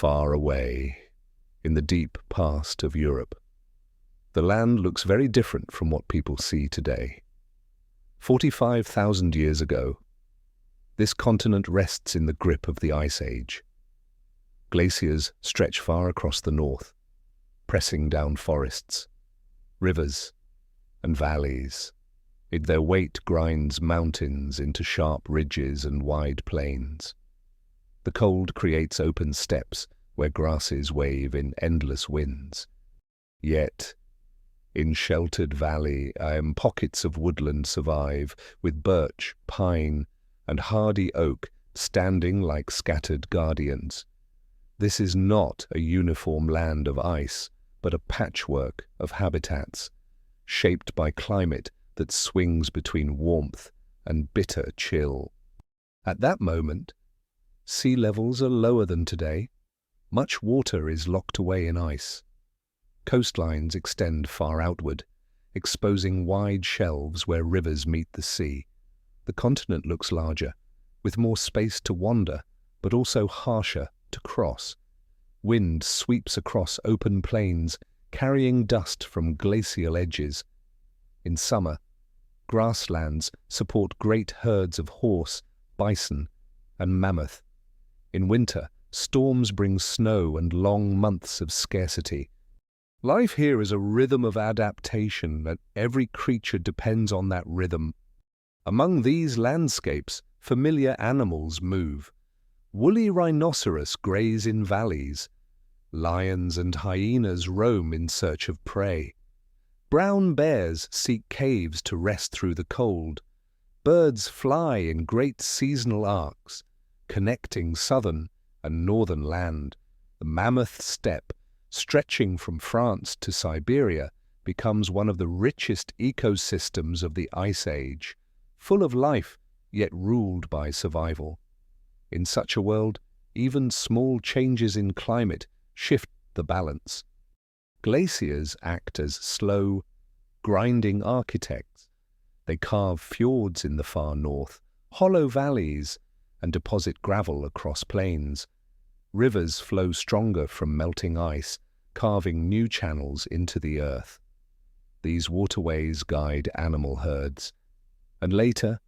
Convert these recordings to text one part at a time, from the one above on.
Far away, in the deep past of Europe, the land looks very different from what people see today. 45,000 years ago, this continent rests in the grip of the Ice Age. Glaciers stretch far across the north, pressing down forests, rivers, and valleys. Their weight grinds mountains into sharp ridges and wide plains. The cold creates open steppes where grasses wave in endless winds. Yet, in sheltered valley, pockets of woodland survive, with birch, pine, and hardy oak standing like scattered guardians. This is not a uniform land of ice, but a patchwork of habitats, shaped by climate that swings between warmth and bitter chill. At that moment, sea levels are lower than today. Much water is locked away in ice. Coastlines extend far outward, exposing wide shelves where rivers meet the sea. The continent looks larger, with more space to wander, but also harsher to cross. Wind sweeps across open plains, carrying dust from glacial edges. In summer, grasslands support great herds of horse, bison, and mammoth. In winter, storms bring snow and long months of scarcity. Life here is a rhythm of adaptation, and every creature depends on that rhythm. Among these landscapes, familiar animals move. Woolly rhinoceros graze in valleys. Lions and hyenas roam in search of prey. Brown bears seek caves to rest through the cold. Birds fly in great seasonal arcs, connecting southern and northern land. The mammoth steppe, stretching from France to Siberia, becomes one of the richest ecosystems of the Ice Age, full of life, yet ruled by survival. In such a world, even small changes in climate shift the balance. Glaciers act as slow, grinding architects. They carve fjords in the far north, hollow valleys, and deposit gravel across plains. Rivers flow stronger from melting ice, carving new channels into the earth. These waterways guide animal herds, and later,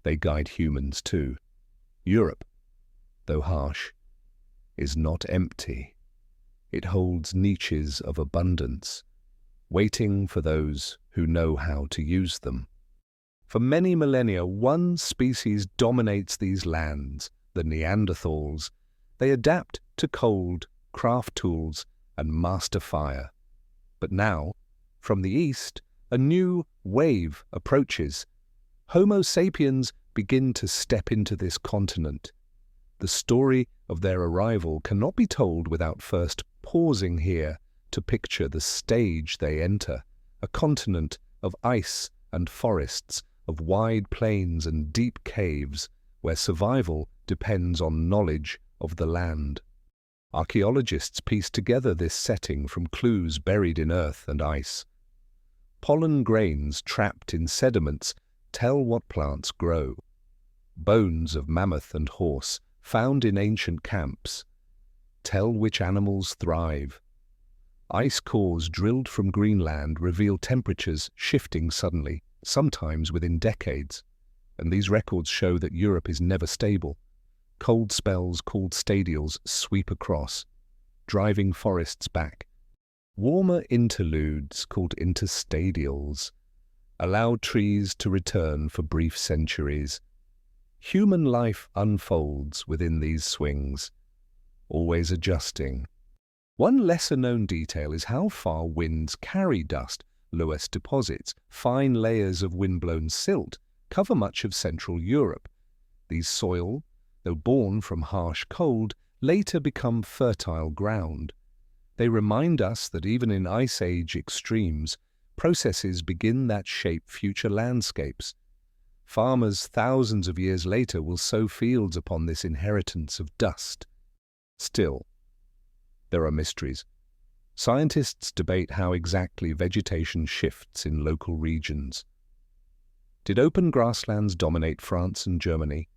they guide humans too. Europe, though harsh, is not empty. It holds niches of abundance, waiting for those who know how to use them. For many millennia, one species dominates these lands, the Neanderthals. They adapt to cold, craft tools, and master fire. But now, from the east, a new wave approaches. Homo sapiens begin to step into this continent. The story of their arrival cannot be told without first pausing here to picture the stage they enter, a continent of ice and forests, of wide plains and deep caves, where survival depends on knowledge of the land. Archaeologists piece together this setting from clues buried in earth and ice. Pollen grains trapped in sediments tell what plants grow. Bones of mammoth and horse, found in ancient camps, tell which animals thrive. Ice cores drilled from Greenland reveal temperatures shifting suddenly, sometimes within decades, and these records show that Europe is never stable. Cold spells called stadials sweep across, driving forests back. Warmer interludes called interstadials allow trees to return for brief centuries. Human life unfolds within these swings, always adjusting. One lesser-known detail is how far winds carry dust. Loess deposits, fine layers of wind-blown silt, cover much of Central Europe. These soil, though born from harsh cold, later become fertile ground. They remind us that even in Ice Age extremes, processes begin that shape future landscapes. Farmers thousands of years later will sow fields upon this inheritance of dust. Still, there are mysteries. Scientists debate how exactly vegetation shifts in local regions. Did open grasslands dominate France and Germany?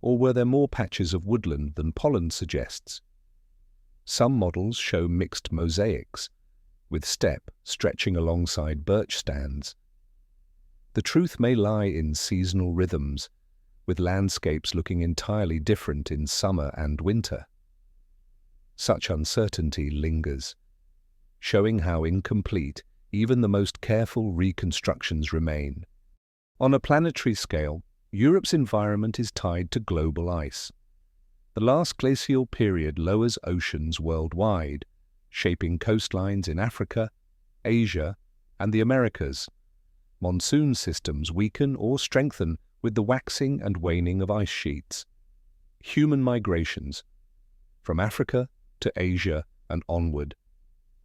Or were there more patches of woodland than pollen suggests? Some models show mixed mosaics, with steppe stretching alongside birch stands. The truth may lie in seasonal rhythms, with landscapes looking entirely different in summer and winter. Such uncertainty lingers, showing how incomplete even the most careful reconstructions remain. On a planetary scale, Europe's environment is tied to global ice. The last glacial period lowers oceans worldwide, shaping coastlines in Africa, Asia, and the Americas. Monsoon systems weaken or strengthen with the waxing and waning of ice sheets. Human migrations, from Africa to Asia and onward,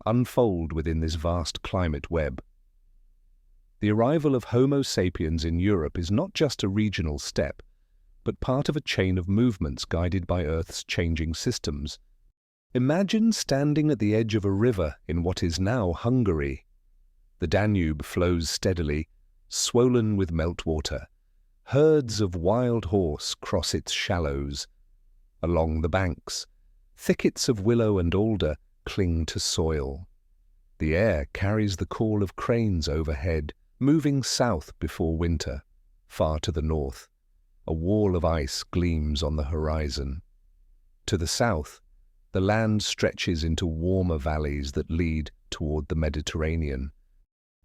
unfold within this vast climate web. The arrival of Homo sapiens in Europe is not just a regional step, but part of a chain of movements guided by Earth's changing systems. Imagine standing at the edge of a river in what is now Hungary. The Danube flows steadily, swollen with meltwater. Herds of wild horse cross its shallows. Along the banks, thickets of willow and alder cling to soil. The air carries the call of cranes overhead, moving south before winter. Far to the north, a wall of ice gleams on the horizon. To the south, the land stretches into warmer valleys that lead toward the Mediterranean.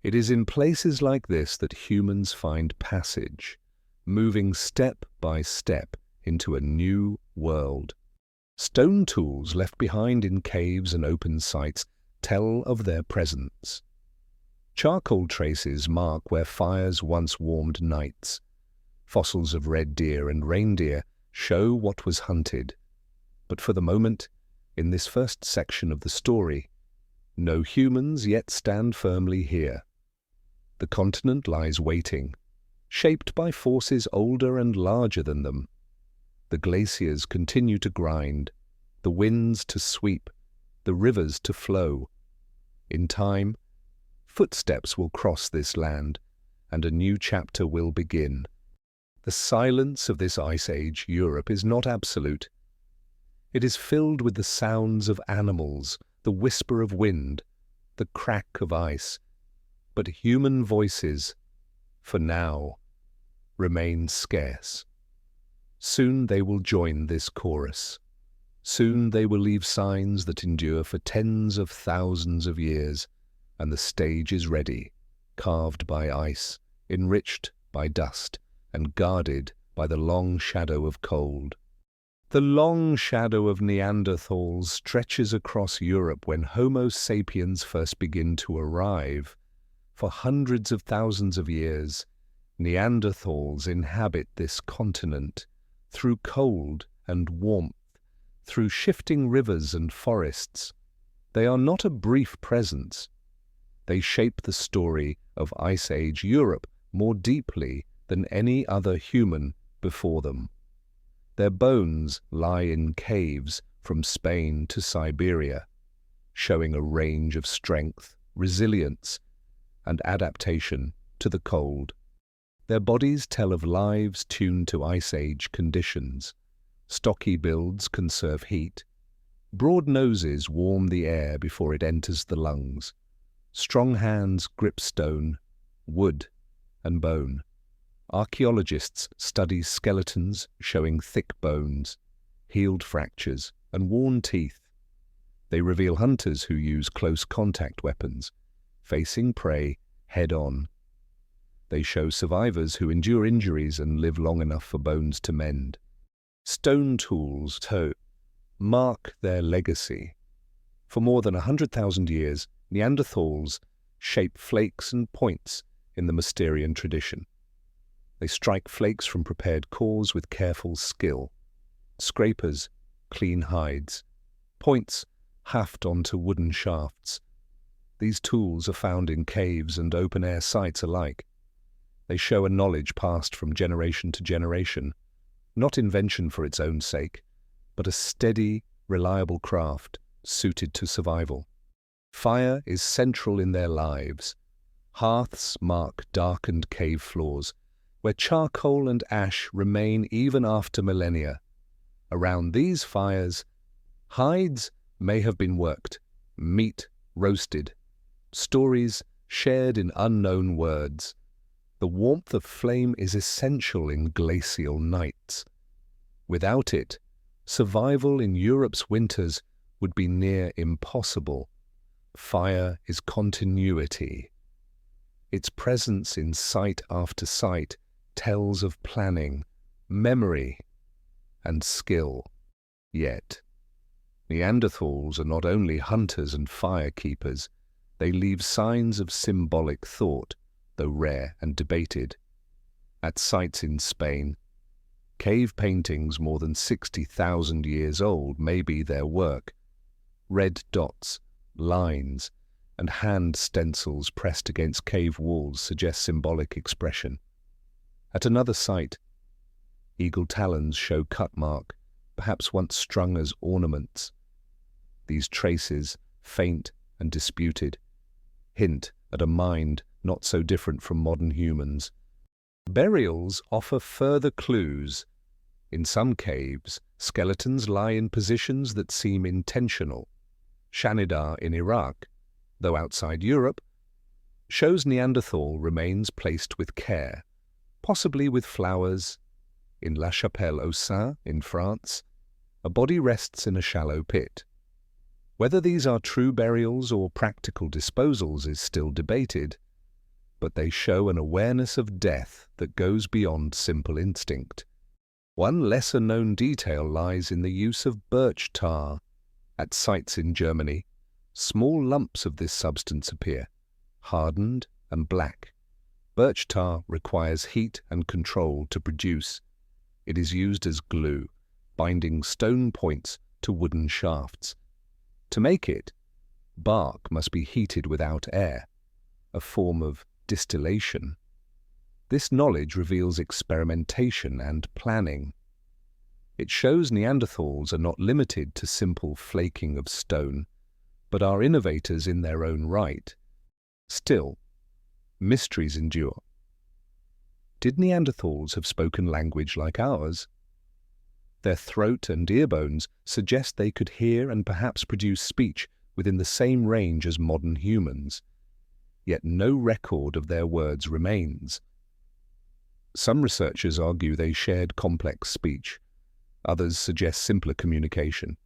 It is in places like this that humans find passage, moving step by step into a new world. Stone tools left behind in caves and open sites tell of their presence. Charcoal traces mark where fires once warmed nights. Fossils of red deer and reindeer show what was hunted. But for the moment, in this first section of the story, no humans yet stand firmly here. The continent lies waiting, shaped by forces older and larger than them. The glaciers continue to grind, the winds to sweep, the rivers to flow. In time, footsteps will cross this land, and a new chapter will begin. The silence of this ice age Europe is not absolute. It is filled with the sounds of animals, the whisper of wind, the crack of ice. But human voices, for now, remain scarce. Soon they will join this chorus. Soon they will leave signs that endure for tens of thousands of years, and the stage is ready, carved by ice, enriched by dust, and guarded by the long shadow of cold. The long shadow of Neanderthals stretches across Europe when Homo sapiens first begin to arrive. For hundreds of thousands of years, Neanderthals inhabit this continent, through cold and warmth, through shifting rivers and forests. They are not a brief presence. They shape the story of Ice Age Europe more deeply than any other human before them. Their bones lie in caves from Spain to Siberia, showing a range of strength, resilience, and adaptation to the cold. Their bodies tell of lives tuned to Ice Age conditions. Stocky builds conserve heat. Broad noses warm the air before it enters the lungs. Strong hands grip stone, wood, and bone. Archaeologists study skeletons showing thick bones, healed fractures, and worn teeth. They reveal hunters who use close contact weapons, facing prey head-on. They show survivors who endure injuries and live long enough for bones to mend. Stone tools, too, mark their legacy. For more than 100,000 years, Neanderthals shape flakes and points in the Mysterian tradition. They strike flakes from prepared cores with careful skill. Scrapers clean hides. Points haft onto wooden shafts. These tools are found in caves and open-air sites alike. They show a knowledge passed from generation to generation, not invention for its own sake, but a steady, reliable craft suited to survival. Fire is central in their lives. Hearths mark darkened cave floors, where charcoal and ash remain even after millennia. Around these fires, hides may have been worked, meat roasted, stories shared in unknown words. The warmth of flame is essential in glacial nights. Without it, survival in Europe's winters would be near impossible. Fire is continuity. Its presence in site after site tells of planning, memory, and skill. Yet, Neanderthals are not only hunters and fire-keepers, they leave signs of symbolic thought, though rare and debated. At sites in Spain, cave paintings more than 60,000 years old may be their work. Red dots, lines, and hand stencils pressed against cave walls suggest symbolic expression. At another site, eagle talons show cut mark, perhaps once strung as ornaments. These traces, faint and disputed, hint at a mind not so different from modern humans. Burials offer further clues. In some caves, skeletons lie in positions that seem intentional. Shanidar in Iraq, though outside Europe, shows Neanderthal remains placed with care, possibly with flowers. In La Chapelle-aux-Saints in France, a body rests in a shallow pit. Whether these are true burials or practical disposals is still debated, but they show an awareness of death that goes beyond simple instinct. One lesser-known detail lies in the use of birch tar. At sites in Germany, small lumps of this substance appear, hardened and black. Birch tar requires heat and control to produce. It is used as glue, binding stone points to wooden shafts. To make it, bark must be heated without air, a form of distillation. This knowledge reveals experimentation and planning. It shows Neanderthals are not limited to simple flaking of stone, but are innovators in their own right. Still, mysteries endure. Did Neanderthals have spoken language like ours? Their throat and ear bones suggest they could hear and perhaps produce speech within the same range as modern humans. Yet no record of their words remains. Some researchers argue they shared complex speech. Others suggest simpler communication.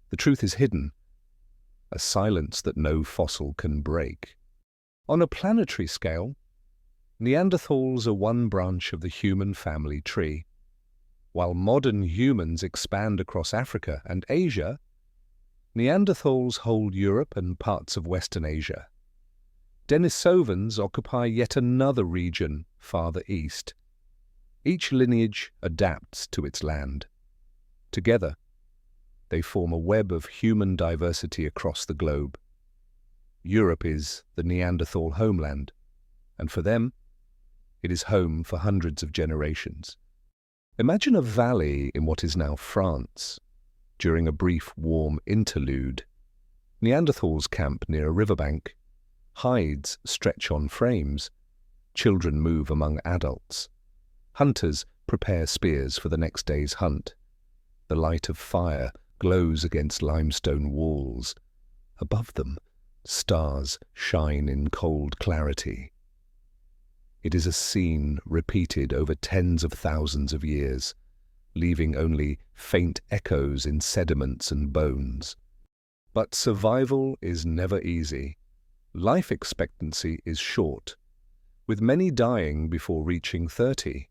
The truth is hidden, a silence that no fossil can break. On a planetary scale, Neanderthals are one branch of the human family tree. While modern humans expand across Africa and Asia, Neanderthals hold Europe and parts of Western Asia. Denisovans occupy yet another region farther east. Each lineage adapts to its land. Together, they form a web of human diversity across the globe. Europe is the Neanderthal homeland, and for them, it is home for hundreds of generations. Imagine a valley in what is now France. During a brief warm interlude, Neanderthals camp near a riverbank. Hides stretch on frames. Children move among adults. Hunters prepare spears for the next day's hunt. The light of fire glows against limestone walls. Above them, stars shine in cold clarity. It is a scene repeated over tens of thousands of years, leaving only faint echoes in sediments and bones. But survival is never easy. Life expectancy is short, with many dying before reaching 30.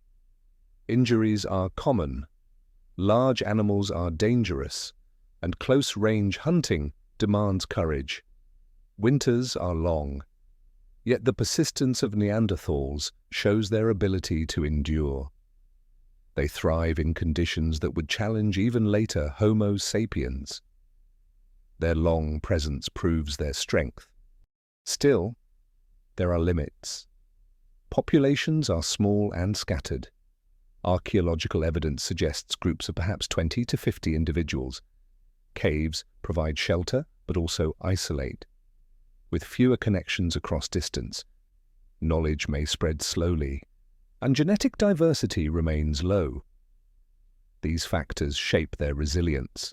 Injuries are common, large animals are dangerous, and close-range hunting demands courage. Winters are long, yet the persistence of Neanderthals shows their ability to endure. They thrive in conditions that would challenge even later Homo Sapiens. Their long presence proves their strength. Still, there are limits. Populations are small and scattered. Archaeological evidence suggests groups of perhaps 20 to 50 individuals. Caves provide shelter, but also isolate. With fewer connections across distance, knowledge may spread slowly, and genetic diversity remains low. These factors shape their resilience.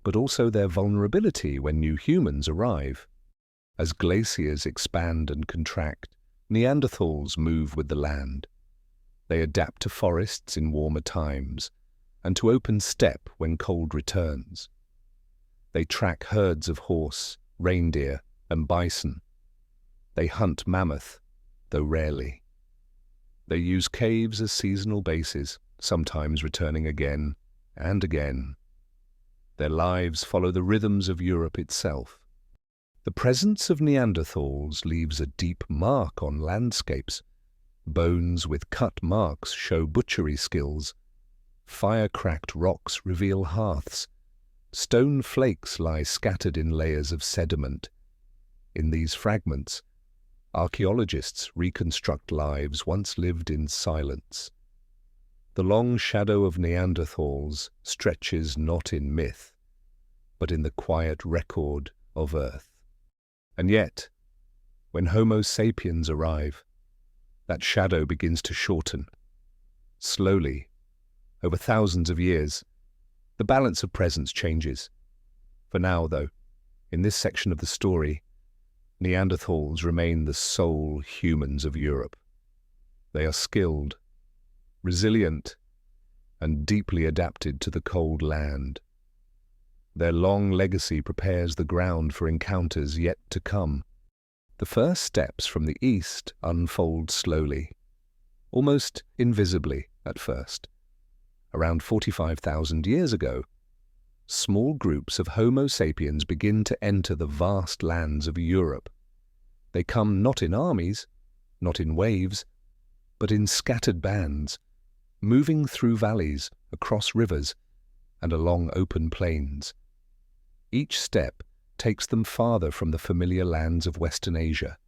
but also their vulnerability when new humans arrive. As glaciers expand and contract, Neanderthals move with the land. They adapt to forests in warmer times and to open steppe when cold returns. They track herds of horse, reindeer, and bison. They hunt mammoth, though rarely. They use caves as seasonal bases, sometimes returning again and again. Their lives follow the rhythms of Europe itself. The presence of Neanderthals leaves a deep mark on landscapes. Bones with cut marks show butchery skills. Fire-cracked rocks reveal hearths. Stone flakes lie scattered in layers of sediment. In these fragments, archaeologists reconstruct lives once lived in silence. The long shadow of Neanderthals stretches not in myth, but in the quiet record of Earth. And yet, when Homo Sapiens arrive, that shadow begins to shorten. Slowly, over thousands of years, the balance of presence changes. For now, though, in this section of the story, Neanderthals remain the sole humans of Europe. They are skilled, resilient, and deeply adapted to the cold land. Their long legacy prepares the ground for encounters yet to come. The first steps from the east unfold slowly, almost invisibly at first. Around 45,000 years ago, small groups of Homo sapiens begin to enter the vast lands of Europe. They come not in armies, not in waves, but in scattered bands, moving through valleys, across rivers, and along open plains. Each step takes them farther from the familiar lands of Western Asia,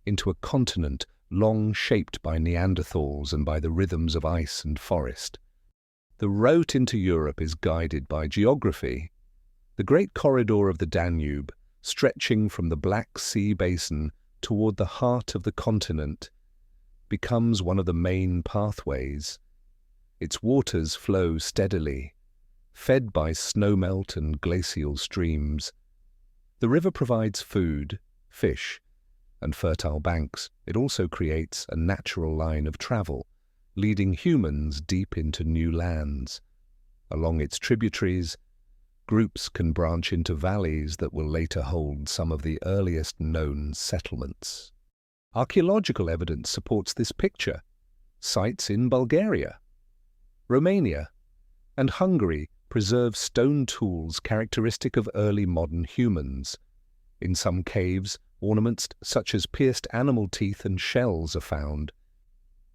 into a continent long shaped by Neanderthals and by the rhythms of ice and forest. The route into Europe is guided by geography. The great corridor of the Danube, stretching from the Black Sea basin toward the heart of the continent, becomes one of the main pathways. Its waters flow steadily, fed by snowmelt and glacial streams. The river provides food, fish, and fertile banks. It also creates a natural line of travel, leading humans deep into new lands. Along its tributaries, groups can branch into valleys that will later hold some of the earliest known settlements. Archaeological evidence supports this picture. Sites in Bulgaria, Romania, and Hungary preserve stone tools characteristic of early modern humans. In some caves, ornaments such as pierced animal teeth and shells are found.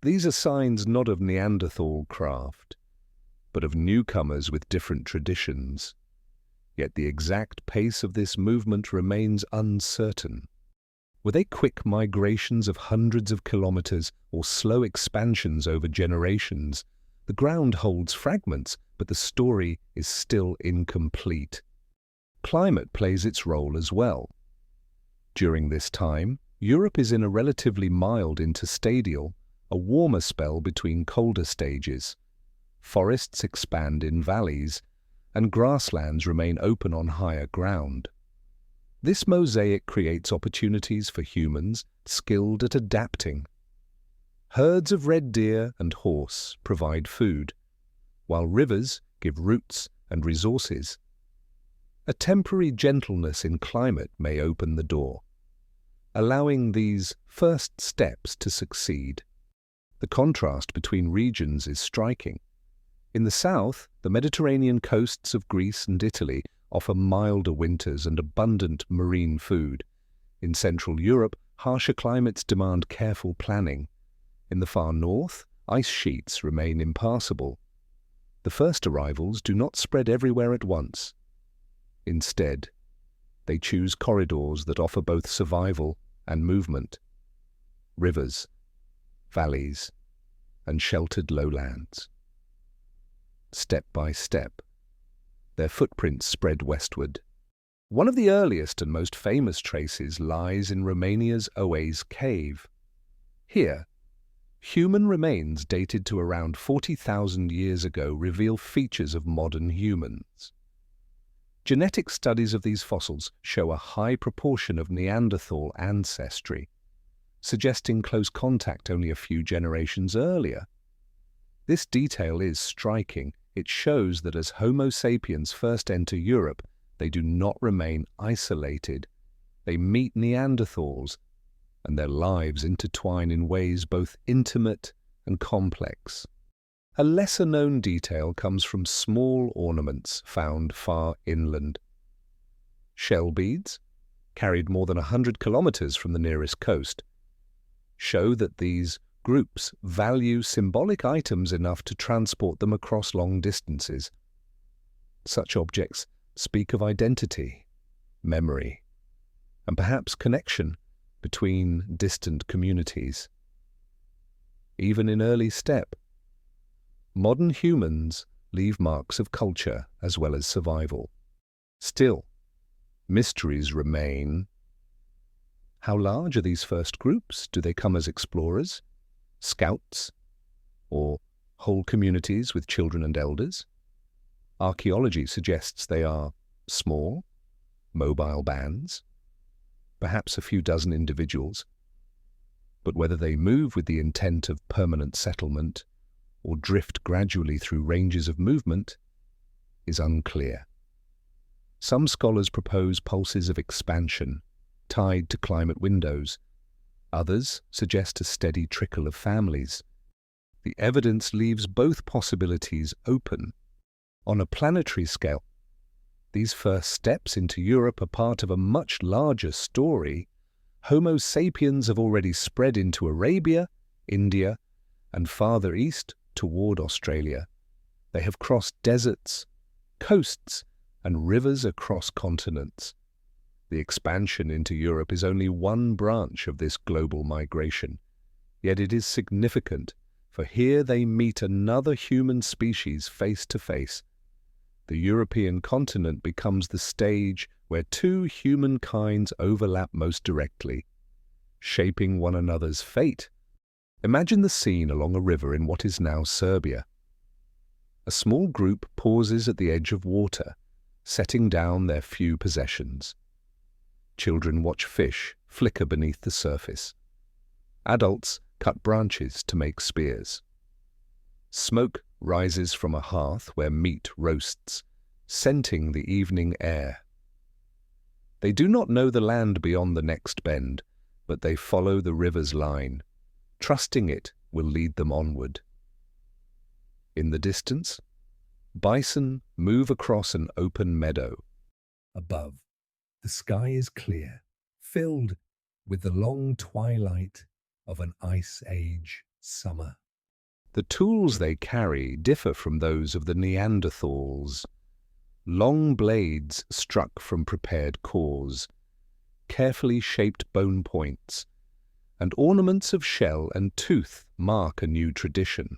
These are signs not of Neanderthal craft, but of newcomers with different traditions. Yet the exact pace of this movement remains uncertain. Were they quick migrations of hundreds of kilometers or slow expansions over generations? The ground holds fragments, but the story is still incomplete. Climate plays its role as well. During this time, Europe is in a relatively mild interstadial, a warmer spell between colder stages. Forests expand in valleys, and grasslands remain open on higher ground. This mosaic creates opportunities for humans skilled at adapting. Herds of red deer and horse provide food, while rivers give roots and resources. A temporary gentleness in climate may open the door, allowing these first steps to succeed. The contrast between regions is striking. In the south, the Mediterranean coasts of Greece and Italy offer milder winters and abundant marine food. In Central Europe, harsher climates demand careful planning. In the far north, ice sheets remain impassable. The first arrivals do not spread everywhere at once. Instead, they choose corridors that offer both survival and movement. Rivers, valleys, and sheltered lowlands. Step by step, their footprints spread westward. One of the earliest and most famous traces lies in Romania's Oase cave. Here, human remains dated to around 40,000 years ago reveal features of modern humans. Genetic studies of these fossils show a high proportion of Neanderthal ancestry, suggesting close contact only a few generations earlier. This detail is striking. It shows that as Homo sapiens first enter Europe, they do not remain isolated. They meet Neanderthals, and their lives intertwine in ways both intimate and complex. A lesser-known detail comes from small ornaments found far inland. Shell beads, carried more than 100 kilometers from the nearest coast, show that these groups value symbolic items enough to transport them across long distances. Such objects speak of identity, memory, and perhaps connection between distant communities. Even in early steppe, modern humans leave marks of culture as well as survival. Still, mysteries remain. How large are these first groups? Do they come as explorers, scouts, or whole communities with children and elders? Archaeology suggests they are small, mobile bands, perhaps a few dozen individuals. But whether they move with the intent of permanent settlement or drift gradually through ranges of movement is unclear. Some scholars propose pulses of expansion tied to climate windows. Others suggest a steady trickle of families. The evidence leaves both possibilities open. On a planetary scale, these first steps into Europe are part of a much larger story. Homo sapiens have already spread into Arabia, India, and farther east toward Australia. They have crossed deserts, coasts, and rivers across continents. The expansion into Europe is only one branch of this global migration, yet it is significant, for here they meet another human species face to face. The European continent becomes the stage where two humankinds overlap most directly, shaping one another's fate. Imagine the scene along a river in what is now Serbia. A small group pauses at the edge of water, setting down their few possessions. Children watch fish flicker beneath the surface. Adults cut branches to make spears. Smoke rises from a hearth where meat roasts, scenting the evening air. They do not know the land beyond the next bend, but they follow the river's line, trusting it will lead them onward. In the distance, bison move across an open meadow. Above, the sky is clear, filled with the long twilight of an ice age summer. The tools they carry differ from those of the Neanderthals. Long blades struck from prepared cores, carefully shaped bone points, and ornaments of shell and tooth mark a new tradition.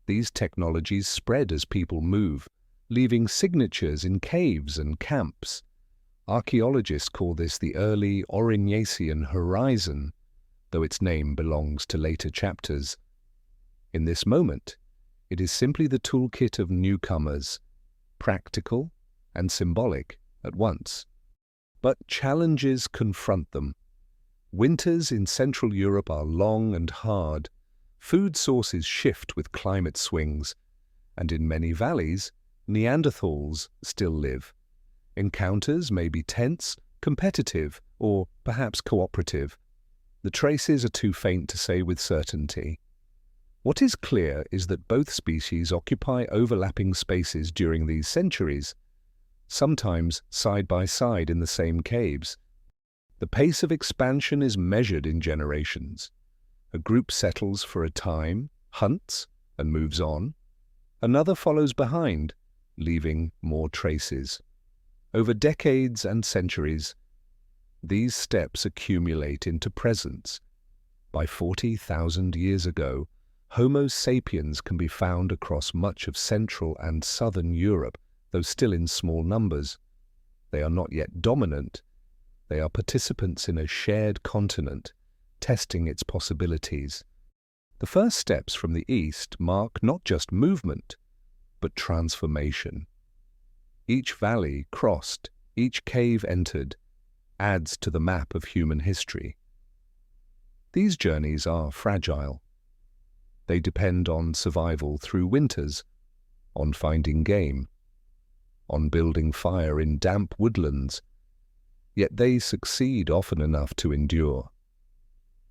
These technologies spread as people move, leaving signatures in caves and camps. Archaeologists call this the early Aurignacian horizon, though its name belongs to later chapters. In this moment, it is simply the toolkit of newcomers, practical and symbolic at once. But challenges confront them. Winters in Central Europe are long and hard. Food sources shift with climate swings, and in many valleys, Neanderthals still live. Encounters may be tense, competitive, or perhaps cooperative. The traces are too faint to say with certainty. What is clear is that both species occupy overlapping spaces during these centuries, sometimes side by side in the same caves. The pace of expansion is measured in generations. A group settles for a time, hunts, and moves on. Another follows behind, leaving more traces. Over decades and centuries, these steps accumulate into presence. By 40,000 years ago, Homo sapiens can be found across much of Central and Southern Europe, though still in small numbers. They are not yet dominant. They are participants in a shared continent, testing its possibilities. The first steps from the east mark not just movement, but transformation. Each valley crossed, each cave entered, adds to the map of human history. These journeys are fragile. They depend on survival through winters, on finding game, on building fire in damp woodlands, yet they succeed often enough to endure.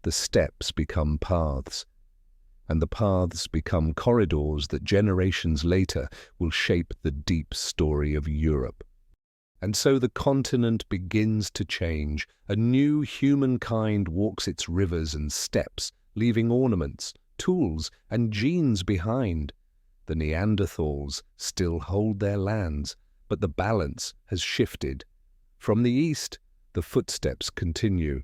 The steppes become paths, and the paths become corridors that generations later will shape the deep story of Europe. And so the continent begins to change. A new humankind walks its rivers and steppes, leaving ornaments, tools, and genes behind. The Neanderthals still hold their lands, but the balance has shifted. From the east, the footsteps continue,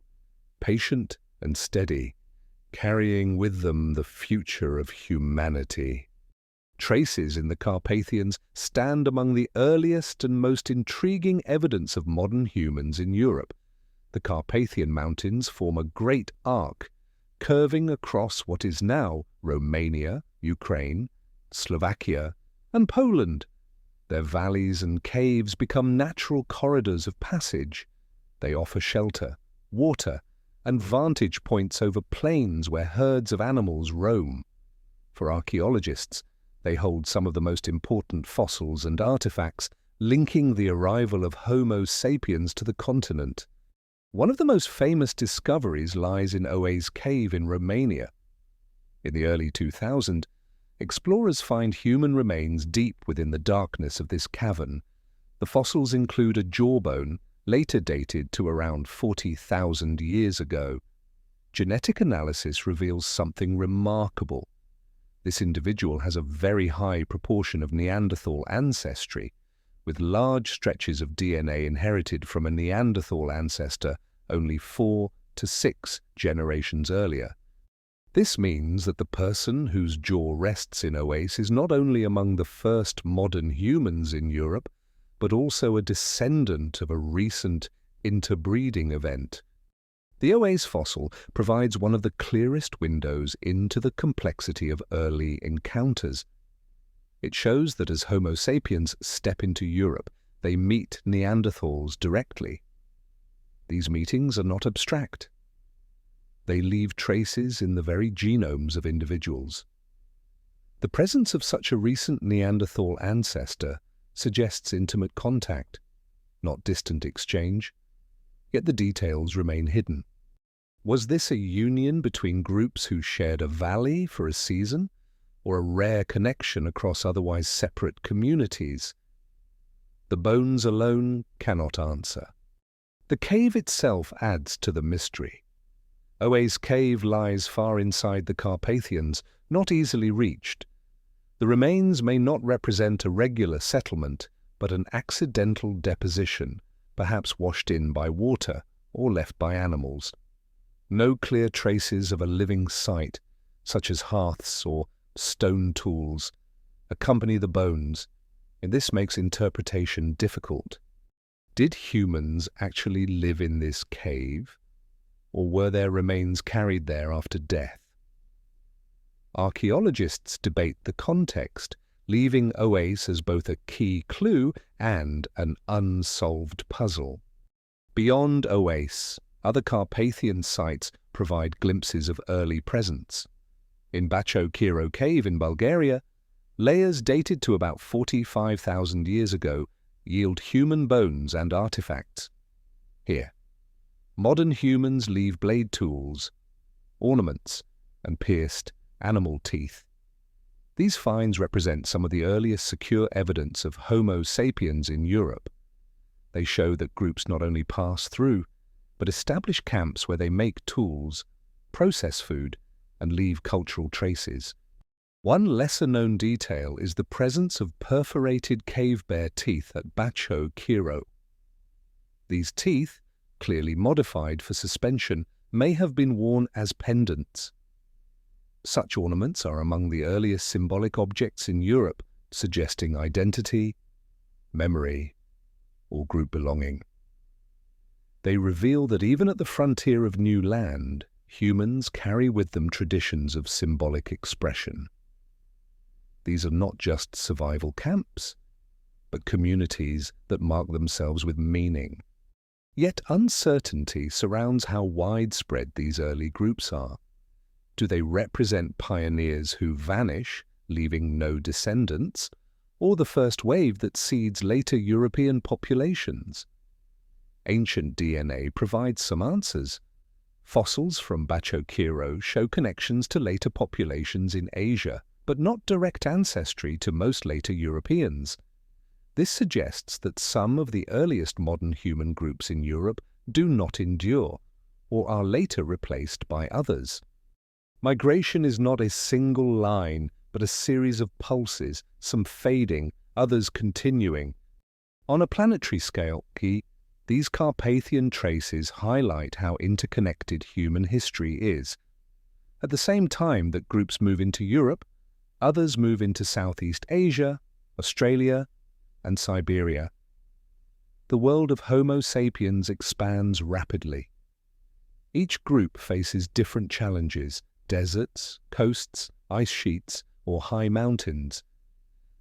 patient and steady, carrying with them the future of humanity. Traces in the Carpathians stand among the earliest and most intriguing evidence of modern humans in Europe. The Carpathian Mountains form a great arc, curving across what is now Romania, Ukraine, Slovakia, and Poland. Their valleys and caves become natural corridors of passage. They offer shelter, water, and vantage points over plains where herds of animals roam. For archaeologists, they hold some of the most important fossils and artifacts, linking the arrival of Homo sapiens to the continent. One of the most famous discoveries lies in Oa's cave in Romania. In the early 2000s, explorers find human remains deep within the darkness of this cavern. The fossils include a jawbone, later dated to around 40,000 years ago. Genetic analysis reveals something remarkable. This individual has a very high proportion of Neanderthal ancestry, with large stretches of DNA inherited from a Neanderthal ancestor only 4 to 6 generations earlier. This means that the person whose jaw rests in Oase is not only among the first modern humans in Europe, but also a descendant of a recent interbreeding event. The Oase fossil provides one of the clearest windows into the complexity of early encounters. It shows that as Homo sapiens step into Europe, they meet Neanderthals directly. These meetings are not abstract. They leave traces in the very genomes of individuals. The presence of such a recent Neanderthal ancestor suggests intimate contact, not distant exchange, yet the details remain hidden. Was this a union between groups who shared a valley for a season, or a rare connection across otherwise separate communities? The bones alone cannot answer. The cave itself adds to the mystery. Oa's cave lies far inside the Carpathians, not easily reached. The remains may not represent a regular settlement, but an accidental deposition, perhaps washed in by water or left by animals. No clear traces of a living site, such as hearths or stone tools, accompany the bones, and this makes interpretation difficult. Did humans actually live in this cave, or were their remains carried there after death? Archaeologists debate the context, leaving Oase as both a key clue and an unsolved puzzle. Beyond Oase, other Carpathian sites provide glimpses of early presence. In Bačo Cave in Bulgaria, layers dated to about 45,000 years ago yield human bones and artifacts. Here, modern humans leave blade tools, ornaments, and pierced animal teeth. These finds represent some of the earliest secure evidence of Homo sapiens in Europe. They show that groups not only pass through, but establish camps where they make tools, process food, and leave cultural traces. One lesser-known detail is the presence of perforated cave bear teeth at Bačo. These teeth, clearly modified for suspension, may have been worn as pendants. Such ornaments are among the earliest symbolic objects in Europe, suggesting identity, memory, or group belonging. They reveal that even at the frontier of new land, humans carry with them traditions of symbolic expression. These are not just survival camps, but but communities that mark themselves with meaning. Yet uncertainty surrounds how widespread these early groups are. Do they represent pioneers who vanish, leaving no descendants, or the first wave that seeds later European populations? Ancient DNA provides some answers. Fossils from Bachokiro show connections to later populations in Asia, but not direct ancestry to most later Europeans. This suggests that some of the earliest modern human groups in Europe do not endure, or are later replaced by others. Migration is not a single line, but a series of pulses, some fading, others continuing. On a planetary scale, these Carpathian traces highlight how interconnected human history is. At the same time that groups move into Europe, others move into Southeast Asia, Australia, and Siberia. The world of Homo sapiens expands rapidly. Each group faces different challenges: deserts, coasts, ice sheets, or high mountains.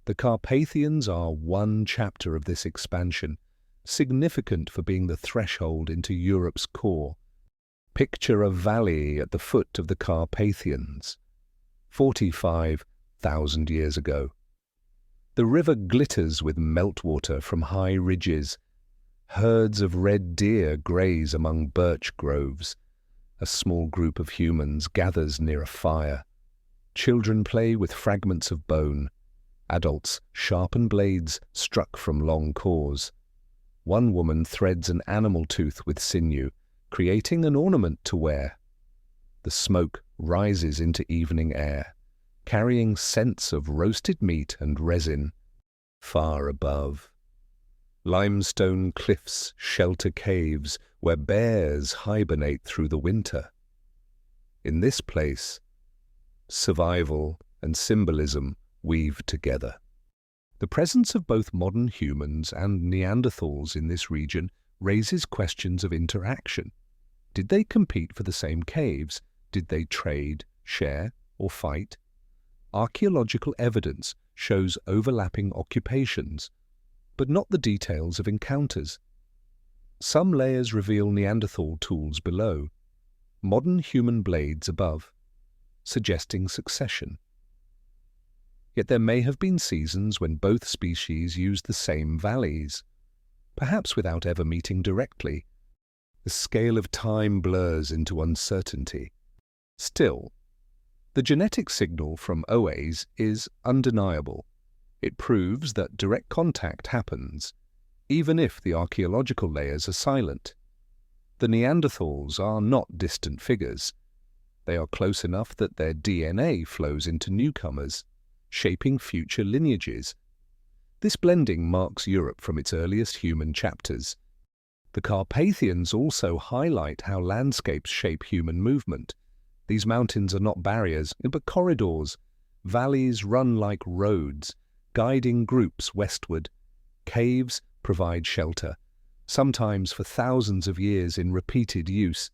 The Carpathians are one chapter of this expansion, significant for being the threshold into Europe's core. Picture a valley at the foot of the Carpathians, 45,000 years ago. The river glitters with meltwater from high ridges. Herds of red deer graze among birch groves. A small group of humans gathers near a fire. Children play with fragments of bone. Adults sharpen blades struck from long cores. One woman threads an animal tooth with sinew, creating an ornament to wear. The smoke rises into evening air, carrying scents of roasted meat and resin. Far above, limestone cliffs shelter caves where bears hibernate through the winter. In this place, survival and symbolism weave together. The presence of both modern humans and Neanderthals in this region raises questions of interaction. Did they compete for the same caves? Did they trade, share, or fight? Archaeological evidence shows overlapping occupations, but not the details of encounters. Some layers reveal Neanderthal tools below, modern human blades above, suggesting succession. Yet there may have been seasons when both species used the same valleys, perhaps without ever meeting directly. The scale of time blurs into uncertainty. Still, the genetic signal from OAs is undeniable. It proves that direct contact happens, even if the archaeological layers are silent. The Neanderthals are not distant figures. They are close enough that their DNA flows into newcomers, shaping future lineages. This blending marks Europe from its earliest human chapters. The Carpathians also highlight how landscapes shape human movement. These mountains are not barriers, but corridors. Valleys run like roads, guiding groups westward. Caves provide shelter, sometimes for thousands of years in repeated use.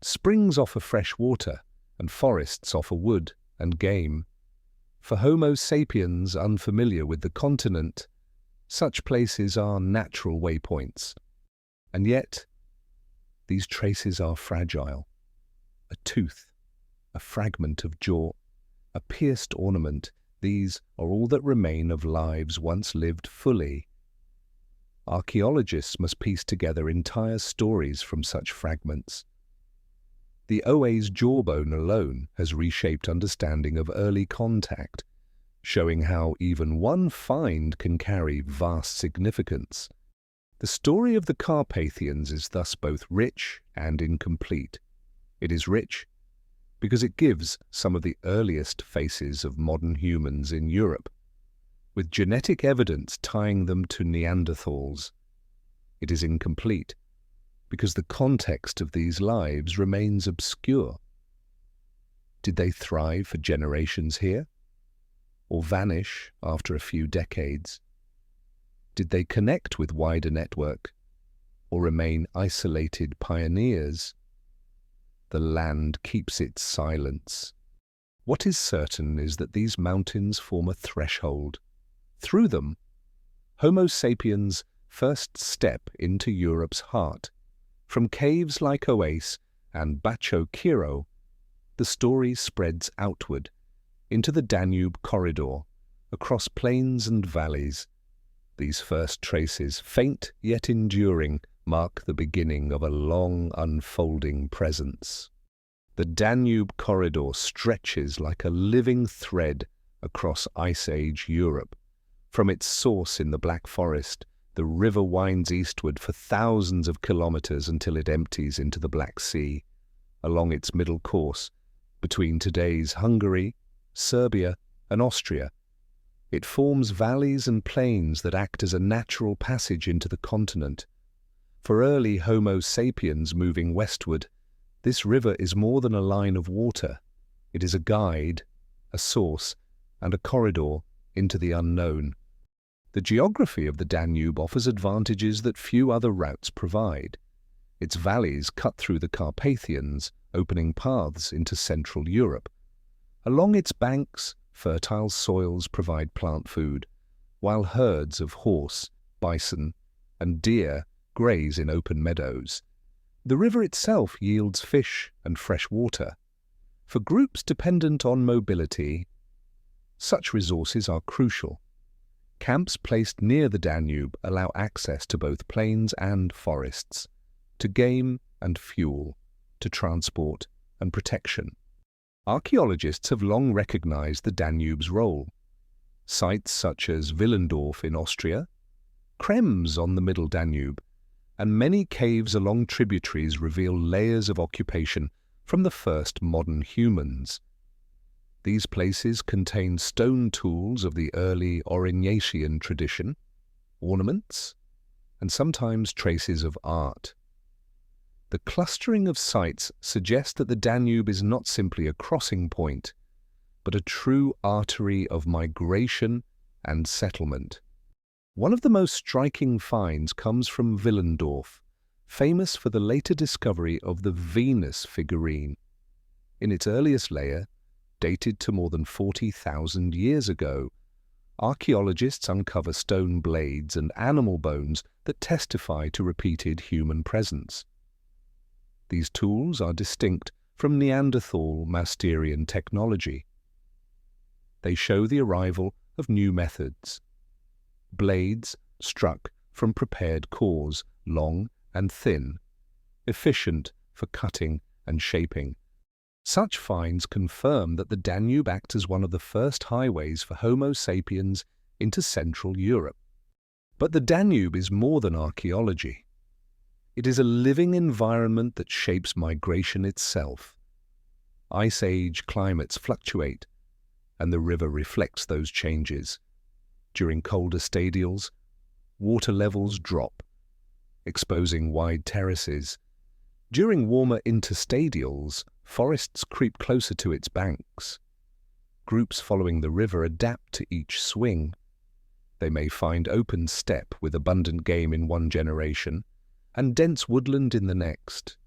Springs offer fresh water, and forests offer wood and game. For Homo sapiens unfamiliar with the continent, such places are natural waypoints. And yet, these traces are fragile. A tooth, a fragment of jaw, a pierced ornament, these are all that remain of lives once lived fully. Archaeologists must piece together entire stories from such fragments. The OA's jawbone alone has reshaped understanding of early contact, showing how even one find can carry vast significance. The story of the Carpathians is thus both rich and incomplete. It is rich because it gives some of the earliest faces of modern humans in Europe, with genetic evidence tying them to Neanderthals. It is incomplete because the context of these lives remains obscure. Did they thrive for generations here, or vanish after a few decades? Did they connect with wider network, or remain isolated pioneers? The land keeps its silence. What is certain is that these mountains form a threshold. Through them, Homo sapiens' first step into Europe's heart. From caves like Oase and Bacho Kiro, the story spreads outward, into the Danube corridor, across plains and valleys. These first traces, faint yet enduring, mark the beginning of a long unfolding presence. The Danube corridor stretches like a living thread across Ice Age Europe. From its source in the Black Forest, the river winds eastward for thousands of kilometers until it empties into the Black Sea. Along its middle course, between today's Hungary, Serbia, and Austria, it forms valleys and plains that act as a natural passage into the continent. For early Homo sapiens moving westward, this river is more than a line of water. It is a guide, a source, and a corridor into the unknown. The geography of the Danube offers advantages that few other routes provide. Its valleys cut through the Carpathians, opening paths into Central Europe. Along its banks, fertile soils provide plant food, while herds of horse, bison, and deer graze in open meadows. The river itself yields fish and fresh water. For groups dependent on mobility, such resources are crucial. Camps placed near the Danube allow access to both plains and forests, to game and fuel, to transport and protection. Archaeologists have long recognized the Danube's role. Sites such as Willendorf in Austria, Krems on the Middle Danube, and many caves along tributaries reveal layers of occupation from the first modern humans. These places contain stone tools of the early Aurignacian tradition, ornaments, and sometimes traces of art. The clustering of sites suggests that the Danube is not simply a crossing point, but a true artery of migration and settlement. One of the most striking finds comes from Willendorf, famous for the later discovery of the Venus figurine. In its earliest layer, dated to more than 40,000 years ago, archaeologists uncover stone blades and animal bones that testify to repeated human presence. These tools are distinct from Neanderthal Mousterian technology. They show the arrival of new methods. Blades struck from prepared cores, long and thin, efficient for cutting and shaping. Such finds confirm that the Danube acts as one of the first highways for Homo sapiens into Central Europe. But the Danube is more than archaeology. It is a living environment that shapes migration itself. Ice Age climates fluctuate, and the river reflects those changes. During colder stadials, water levels drop, exposing wide terraces. During warmer interstadials, forests creep closer to its banks. Groups following the river adapt to each swing. They may find open steppe with abundant game in one generation, and dense woodland in the next.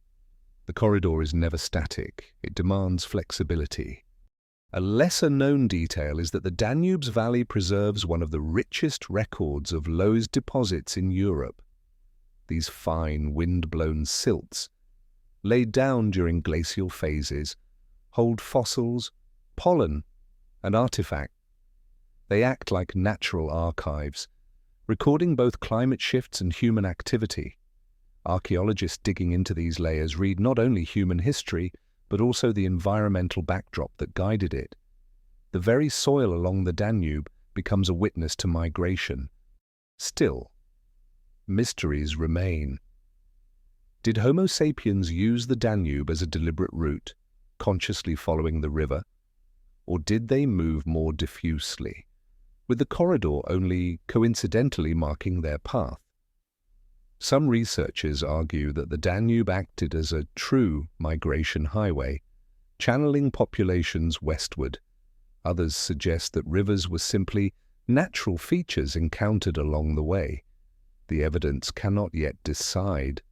The corridor is never static, it demands flexibility. A lesser-known detail is that the Danube's valley preserves one of the richest records of loess deposits in Europe. These fine, wind-blown silts, laid down during glacial phases, hold fossils, pollen, and artifacts. They act like natural archives, recording both climate shifts and human activity. Archaeologists digging into these layers read not only human history, but also the environmental backdrop that guided it. The very soil along the Danube becomes a witness to migration. Still, mysteries remain. Did Homo sapiens use the Danube as a deliberate route, consciously following the river? Or did they move more diffusely, with the corridor only coincidentally marking their path? Some researchers argue that the Danube acted as a true migration highway, channeling populations westward. Others suggest that rivers were simply natural features encountered along the way. The evidence cannot yet decide.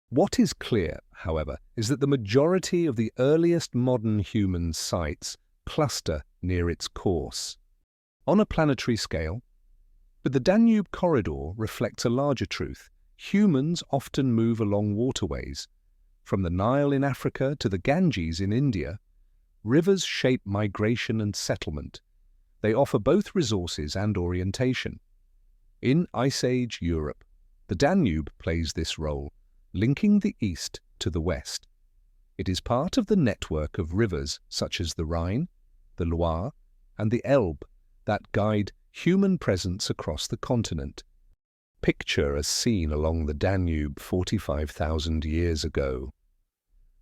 What is clear, however, is that the majority of the earliest modern human sites cluster near its course. On a planetary scale, But the Danube corridor reflects a larger truth. Humans often move along waterways. From the Nile in Africa to the Ganges in India, rivers shape migration and settlement. They offer both resources and orientation. In Ice Age Europe, the Danube plays this role, linking the east to the west. It is part of the network of rivers such as the Rhine, the Loire, and the Elbe that guide human presence across the continent. Picture a scene along the Danube 45,000 years ago.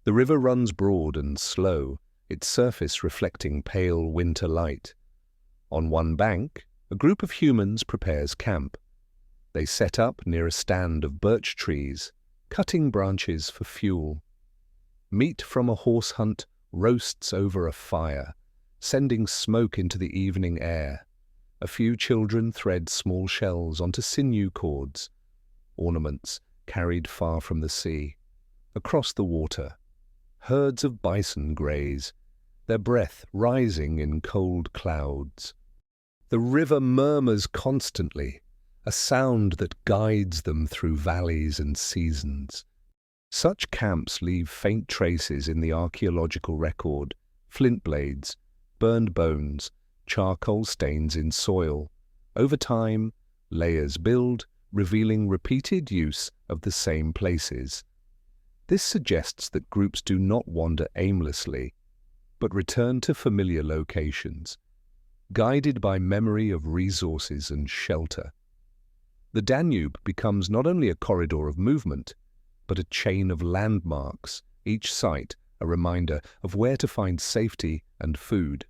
The river runs broad and slow, its surface reflecting pale winter light. On one bank, a group of humans prepares camp. They set up near a stand of birch trees, cutting branches for fuel. Meat from a horse hunt roasts over a fire, sending smoke into the evening air. A few children thread small shells onto sinew cords, ornaments carried far from the sea. Across the water, herds of bison graze, their breath rising in cold clouds. The river murmurs constantly, a sound that guides them through valleys and seasons. Such camps leave faint traces in the archaeological record: flint blades, burned bones, charcoal stains in soil. Over time, layers build, revealing repeated use of the same places. This suggests that groups do not wander aimlessly, but return to familiar locations, guided by memory of resources and shelter. The Danube becomes not only a corridor of movement, but a chain of landmarks, each site a reminder of where to find safety and food.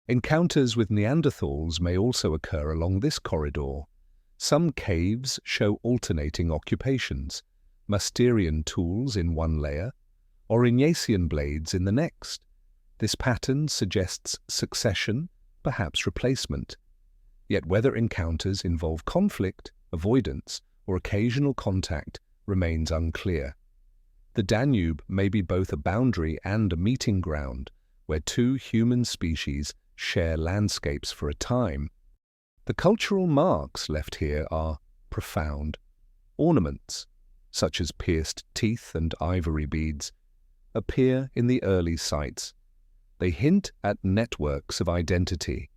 Encounters with Neanderthals may also occur along this corridor. Some caves show alternating occupations, Masterian tools in one layer, Aurignacian blades in the next. This pattern suggests succession, perhaps replacement. Yet whether encounters involve conflict, avoidance, or occasional contact remains unclear. The Danube may be both a boundary and a meeting ground, where two human species share landscapes for a time. The cultural marks left here are profound. Ornaments, such as pierced teeth and ivory beads, appear in the early sites. They hint at networks of identity,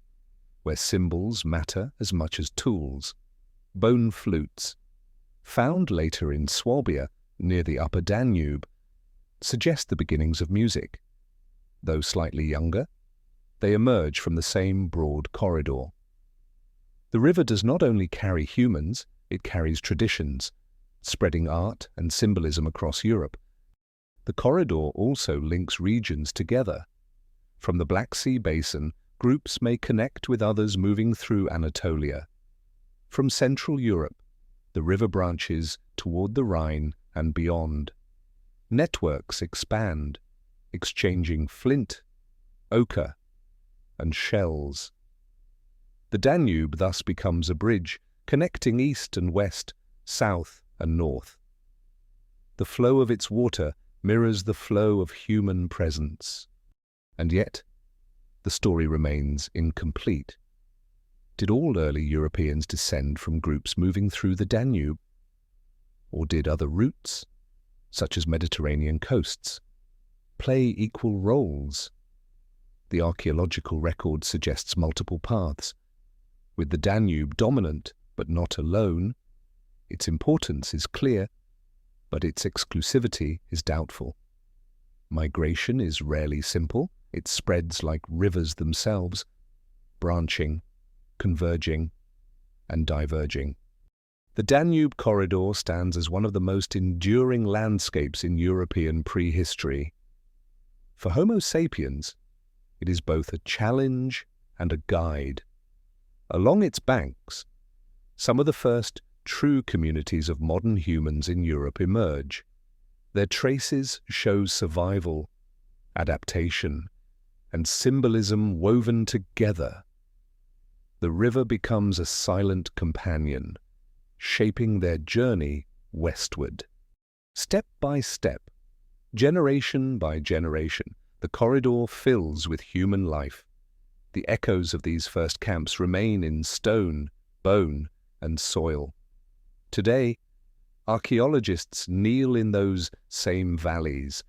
where symbols matter as much as tools. Bone flutes, found later in Swabia near the upper Danube, suggest the beginnings of music. Though slightly younger, they emerge from the same broad corridor. The river does not only carry humans, it carries traditions, spreading art and symbolism across Europe. The corridor also links regions together. From the Black Sea basin, groups may connect with others moving through Anatolia. From Central Europe, the river branches toward the Rhine and beyond. Networks expand, exchanging flint, ochre, and shells. The Danube thus becomes a bridge connecting east and west, south and north. The flow of its water mirrors the flow of human presence. And yet, the story remains incomplete. Did all early Europeans descend from groups moving through the Danube? Or did other routes, such as Mediterranean coasts, play equal roles? The archaeological record suggests multiple paths, with the Danube dominant but not alone. Its importance is clear, but its exclusivity is doubtful. Migration is rarely simple. It spreads like rivers themselves, branching, converging, and diverging. The Danube corridor stands as one of the most enduring landscapes in European prehistory. For Homo sapiens, it is both a challenge and a guide. Along its banks, some of the first true communities of modern humans in Europe emerge. Their traces show survival, adaptation, and symbolism woven together. The river becomes a silent companion, shaping their journey westward. Step by step, generation by generation, the corridor fills with human life. The echoes of these first camps remain in stone, bone, and soil. Today, archaeologists kneel in those same valleys,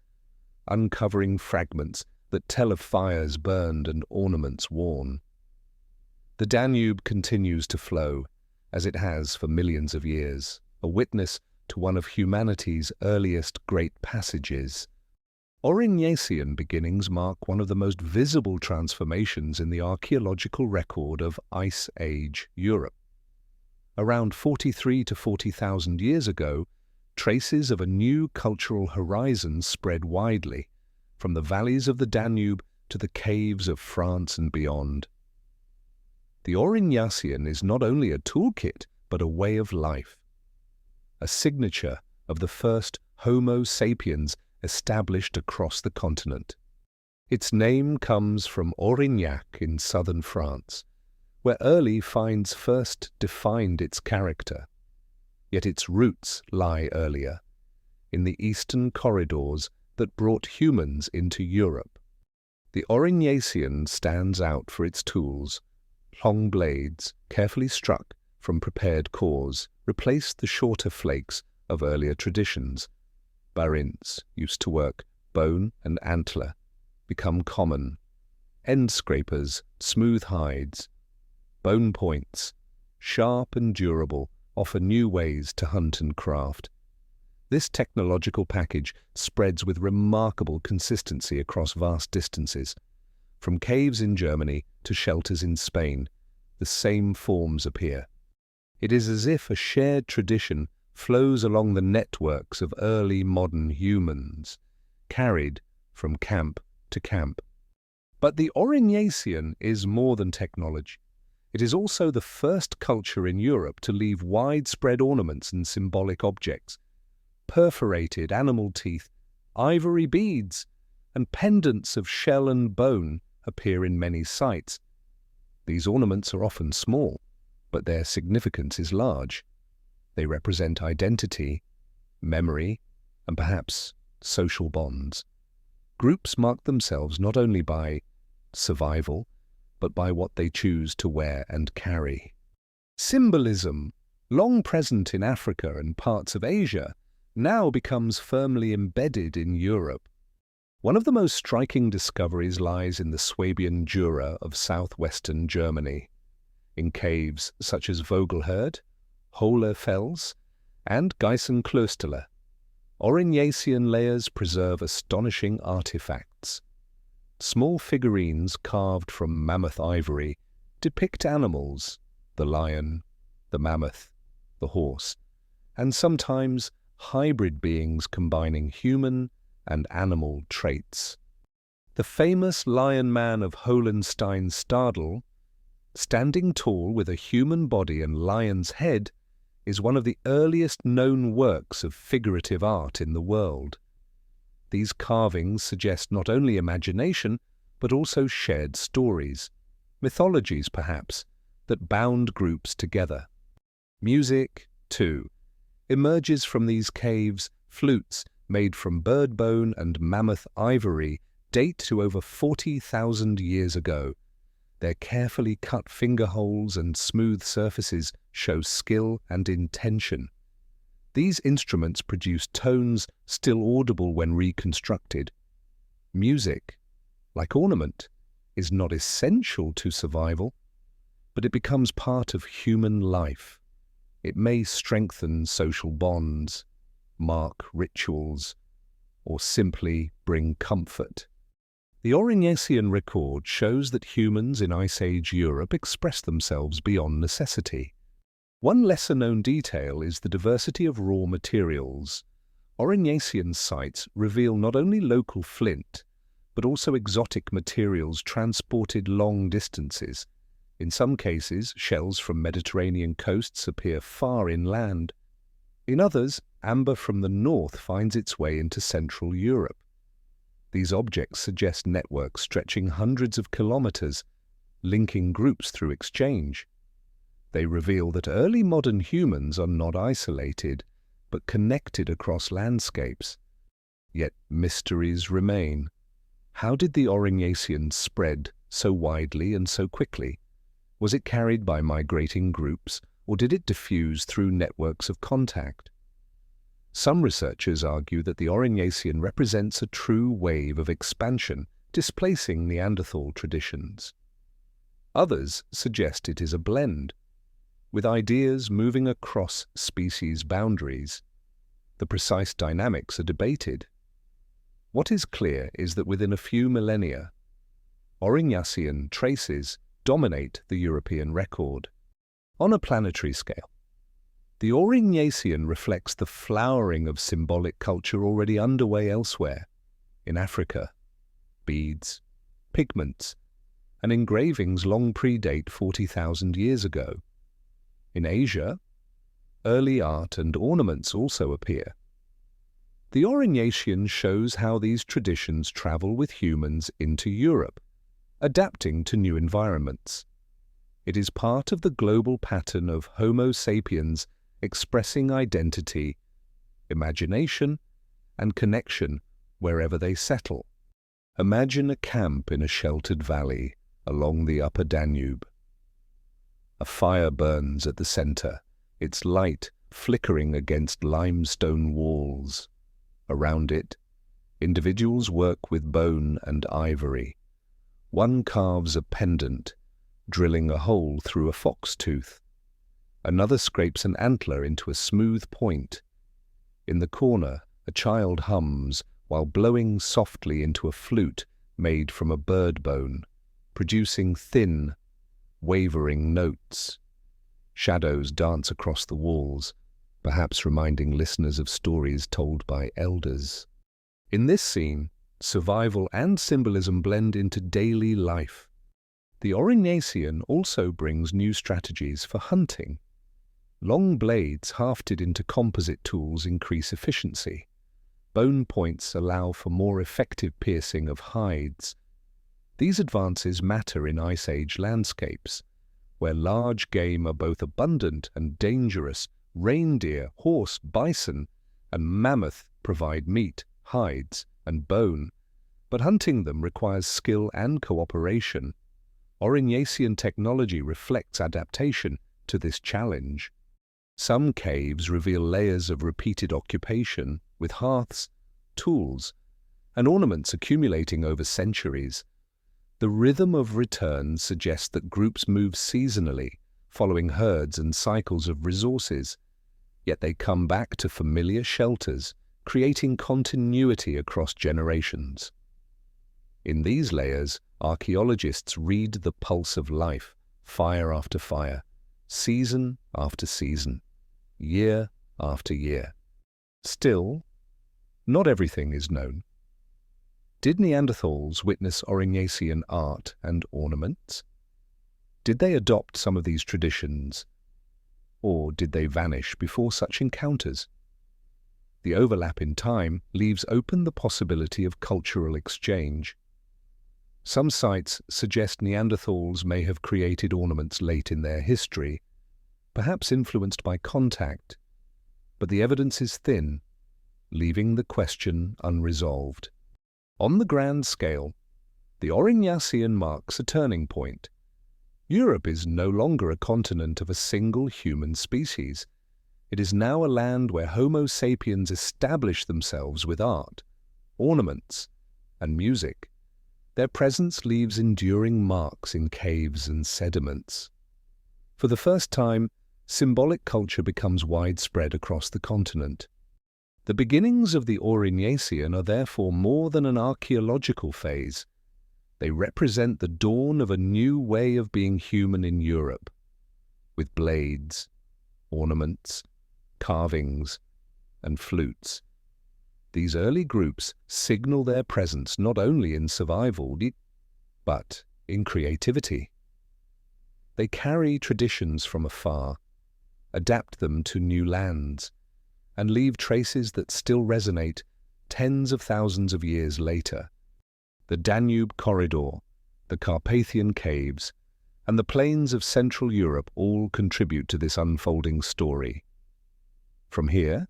uncovering fragments that tell of fires burned and ornaments worn. The Danube continues to flow, as it has for millions of years, a witness to one of humanity's earliest great passages. Aurignacian beginnings mark one of the most visible transformations in the archaeological record of Ice Age Europe. Around 43 to 40,000 years ago, traces of a new cultural horizon spread widely, from the valleys of the Danube to the caves of France and beyond. The Aurignacian is not only a toolkit, but a way of life, a signature of the first Homo Sapiens established across the continent. Its name comes from Aurignac in southern France, where early finds first defined its character. Yet its roots lie earlier, in the eastern corridors that brought humans into Europe. The Aurignacian stands out for its tools. Long blades, carefully struck from prepared cores, replaced the shorter flakes of earlier traditions. Barints, used to work bone and antler, become common. End scrapers, smooth hides. Bone points, sharp and durable, offer new ways to hunt and craft. This technological package spreads with remarkable consistency across vast distances. From caves in Germany to shelters in Spain, the same forms appear. It is as if a shared tradition flows along the networks of early modern humans, carried from camp to camp. But the Aurignacian is more than technology. It is also the first culture in Europe to leave widespread ornaments and symbolic objects. Perforated animal teeth, ivory beads, and pendants of shell and bone appear in many sites. These ornaments are often small, but their significance is large. They represent identity, memory, and perhaps social bonds. Groups mark themselves not only by survival, but by what they choose to wear and carry. Symbolism, long present in Africa and parts of Asia, now becomes firmly embedded in Europe. One of the most striking discoveries lies in the Swabian Jura of southwestern Germany. In caves such as Vogelherd, Hohlerfels, and Geissenklösterle, Aurignacian layers preserve astonishing artifacts. Small figurines carved from mammoth ivory depict animals, the lion, the mammoth, the horse, and sometimes hybrid beings combining human and animal traits. The famous Lion Man of Hohenstein-Stadel, standing tall with a human body and lion's head, is one of the earliest known works of figurative art in the world. These carvings suggest not only imagination, but also shared stories, mythologies perhaps, that bound groups together. Music, too, emerges from these caves. Flutes made from bird bone and mammoth ivory date to over 40,000 years ago. Their carefully cut finger holes and smooth surfaces show skill and intention. These instruments produce tones still audible when reconstructed. Music, like ornament, is not essential to survival, but it becomes part of human life. It may strengthen social bonds, mark rituals, or simply bring comfort. The Aurignacian record shows that humans in Ice Age Europe expressed themselves beyond necessity. One lesser-known detail is the diversity of raw materials. Aurignacian sites reveal not only local flint, but also exotic materials transported long distances. In some cases, shells from Mediterranean coasts appear far inland. In others, amber from the north finds its way into Central Europe. These objects suggest networks stretching hundreds of kilometers, linking groups through exchange. They reveal that early modern humans are not isolated, but connected across landscapes. Yet mysteries remain. How did the Aurignacian spread so widely and so quickly? Was it carried by migrating groups, or did it diffuse through networks of contact? Some researchers argue that the Aurignacian represents a true wave of expansion, displacing Neanderthal traditions. Others suggest it is a blend, with ideas moving across species boundaries. The precise dynamics are debated. What is clear is that within a few millennia, Aurignacian traces dominate the European record. On a planetary scale, the Aurignacian reflects the flowering of symbolic culture already underway elsewhere. In Africa, beads, pigments, and engravings long predate 40,000 years ago. In Asia, early art and ornaments also appear. The Aurignacian shows how these traditions travel with humans into Europe, adapting to new environments. It is part of the global pattern of Homo Sapiens expressing identity, imagination, and connection wherever they settle. Imagine a camp in a sheltered valley along the upper Danube. A fire burns at the center, its light flickering against limestone walls. Around it, individuals work with bone and ivory. One carves a pendant, drilling a hole through a fox tooth. Another scrapes an antler into a smooth point. In the corner, a child hums while blowing softly into a flute made from a bird bone, producing thin, wavering notes. Shadows dance across the walls, perhaps reminding listeners of stories told by elders. In this scene, survival and symbolism blend into daily life. The Aurignacian also brings new strategies for hunting. Long blades hafted into composite tools increase efficiency. Bone points allow for more effective piercing of hides. These advances matter in Ice Age landscapes, where large game are both abundant and dangerous. Reindeer, horse, bison, and mammoth provide meat, hides, and bone, but hunting them requires skill and cooperation. Aurignacian technology reflects adaptation to this challenge. Some caves reveal layers of repeated occupation, with hearths, tools, and ornaments accumulating over centuries. The rhythm of return suggests that groups move seasonally, following herds and cycles of resources, yet they come back to familiar shelters, creating continuity across generations. In these layers, archaeologists read the pulse of life, fire after fire, season after season, year after year. Still, not everything is known. Did Neanderthals witness Aurignacian art and ornaments? Did they adopt some of these traditions, or did they vanish before such encounters? The overlap in time leaves open the possibility of cultural exchange. Some sites suggest Neanderthals may have created ornaments late in their history, perhaps influenced by contact, but the evidence is thin, leaving the question unresolved. On the grand scale, the Aurignacian marks a turning point. Europe is no longer a continent of a single human species. It is now a land where Homo sapiens establish themselves with art, ornaments, and music. Their presence leaves enduring marks in caves and sediments. For the first time, symbolic culture becomes widespread across the continent. The beginnings of the Aurignacian are therefore more than an archaeological phase. They represent the dawn of a new way of being human in Europe, with blades, ornaments, carvings, and flutes. These early groups signal their presence not only in survival, but in creativity. They carry traditions from afar, adapt them to new lands, and leave traces that still resonate tens of thousands of years later. The Danube corridor, the Carpathian caves, and the plains of Central Europe all contribute to this unfolding story. From here,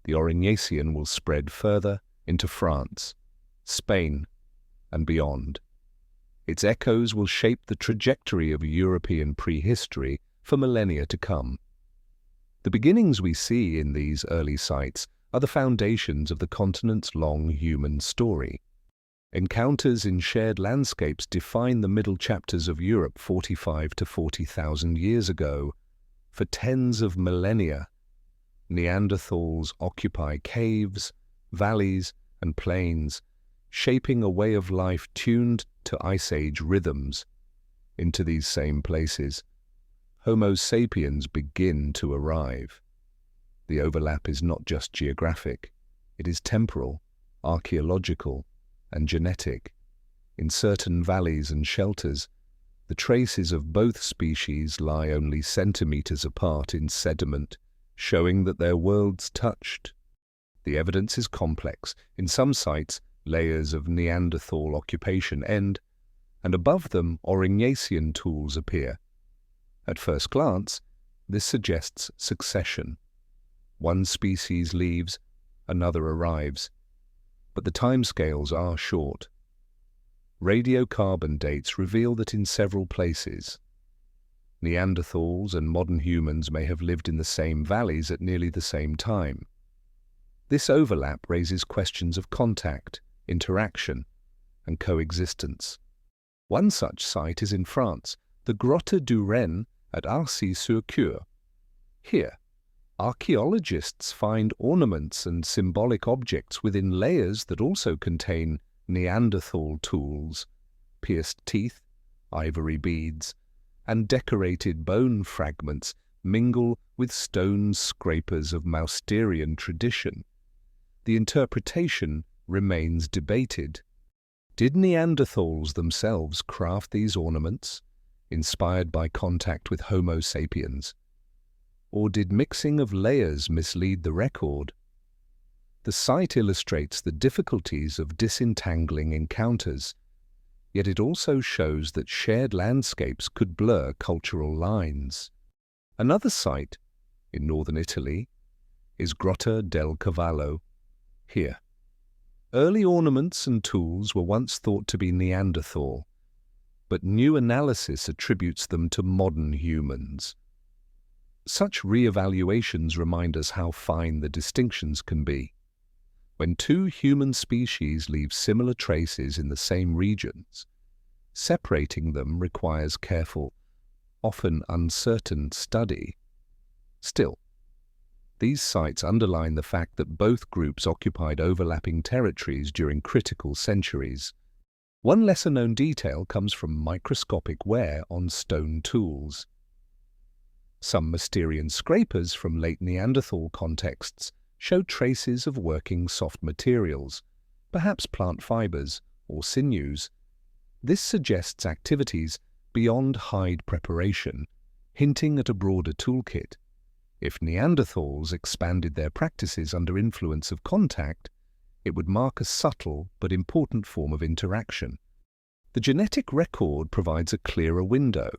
the Aurignacian will spread further into France, Spain, and beyond. Its echoes will shape the trajectory of European prehistory, for millennia to come. The beginnings we see in these early sites are the foundations of the continent's long human story. Encounters in shared landscapes define the middle chapters of Europe 45 to 40,000 years ago. For tens of millennia, Neanderthals occupy caves, valleys, and plains, shaping a way of life tuned to Ice Age rhythms. Into these same places, Homo sapiens begin to arrive. The overlap is not just geographic, it is temporal, archaeological, and genetic. In certain valleys and shelters, the traces of both species lie only centimeters apart in sediment, showing that their worlds touched. The evidence is complex. In some sites, layers of Neanderthal occupation end, and above them Aurignacian tools appear. At first glance, this suggests succession. One species leaves, another arrives. But the timescales are short. Radiocarbon dates reveal that in several places, Neanderthals and modern humans may have lived in the same valleys at nearly the same time. This overlap raises questions of contact, interaction, and coexistence. One such site is in France, the Grotte du Renne at Arcy-sur-Cure. Here, archaeologists find ornaments and symbolic objects within layers that also contain Neanderthal tools, pierced teeth, ivory beads, and decorated bone fragments mingle with stone scrapers of Mousterian tradition. The interpretation remains debated. Did Neanderthals themselves craft these ornaments, inspired by contact with Homo sapiens? Or did mixing of layers mislead the record? The site illustrates the difficulties of disentangling encounters, yet it also shows that shared landscapes could blur cultural lines. Another site, in northern Italy, is Grotta del Cavallo. Here, early ornaments and tools were once thought to be Neanderthal, but new analysis attributes them to modern humans. Such re-evaluations remind us how fine the distinctions can be. When two human species leave similar traces in the same regions, separating them requires careful, often uncertain study. Still, these sites underline the fact that both groups occupied overlapping territories during critical centuries. One lesser-known detail comes from microscopic wear on stone tools. Some Mousterian scrapers from late Neanderthal contexts show traces of working soft materials, perhaps plant fibers or sinews. This suggests activities beyond hide preparation, hinting at a broader toolkit. If Neanderthals expanded their practices under influence of contact, it would mark a subtle but important form of interaction. The genetic record provides a clearer window.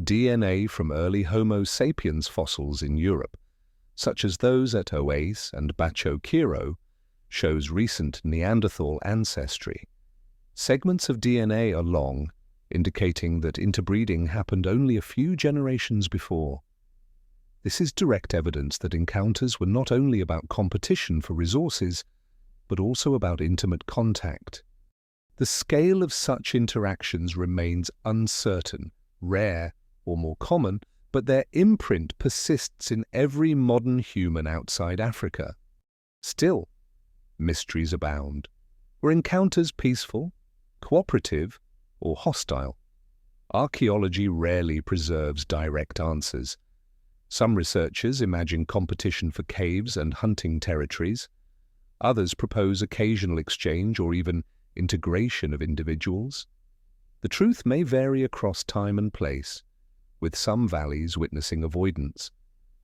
DNA from early Homo sapiens fossils in Europe, such as those at Oase and Bacho Quiro, shows recent Neanderthal ancestry. Segments of DNA are long, indicating that interbreeding happened only a few generations before. This is direct evidence that encounters were not only about competition for resources, but also about intimate contact. The scale of such interactions remains uncertain, rare, or more common, but their imprint persists in every modern human outside Africa. Still, mysteries abound. Were encounters peaceful, cooperative, or hostile? Archaeology rarely preserves direct answers. Some researchers imagine competition for caves and hunting territories. Others propose occasional exchange or even integration of individuals. The truth may vary across time and place, with some valleys witnessing avoidance,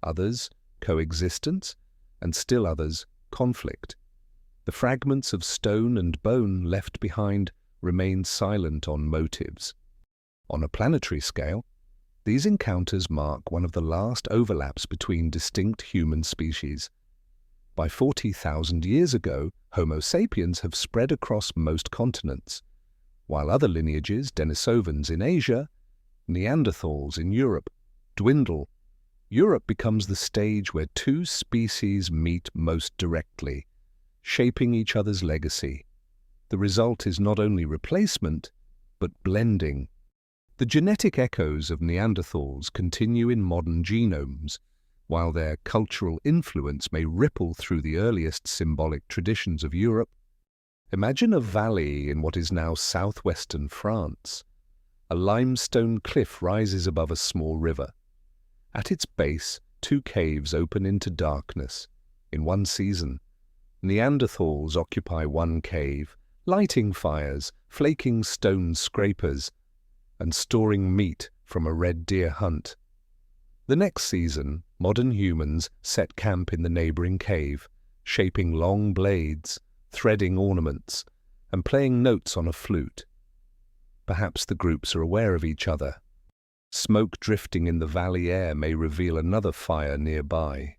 others coexistence, and still others conflict. The fragments of stone and bone left behind remain silent on motives. On a planetary scale, these encounters mark one of the last overlaps between distinct human species. By 40,000 years ago, Homo sapiens have spread across most continents, while other lineages, Denisovans in Asia, Neanderthals in Europe, dwindle, Europe becomes the stage where two species meet most directly, shaping each other's legacy. The result is not only replacement, but blending. The genetic echoes of Neanderthals continue in modern genomes, while their cultural influence may ripple through the earliest symbolic traditions of Europe. Imagine a valley in what is now southwestern France. A limestone cliff rises above a small river. At its base, two caves open into darkness. In one season, Neanderthals occupy one cave, lighting fires, flaking stone scrapers, and storing meat from a red deer hunt. The next season, modern humans set camp in the neighboring cave, shaping long blades, threading ornaments, and playing notes on a flute. Perhaps the groups are aware of each other. Smoke drifting in the valley air may reveal another fire nearby.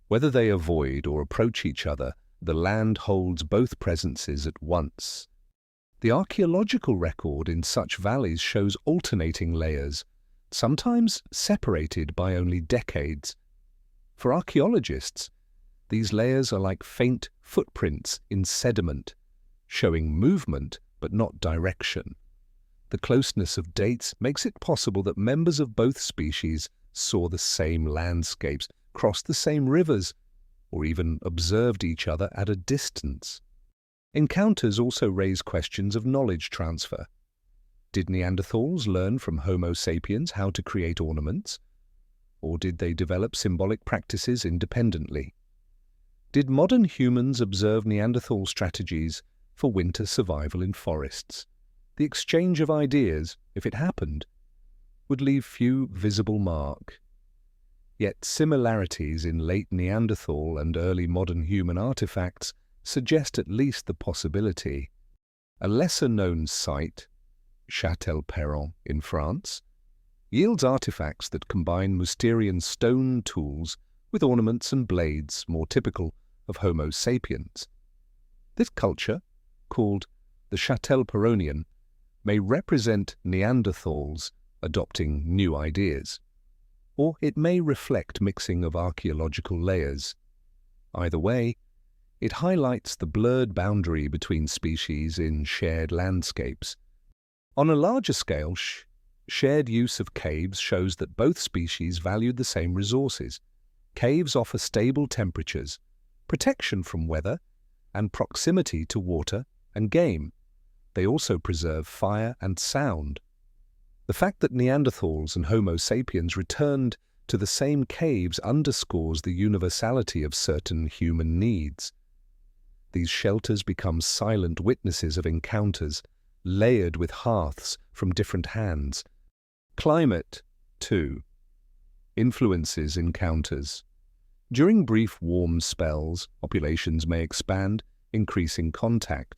Whether they avoid or approach each other, the land holds both presences at once. The archaeological record in such valleys shows alternating layers, sometimes separated by only decades. For archaeologists, these layers are like faint footprints in sediment, showing movement but not direction. The closeness of dates makes it possible that members of both species saw the same landscapes, crossed the same rivers, or even observed each other at a distance. Encounters also raise questions of knowledge transfer. Did Neanderthals learn from Homo sapiens how to create ornaments? Or did they develop symbolic practices independently? Did modern humans observe Neanderthal strategies for winter survival in forests? The exchange of ideas, if it happened, would leave few visible mark. Yet similarities in late Neanderthal and early modern human artifacts suggest at least the possibility. A lesser-known site, Châtel-Perron in France, yields artifacts that combine Mousterian stone tools with ornaments and blades more typical of Homo sapiens. This culture, called the Châtel-Perronian, may represent Neanderthals adopting new ideas, or it may reflect mixing of archaeological layers. Either way, it highlights the blurred boundary between species in shared landscapes. On a larger scale, shared use of caves shows that both species valued the same resources. Caves offer stable temperatures, protection from weather, and proximity to water and game. They also preserve fire and sound. The fact that Neanderthals and Homo sapiens returned to the same caves underscores the universality of certain human needs. These shelters become silent witnesses of encounters, layered with hearths from different hands. Climate, too, influences encounters. During brief warm spells, populations may expand, increasing contact.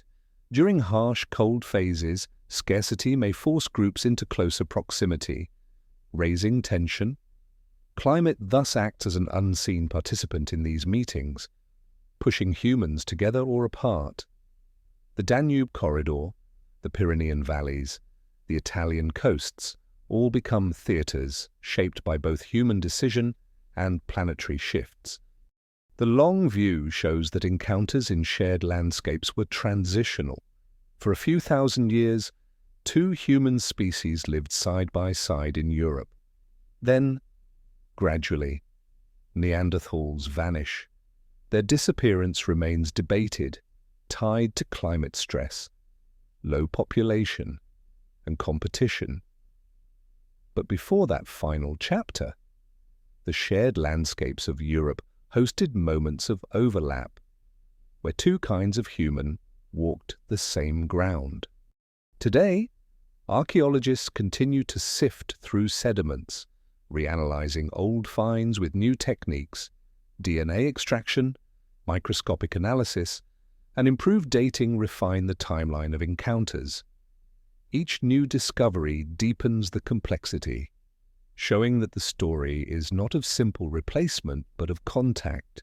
During harsh cold phases, scarcity may force groups into closer proximity, raising tension. Climate thus acts as an unseen participant in these meetings, pushing humans together or apart. The Danube corridor, the Pyrenean valleys, the Italian coasts all become theatres shaped by both human decision and planetary shifts. The long view shows that encounters in shared landscapes were transitional. For a few thousand years, two human species lived side by side in Europe. Then, gradually, Neanderthals vanish. Their disappearance remains debated, tied to climate stress, low population, and competition. But before that final chapter, the shared landscapes of Europe hosted moments of overlap, where two kinds of human walked the same ground. Today, archaeologists continue to sift through sediments, reanalyzing old finds with new techniques, DNA extraction, microscopic analysis, and improved dating refine the timeline of encounters. Each new discovery deepens the complexity, showing that the story is not of simple replacement but of contact,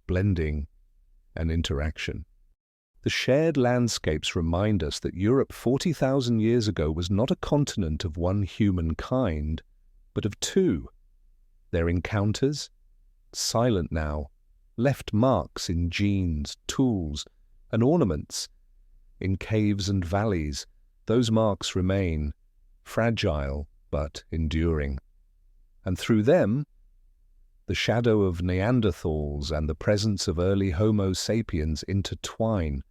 blending, and interaction. The shared landscapes remind us that Europe 40,000 years ago was not a continent of one human kind, but of two. Their encounters, silent now, left marks in genes, tools, and ornaments. In caves and valleys, those marks remain, fragile but enduring. And through them, the shadow of Neanderthals and the presence of early Homo sapiens intertwine,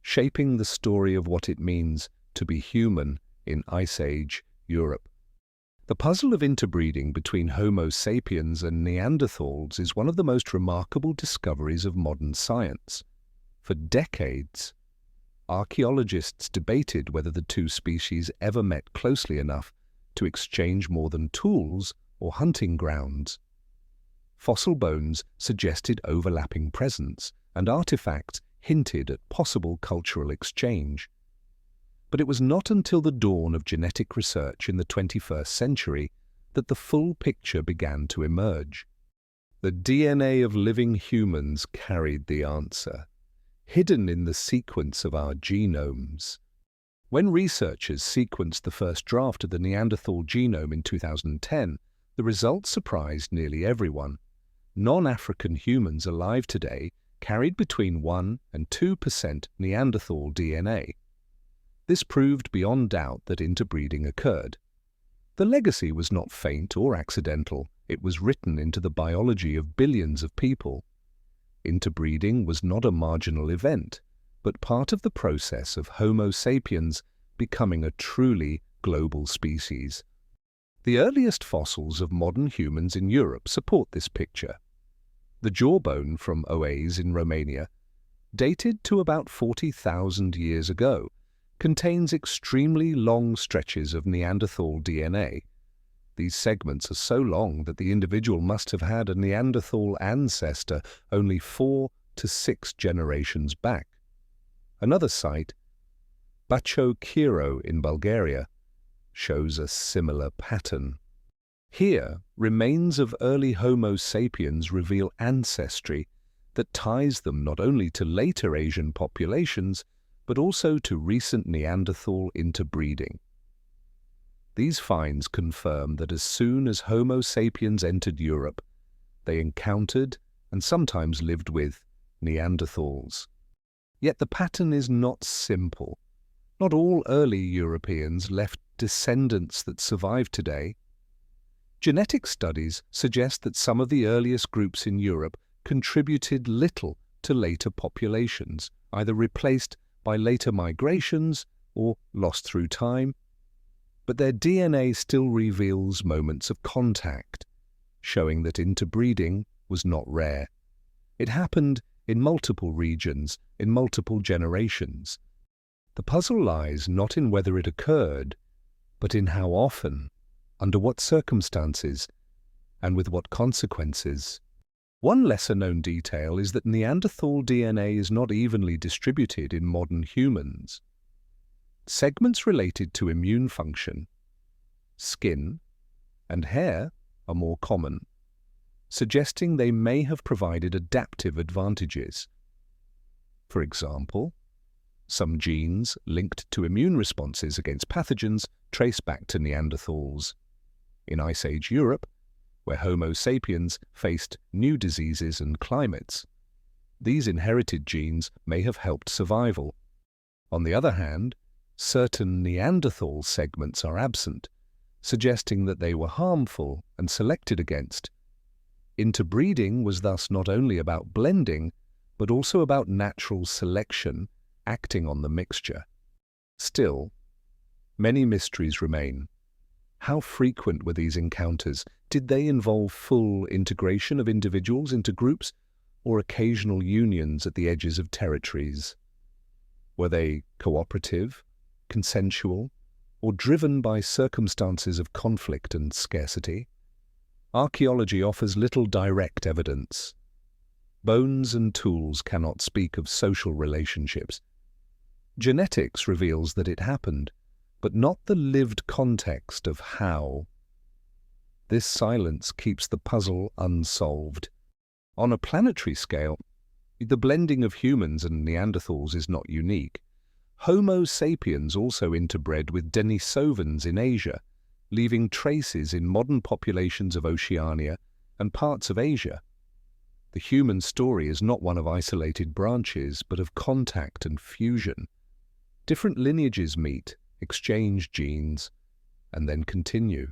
shaping the story of what it means to be human in Ice Age Europe. The puzzle of interbreeding between Homo sapiens and Neanderthals is one of the most remarkable discoveries of modern science. For decades, archaeologists debated whether the two species ever met closely enough to exchange more than tools or hunting grounds. Fossil bones suggested overlapping presence, and artifacts hinted at possible cultural exchange. But it was not until the dawn of genetic research in the 21st century that the full picture began to emerge. The DNA of living humans carried the answer, hidden in the sequence of our genomes. When researchers sequenced the first draft of the Neanderthal genome in 2010, the results surprised nearly everyone. Non-African humans alive today carried between 1 and 2% Neanderthal DNA. This proved beyond doubt that interbreeding occurred. The legacy was not faint or accidental. It was written into the biology of billions of people. Interbreeding was not a marginal event, but part of the process of Homo sapiens becoming a truly global species. The earliest fossils of modern humans in Europe support this picture. The jawbone from Oase in Romania, dated to about 40,000 years ago, contains extremely long stretches of Neanderthal DNA. These segments are so long that the individual must have had a Neanderthal ancestor only 4 to 6 generations back. Another site, Bačko in Bulgaria, shows a similar pattern. Here, remains of early Homo sapiens reveal ancestry that ties them not only to later Asian populations, but also to recent Neanderthal interbreeding. These finds confirm that as soon as Homo sapiens entered Europe, they encountered and sometimes lived with Neanderthals. Yet the pattern is not simple. Not all early Europeans left descendants that survive today. Genetic studies suggest that some of the earliest groups in Europe contributed little to later populations, either replaced by later migrations or lost through time. But their DNA still reveals moments of contact, showing that interbreeding was not rare. It happened in multiple regions, in multiple generations. The puzzle lies not in whether it occurred, but in how often, under what circumstances, and with what consequences. One lesser-known detail is that Neanderthal DNA is not evenly distributed in modern humans. Segments related to immune function, skin, and hair are more common, suggesting they may have provided adaptive advantages. For example, some genes linked to immune responses against pathogens trace back to Neanderthals. In Ice Age Europe, where Homo sapiens faced new diseases and climates, these inherited genes may have helped survival. On the other hand, certain Neanderthal segments are absent, suggesting that they were harmful and selected against. Interbreeding was thus not only about blending, but also about natural selection acting on the mixture. Still, many mysteries remain. How frequent were these encounters? Did they involve full integration of individuals into groups, or occasional unions at the edges of territories? Were they cooperative, consensual, or driven by circumstances of conflict and scarcity? Archaeology offers little direct evidence. Bones and tools cannot speak of social relationships. Genetics reveals that it happened, but not the lived context of how. This silence keeps the puzzle unsolved. On a planetary scale, the blending of humans and Neanderthals is not unique. Homo sapiens also interbred with Denisovans in Asia, leaving traces in modern populations of Oceania and parts of Asia. The human story is not one of isolated branches, but of contact and fusion. Different lineages meet, exchange genes, and then continue.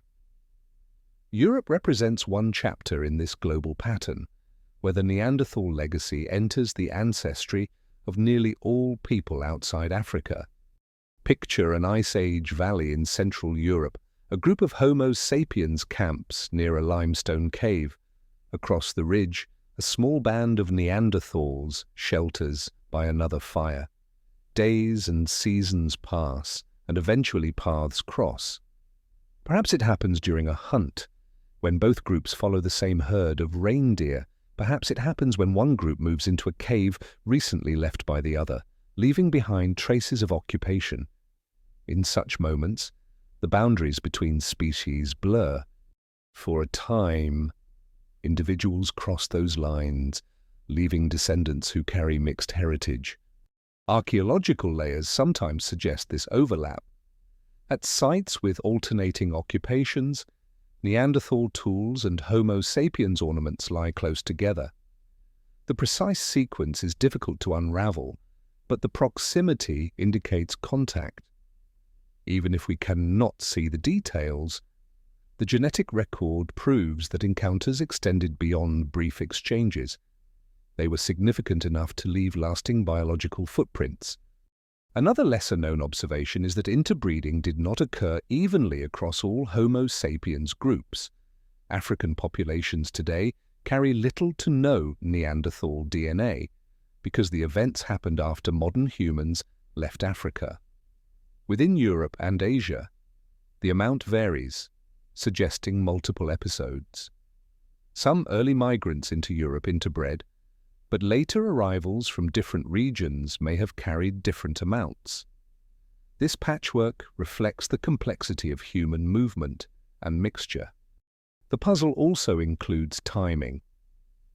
Europe represents one chapter in this global pattern, where the Neanderthal legacy enters the ancestry of nearly all people outside Africa. Picture an Ice Age valley in Central Europe, a group of Homo Sapiens camps near a limestone cave. Across the ridge, a small band of Neanderthals shelters by another fire. Days and seasons pass, and eventually paths cross. Perhaps it happens during a hunt, when both groups follow the same herd of reindeer. Perhaps it happens when one group moves into a cave recently left by the other, leaving behind traces of occupation. In such moments, the boundaries between species blur. For a time, individuals cross those lines, leaving descendants who carry mixed heritage. Archaeological layers sometimes suggest this overlap. At sites with alternating occupations, Neanderthal tools and Homo sapiens ornaments lie close together. The precise sequence is difficult to unravel, but the proximity indicates contact. Even if we cannot see the details, the genetic record proves that encounters extended beyond brief exchanges. They were significant enough to leave lasting biological footprints. Another lesser-known observation is that interbreeding did not occur evenly across all Homo sapiens groups. African populations today carry little to no Neanderthal DNA because the events happened after modern humans left Africa. Within Europe and Asia, the amount varies, suggesting multiple episodes. Some early migrants into Europe interbred, but later arrivals from different regions may have carried different amounts. This patchwork reflects the complexity of human movement and mixture. The puzzle also includes timing.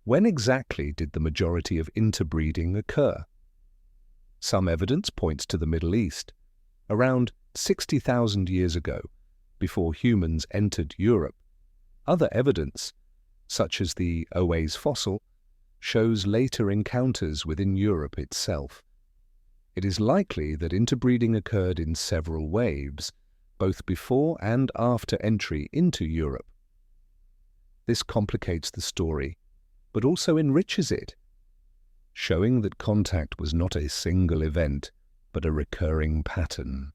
When exactly did the majority of interbreeding occur? Some evidence points to the Middle East, around 60,000 years ago, before humans entered Europe. Other evidence, such as the Oase fossil, shows later encounters within Europe itself. It is likely that interbreeding occurred in several waves, both before and after entry into Europe. This complicates the story, but also enriches it, showing that contact was not a single event, but a recurring pattern.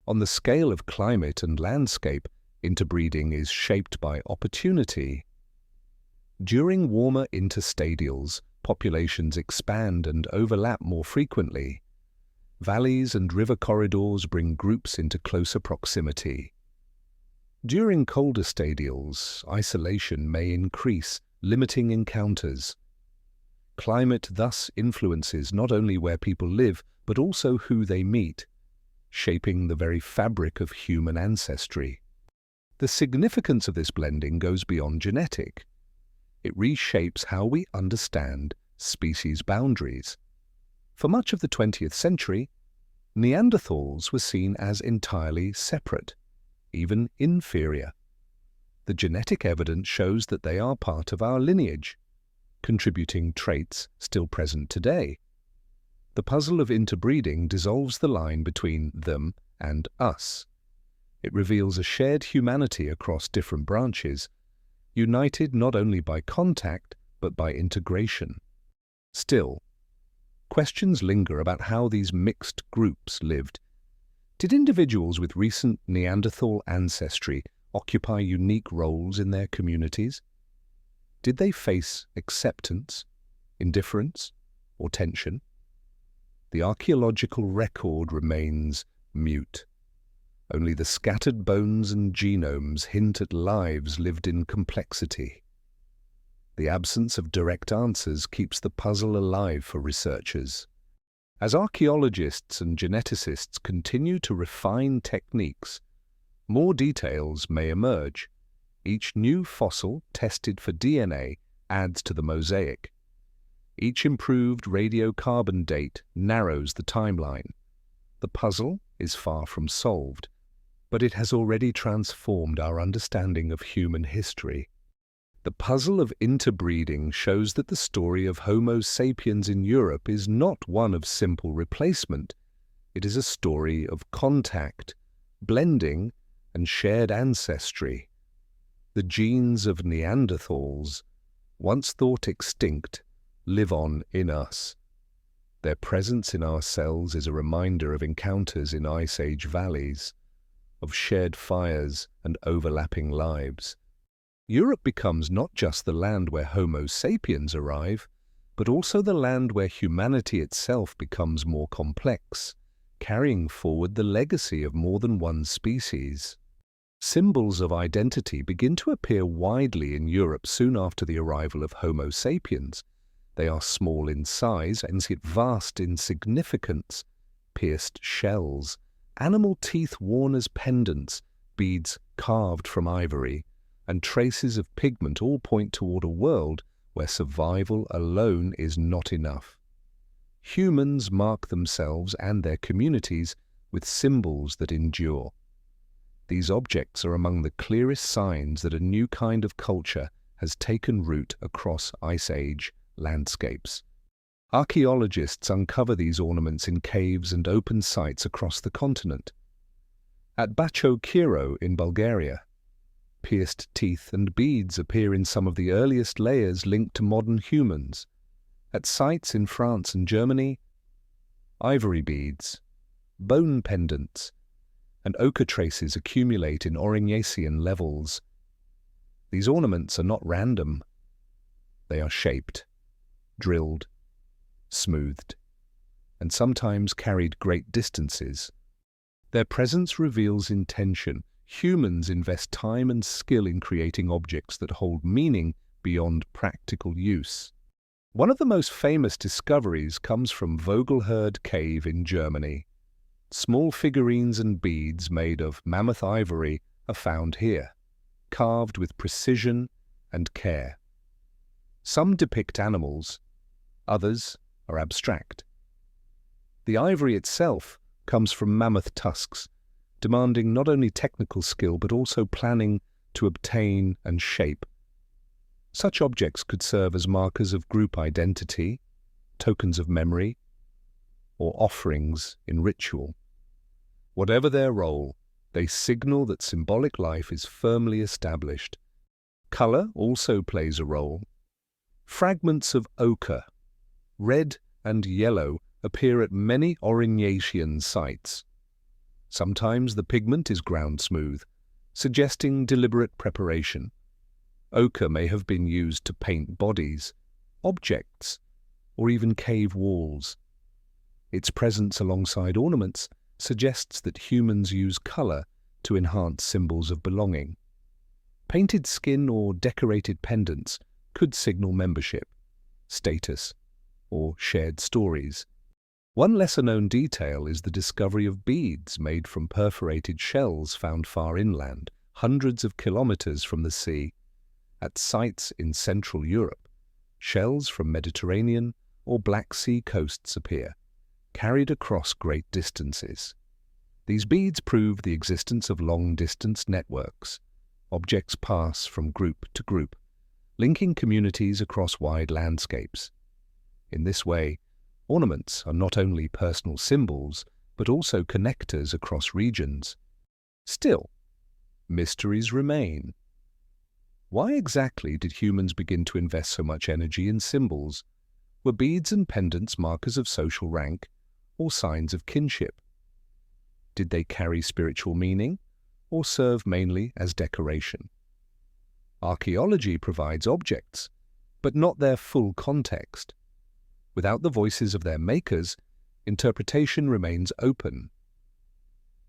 On the scale of climate and landscape, interbreeding is shaped by opportunity. During warmer interstadials, populations expand and overlap more frequently. Valleys and river corridors bring groups into closer proximity. During colder stadials, isolation may increase, limiting encounters. Climate thus influences not only where people live, but also who they meet, shaping the very fabric of human ancestry. The significance of this blending goes beyond genetic. It reshapes how we understand species boundaries. For much of the 20th century, Neanderthals were seen as entirely separate, even inferior. The genetic evidence shows that they are part of our lineage, contributing traits still present today. The puzzle of interbreeding dissolves the line between them and us. It reveals a shared humanity across different branches, united not only by contact, but by integration. Still, questions linger about how these mixed groups lived. Did individuals with recent Neanderthal ancestry occupy unique roles in their communities? Did they face acceptance, indifference, or tension? The archaeological record remains mute. Only the scattered bones and genomes hint at lives lived in complexity. The absence of direct answers keeps the puzzle alive for researchers. As archaeologists and geneticists continue to refine techniques, more details may emerge. Each new fossil tested for DNA adds to the mosaic. Each improved radiocarbon date narrows the timeline. The puzzle is far from solved, but it has already transformed our understanding of human history. The puzzle of interbreeding shows that the story of Homo sapiens in Europe is not one of simple replacement. It is a story of contact, blending, and shared ancestry. The genes of Neanderthals, once thought extinct, live on in us. Their presence in our cells is a reminder of encounters in Ice Age valleys, of shared fires and overlapping lives. Europe becomes not just the land where Homo sapiens arrive, but also the land where humanity itself becomes more complex, carrying forward the legacy of more than one species. Symbols of identity begin to appear widely in Europe soon after the arrival of Homo sapiens. They are small in size and yet vast in significance: pierced shells, animal teeth worn as pendants, beads carved from ivory, and traces of pigment all point toward a world where survival alone is not enough. Humans mark themselves and their communities with symbols that endure. These objects are among the clearest signs that a new kind of culture has taken root across Ice Age landscapes. Archaeologists uncover these ornaments in caves and open sites across the continent. At Bačko Kiro in Bulgaria, pierced teeth and beads appear in some of the earliest layers linked to modern humans. At sites in France and Germany, ivory beads, bone pendants, and ochre traces accumulate in Aurignacian levels. These ornaments are not random. They are shaped, drilled, smoothed, and sometimes carried great distances. Their presence reveals intention. Humans invest time and skill in creating objects that hold meaning beyond practical use. One of the most famous discoveries comes from Vogelherd Cave in Germany. Small figurines and beads made of mammoth ivory are found here, carved with precision and care. Some depict animals, others are abstract. The ivory itself comes from mammoth tusks, demanding not only technical skill but also planning to obtain and shape. Such objects could serve as markers of group identity, tokens of memory, or offerings in ritual. Whatever their role, they signal that symbolic life is firmly established. Color also plays a role. Fragments of ochre, red and yellow, appear at many Aurignacian sites. Sometimes the pigment is ground smooth, suggesting deliberate preparation. Ochre may have been used to paint bodies, objects, or even cave walls. Its presence alongside ornaments suggests that humans use color to enhance symbols of belonging. Painted skin or decorated pendants could signal membership, status, or shared stories. One lesser-known detail is the discovery of beads made from perforated shells found far inland, hundreds of kilometers from the sea. At sites in Central Europe, shells from Mediterranean or Black Sea coasts appear, carried across great distances. These beads prove the existence of long-distance networks. Objects pass from group to group, linking communities across wide landscapes. In this way, ornaments are not only personal symbols, but also connectors across regions. Still, mysteries remain. Why exactly did humans begin to invest so much energy in symbols? Were beads and pendants markers of social rank or signs of kinship? Did they carry spiritual meaning or serve mainly as decoration? Archaeology provides objects, but not their full context. Without the voices of their makers, interpretation remains open.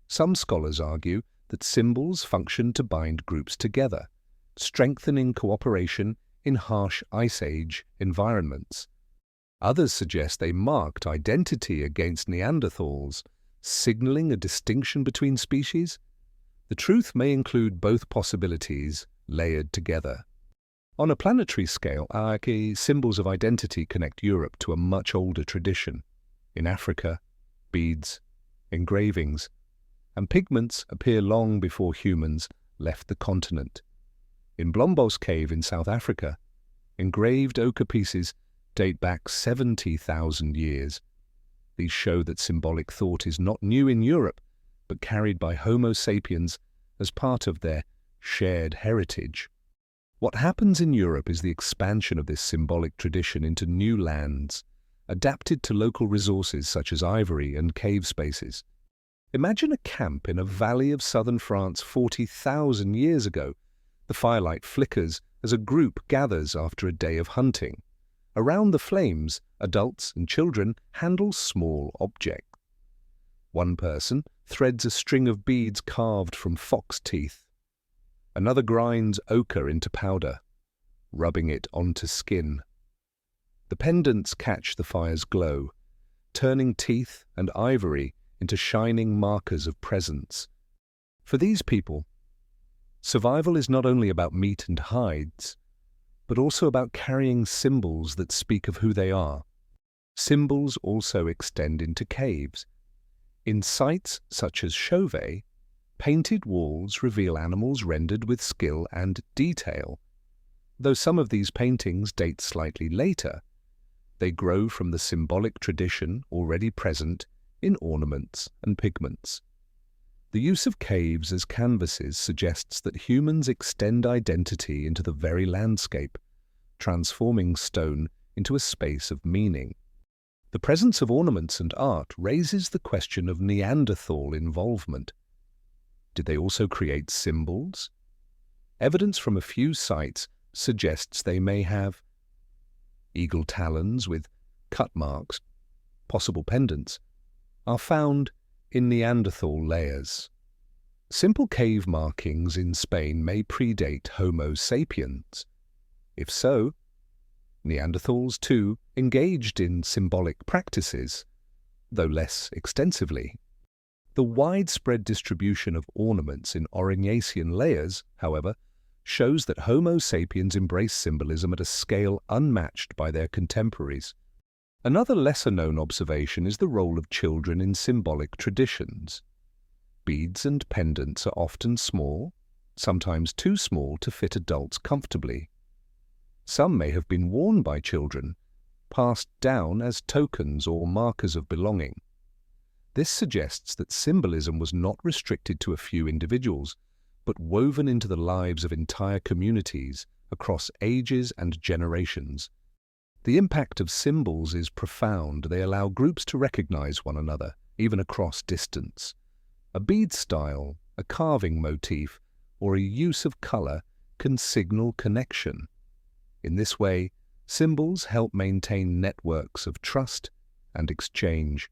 Some scholars argue that symbols function to bind groups together, strengthening cooperation in harsh Ice Age environments. Others suggest they marked identity against Neanderthals, signaling a distinction between species. The truth may include both possibilities layered together. On a planetary scale, our symbols of identity connect Europe to a much older tradition. In Africa, beads, engravings, and pigments appear long before humans left the continent. In Blombos Cave in South Africa, engraved ochre pieces date back 70,000 years. These show that symbolic thought is not new in Europe, but carried by Homo sapiens as part of their shared heritage. What happens in Europe is the expansion of this symbolic tradition into new lands, adapted to local resources such as ivory and cave spaces. Imagine a camp in a valley of southern France 40,000 years ago. The firelight flickers as a group gathers after a day of hunting. Around the flames, adults and children handle small objects. One person threads a string of beads carved from fox teeth. Another grinds ochre into powder, rubbing it onto skin. The pendants catch the fire's glow, turning teeth and ivory into shining markers of presence. For these people, survival is not only about meat and hides, but also about carrying symbols that speak of who they are. Symbols also extend into caves. In sites such as Chauvet, painted walls reveal animals rendered with skill and detail. Though some of these paintings date slightly later, they grow from the symbolic tradition already present in ornaments and pigments. The use of caves as canvases suggests that humans extend identity into the very landscape, transforming stone into a space of meaning. The presence of ornaments and art raises the question of Neanderthal involvement. Did they also create symbols? Evidence from a few sites suggests they may have eagle talons with cut marks, possible pendants, are found in Neanderthal layers. Simple cave markings in Spain may predate Homo sapiens. If so, Neanderthals too engaged in symbolic practices, though less extensively. The widespread distribution of ornaments in Aurignacian layers, however, shows that Homo sapiens embraced symbolism at a scale unmatched by their contemporaries. Another lesser-known observation is the role of children in symbolic traditions. Beads and pendants are often small, sometimes too small to fit adults comfortably. Some may have been worn by children, passed down as tokens or markers of belonging. This suggests that symbolism was not restricted to a few individuals, but woven into the lives of entire communities across ages and generations. The impact of symbols is profound. They allow groups to recognize one another, even across distance. A bead style, a carving motif, or a use of color can signal connection. In this way, symbols help maintain networks of trust and exchange.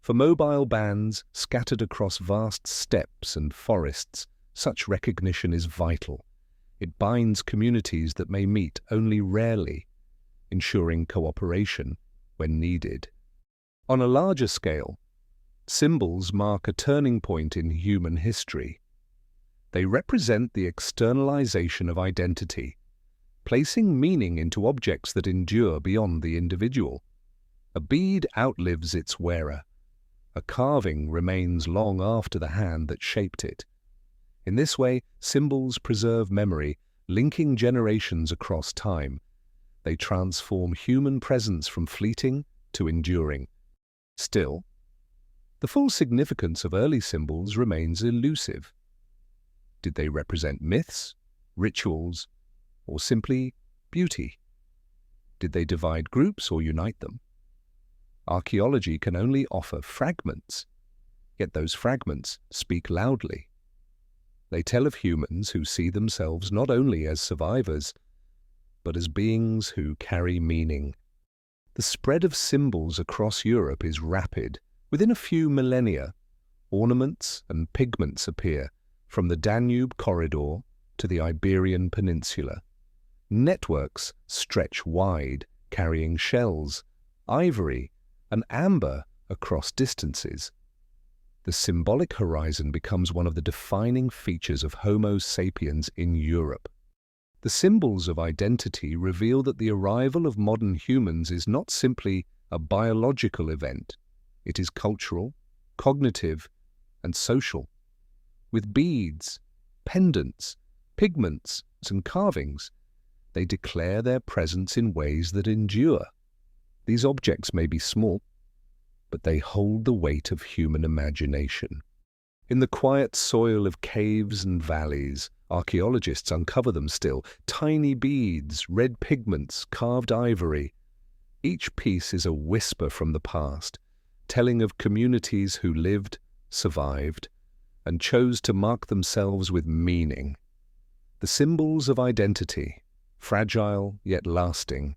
For mobile bands scattered across vast steppes and forests, such recognition is vital. It binds communities that may meet only rarely, ensuring cooperation when needed. On a larger scale, symbols mark a turning point in human history. They represent the externalization of identity, placing meaning into objects that endure beyond the individual. A bead outlives its wearer. A carving remains long after the hand that shaped it. In this way, symbols preserve memory, linking generations across time. They transform human presence from fleeting to enduring. Still, the full significance of early symbols remains elusive. Did they represent myths, rituals, or simply beauty? Did they divide groups or unite them? Archaeology can only offer fragments, yet those fragments speak loudly. They tell of humans who see themselves not only as survivors, but as beings who carry meaning. The spread of symbols across Europe is rapid. Within a few millennia, ornaments and pigments appear, from the Danube corridor to the Iberian Peninsula. Networks stretch wide, carrying shells, ivory, and amber across distances. The symbolic horizon becomes one of the defining features of Homo sapiens in Europe. The symbols of identity reveal that the arrival of modern humans is not simply a biological event. It is cultural, cognitive, and social. With beads, pendants, pigments, and carvings, they declare their presence in ways that endure. These objects may be small, but they hold the weight of human imagination. In the quiet soil of caves and valleys, archaeologists uncover them still, tiny beads, red pigments, carved ivory. Each piece is a whisper from the past, telling of communities who lived, survived, and chose to mark themselves with meaning. The symbols of identity, fragile yet lasting,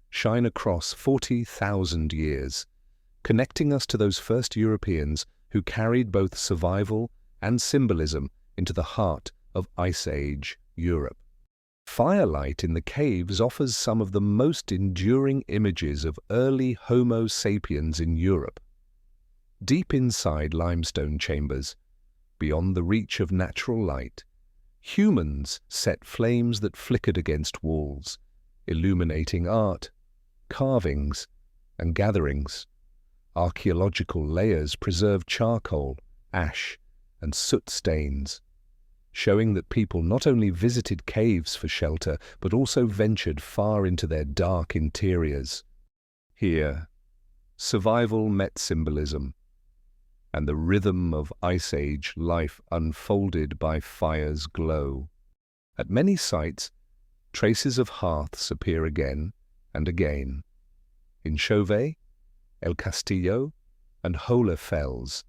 shine across 40,000 years, connecting us to those first Europeans who carried both survival and symbolism into the heart of Ice Age Europe. Firelight in the caves offers some of the most enduring images of early Homo sapiens in Europe. Deep inside limestone chambers, beyond the reach of natural light, humans set flames that flickered against walls, illuminating art, carvings, and gatherings. Archaeological layers preserve charcoal, ash, and soot stains, showing that people not only visited caves for shelter, but also ventured far into their dark interiors. Here, survival met symbolism, and the rhythm of Ice Age life unfolded by fire's glow. At many sites, traces of hearths appear again and again. In Chauvet, El Castillo, and Hohle Fells,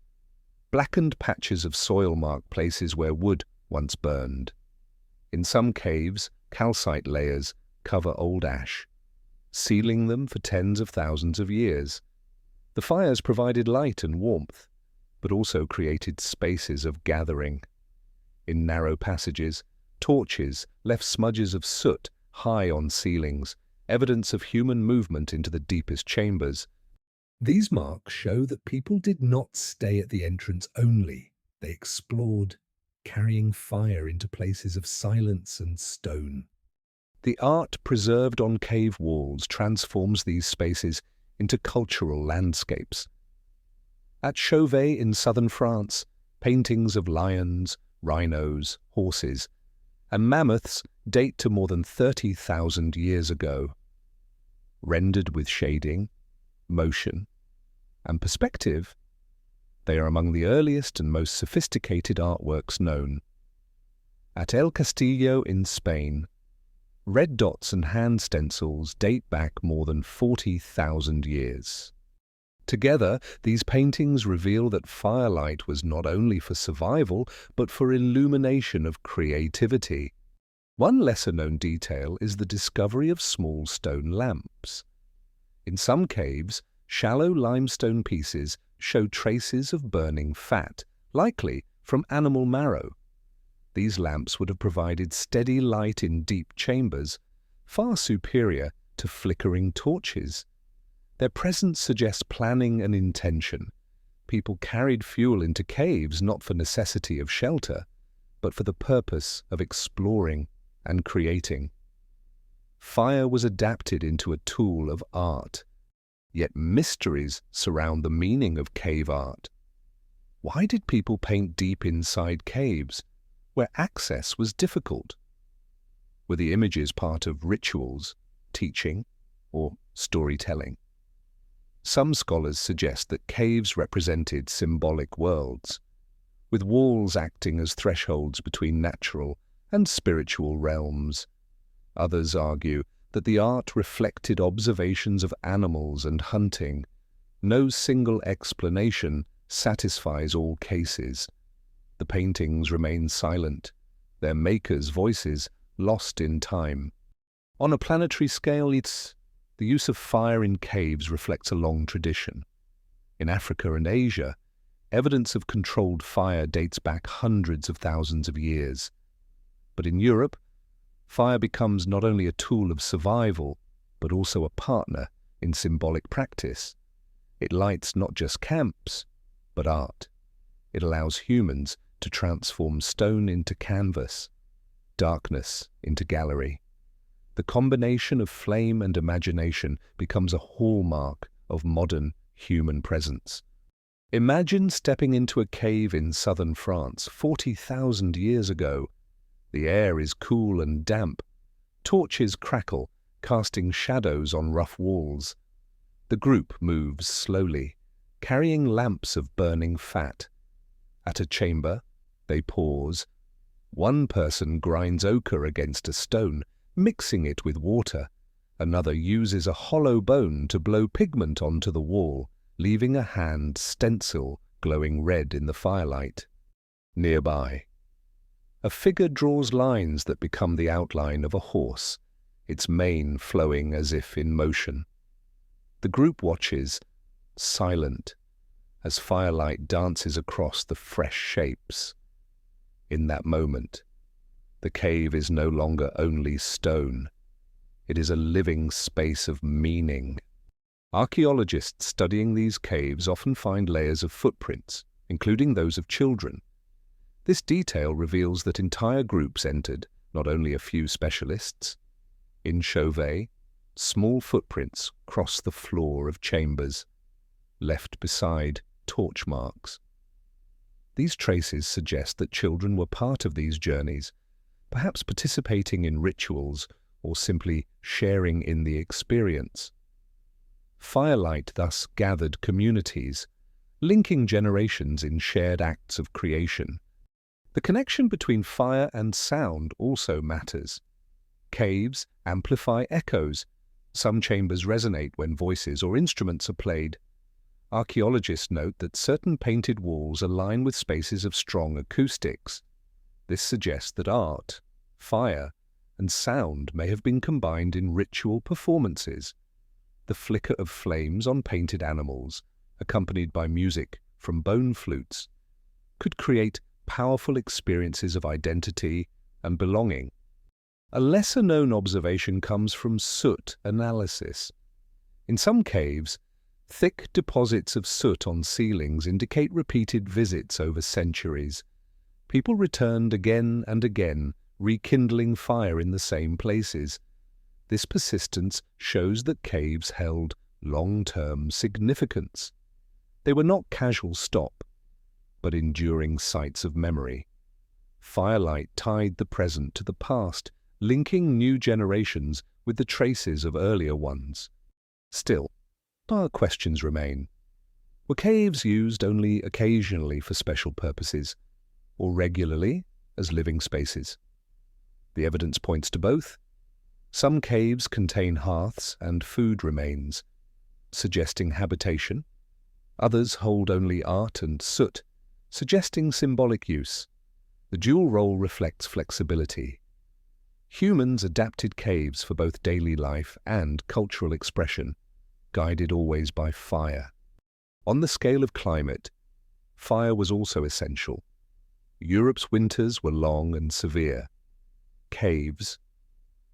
blackened patches of soil mark places where wood once burned. In some caves, calcite layers cover old ash, sealing them for tens of thousands of years. The fires provided light and warmth, but also created spaces of gathering. In narrow passages, torches left smudges of soot high on ceilings, evidence of human movement into the deepest chambers. These marks show that people did not stay at the entrance only. They explored, carrying fire into places of silence and stone. The art preserved on cave walls transforms these spaces into cultural landscapes. At Chauvet in southern France, paintings of lions, rhinos, horses, and mammoths date to more than 30,000 years ago. Rendered with shading, motion, and perspective, they are among the earliest and most sophisticated artworks known. At El Castillo in Spain, red dots and hand stencils date back more than 40,000 years. Together, these paintings reveal that firelight was not only for survival, but for illumination of creativity. One lesser-known detail is the discovery of small stone lamps. In some caves, shallow limestone pieces show traces of burning fat, likely from animal marrow. These lamps would have provided steady light in deep chambers, far superior to flickering torches. Their presence suggests planning and intention. People carried fuel into caves not for necessity of shelter, but for the purpose of exploring and creating. Fire was adapted into a tool of art, yet mysteries surround the meaning of cave art. Why did people paint deep inside caves, where access was difficult? Were the images part of rituals, teaching, or storytelling? Some scholars suggest that caves represented symbolic worlds, with walls acting as thresholds between natural and spiritual realms. Others argue that the art reflected observations of animals and hunting. No single explanation satisfies all cases. The paintings remain silent, their makers' voices lost in time. On a planetary scale, the use of fire in caves reflects a long tradition. In Africa and Asia, evidence of controlled fire dates back hundreds of thousands of years. But in Europe, fire becomes not only a tool of survival, but also a partner in symbolic practice. It lights not just camps, but art. It allows humans to transform stone into canvas, darkness into gallery. The combination of flame and imagination becomes a hallmark of modern human presence. Imagine stepping into a cave in southern France 40,000 years ago. The air is cool and damp. Torches crackle, casting shadows on rough walls. The group moves slowly, carrying lamps of burning fat. At a chamber, they pause. One person grinds ochre against a stone, mixing it with water. Another uses a hollow bone to blow pigment onto the wall, leaving a hand stencil glowing red in the firelight. Nearby, a figure draws lines that become the outline of a horse, its mane flowing as if in motion. The group watches, silent, as firelight dances across the fresh shapes. In that moment, the cave is no longer only stone. It is a living space of meaning. Archaeologists studying these caves often find layers of footprints, including those of children. This detail reveals that entire groups entered, not only a few specialists. In Chauvet, small footprints cross the floor of chambers, left beside torch marks. These traces suggest that children were part of these journeys, perhaps participating in rituals or simply sharing in the experience. Firelight thus gathered communities, linking generations in shared acts of creation. The connection between fire and sound also matters. Caves amplify echoes. Some chambers resonate when voices or instruments are played. Archaeologists note that certain painted walls align with spaces of strong acoustics. This suggests that art, fire, and sound may have been combined in ritual performances. The flicker of flames on painted animals, accompanied by music from bone flutes, could create powerful experiences of identity and belonging. A lesser-known observation comes from soot analysis. In some caves, thick deposits of soot on ceilings indicate repeated visits over centuries. People returned again and again, rekindling fire in the same places. This persistence shows that caves held long-term significance. They were not casual stop, but enduring sites of memory. Firelight tied the present to the past, linking new generations with the traces of earlier ones. Still, our questions remain. Were caves used only occasionally for special purposes, or regularly as living spaces? The evidence points to both. Some caves contain hearths and food remains, suggesting habitation. Others hold only art and soot, suggesting symbolic use. The dual role reflects flexibility. Humans adapted caves for both daily life and cultural expression, guided always by fire. On the scale of climate, fire was also essential. Europe's winters were long and severe. Caves,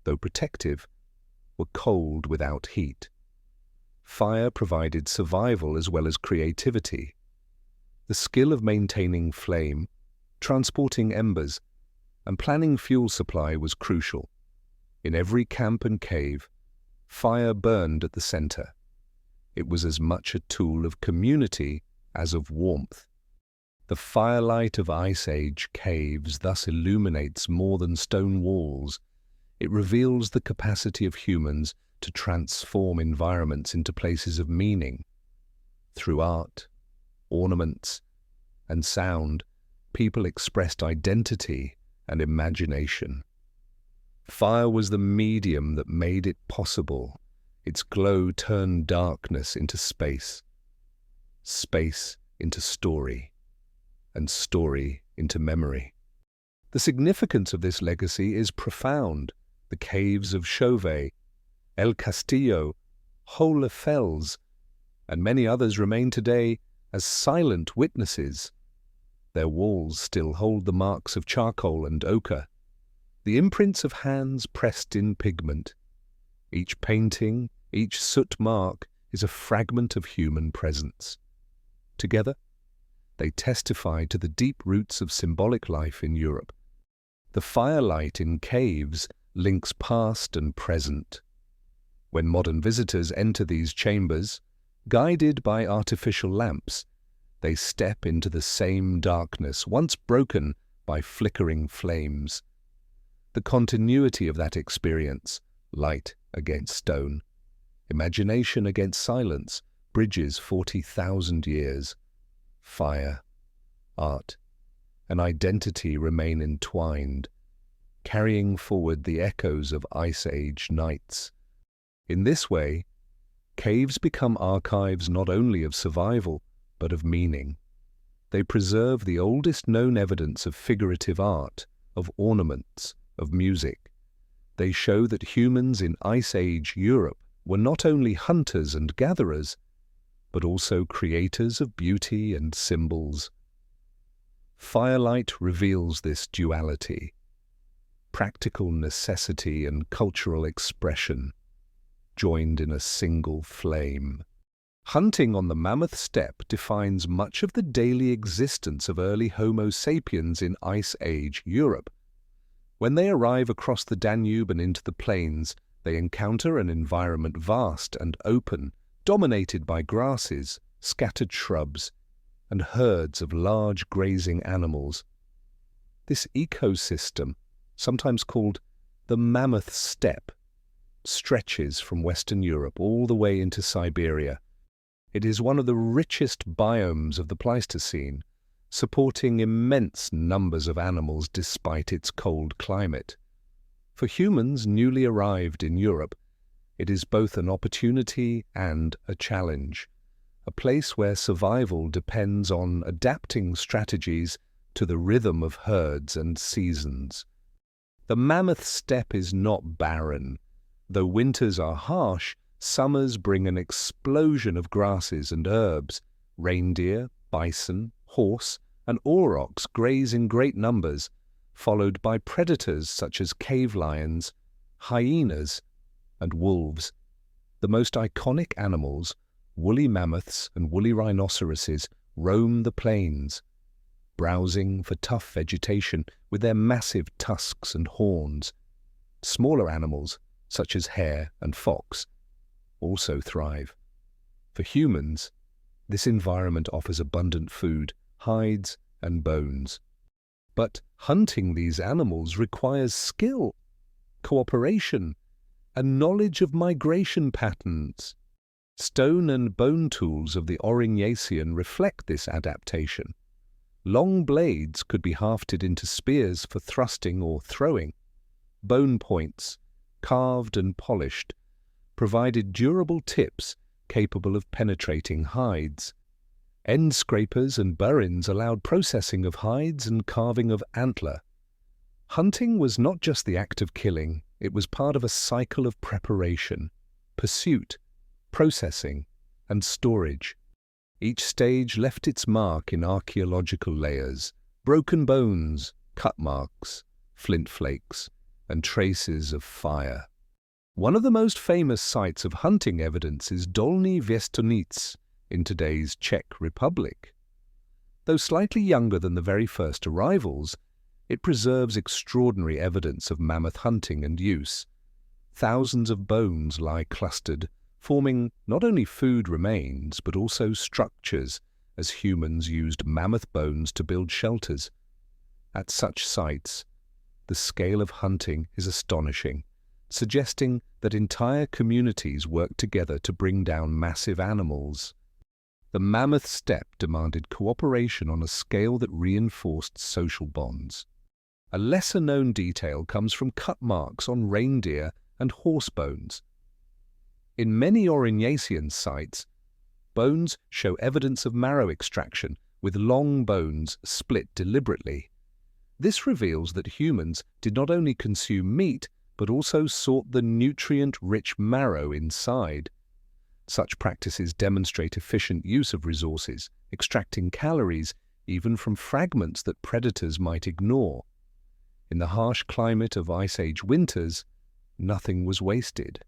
though protective, were cold without heat. Fire provided survival as well as creativity. The skill of maintaining flame, transporting embers, and planning fuel supply was crucial. In every camp and cave, fire burned at the center. It was as much a tool of community as of warmth. The firelight of Ice Age caves thus illuminates more than stone walls. It reveals the capacity of humans to transform environments into places of meaning. Through art, ornaments, and sound, people expressed identity and imagination. Fire was the medium that made it possible. Its glow turned darkness into space, space into story, and story into memory. The significance of this legacy is profound. The caves of Chauvet, El Castillo, Hohlefels, and many others remain today as silent witnesses. Their walls still hold the marks of charcoal and ochre, the imprints of hands pressed in pigment. Each painting, each soot mark is a fragment of human presence. Together, they testify to the deep roots of symbolic life in Europe. The firelight in caves links past and present. When modern visitors enter these chambers, guided by artificial lamps, They step into the same darkness, once broken by flickering flames. The continuity of that experience, light against stone, imagination against silence, bridges 40,000 years. Fire, art, and identity remain entwined, carrying forward the echoes of Ice Age nights. In this way, caves become archives not only of survival, but of meaning. They preserve the oldest known evidence of figurative art, of ornaments, of music. They show that humans in Ice Age Europe were not only hunters and gatherers, but also creators of beauty and symbols. Firelight reveals this duality, practical necessity and cultural expression, joined in a single flame. Hunting on the mammoth steppe defines much of the daily existence of early Homo sapiens in Ice Age Europe. When they arrive across the Danube and into the plains, they encounter an environment vast and open, dominated by grasses, scattered shrubs, and herds of large grazing animals. This ecosystem, sometimes called the mammoth steppe, stretches from Western Europe all the way into Siberia. It is one of the richest biomes of the Pleistocene, supporting immense numbers of animals despite its cold climate. For humans newly arrived in Europe, it is both an opportunity and a challenge, a place where survival depends on adapting strategies to the rhythm of herds and seasons. The mammoth steppe is not barren. Though winters are harsh, summers bring an explosion of grasses and herbs. Reindeer, bison, horse, and aurochs graze in great numbers, followed by predators such as cave lions, hyenas, and wolves. The most iconic animals, woolly mammoths and woolly rhinoceroses, roam the plains, browsing for tough vegetation with their massive tusks and horns. Smaller animals, such as hare and fox, also thrive. For humans, this environment offers abundant food, hides and bones. But hunting these animals requires skill, cooperation, and knowledge of migration patterns. Stone and bone tools of the Aurignacian reflect this adaptation. Long blades could be hafted into spears for thrusting or throwing. Bone points, carved and polished, provided durable tips capable of penetrating hides. End scrapers and burins allowed processing of hides and carving of antler. Hunting was not just the act of killing, it was part of a cycle of preparation, pursuit, processing, and storage. Each stage left its mark in archaeological layers, broken bones, cut marks, flint flakes, and traces of fire. One of the most famous sites of hunting evidence is Dolní Věstonice in today's Czech Republic. Though slightly younger than the very first arrivals, it preserves extraordinary evidence of mammoth hunting and use. Thousands of bones lie clustered, forming not only food remains but also structures, as humans used mammoth bones to build shelters. At such sites, the scale of hunting is astonishing, suggesting that entire communities worked together to bring down massive animals. The mammoth steppe demanded cooperation on a scale that reinforced social bonds. A lesser-known detail comes from cut marks on reindeer and horse bones. In many Aurignacian sites, bones show evidence of marrow extraction, with long bones split deliberately. This reveals that humans did not only consume meat, but also sought the nutrient-rich marrow inside. Such practices demonstrate efficient use of resources, extracting calories even from fragments that predators might ignore. In the harsh climate of Ice Age winters, nothing was wasted.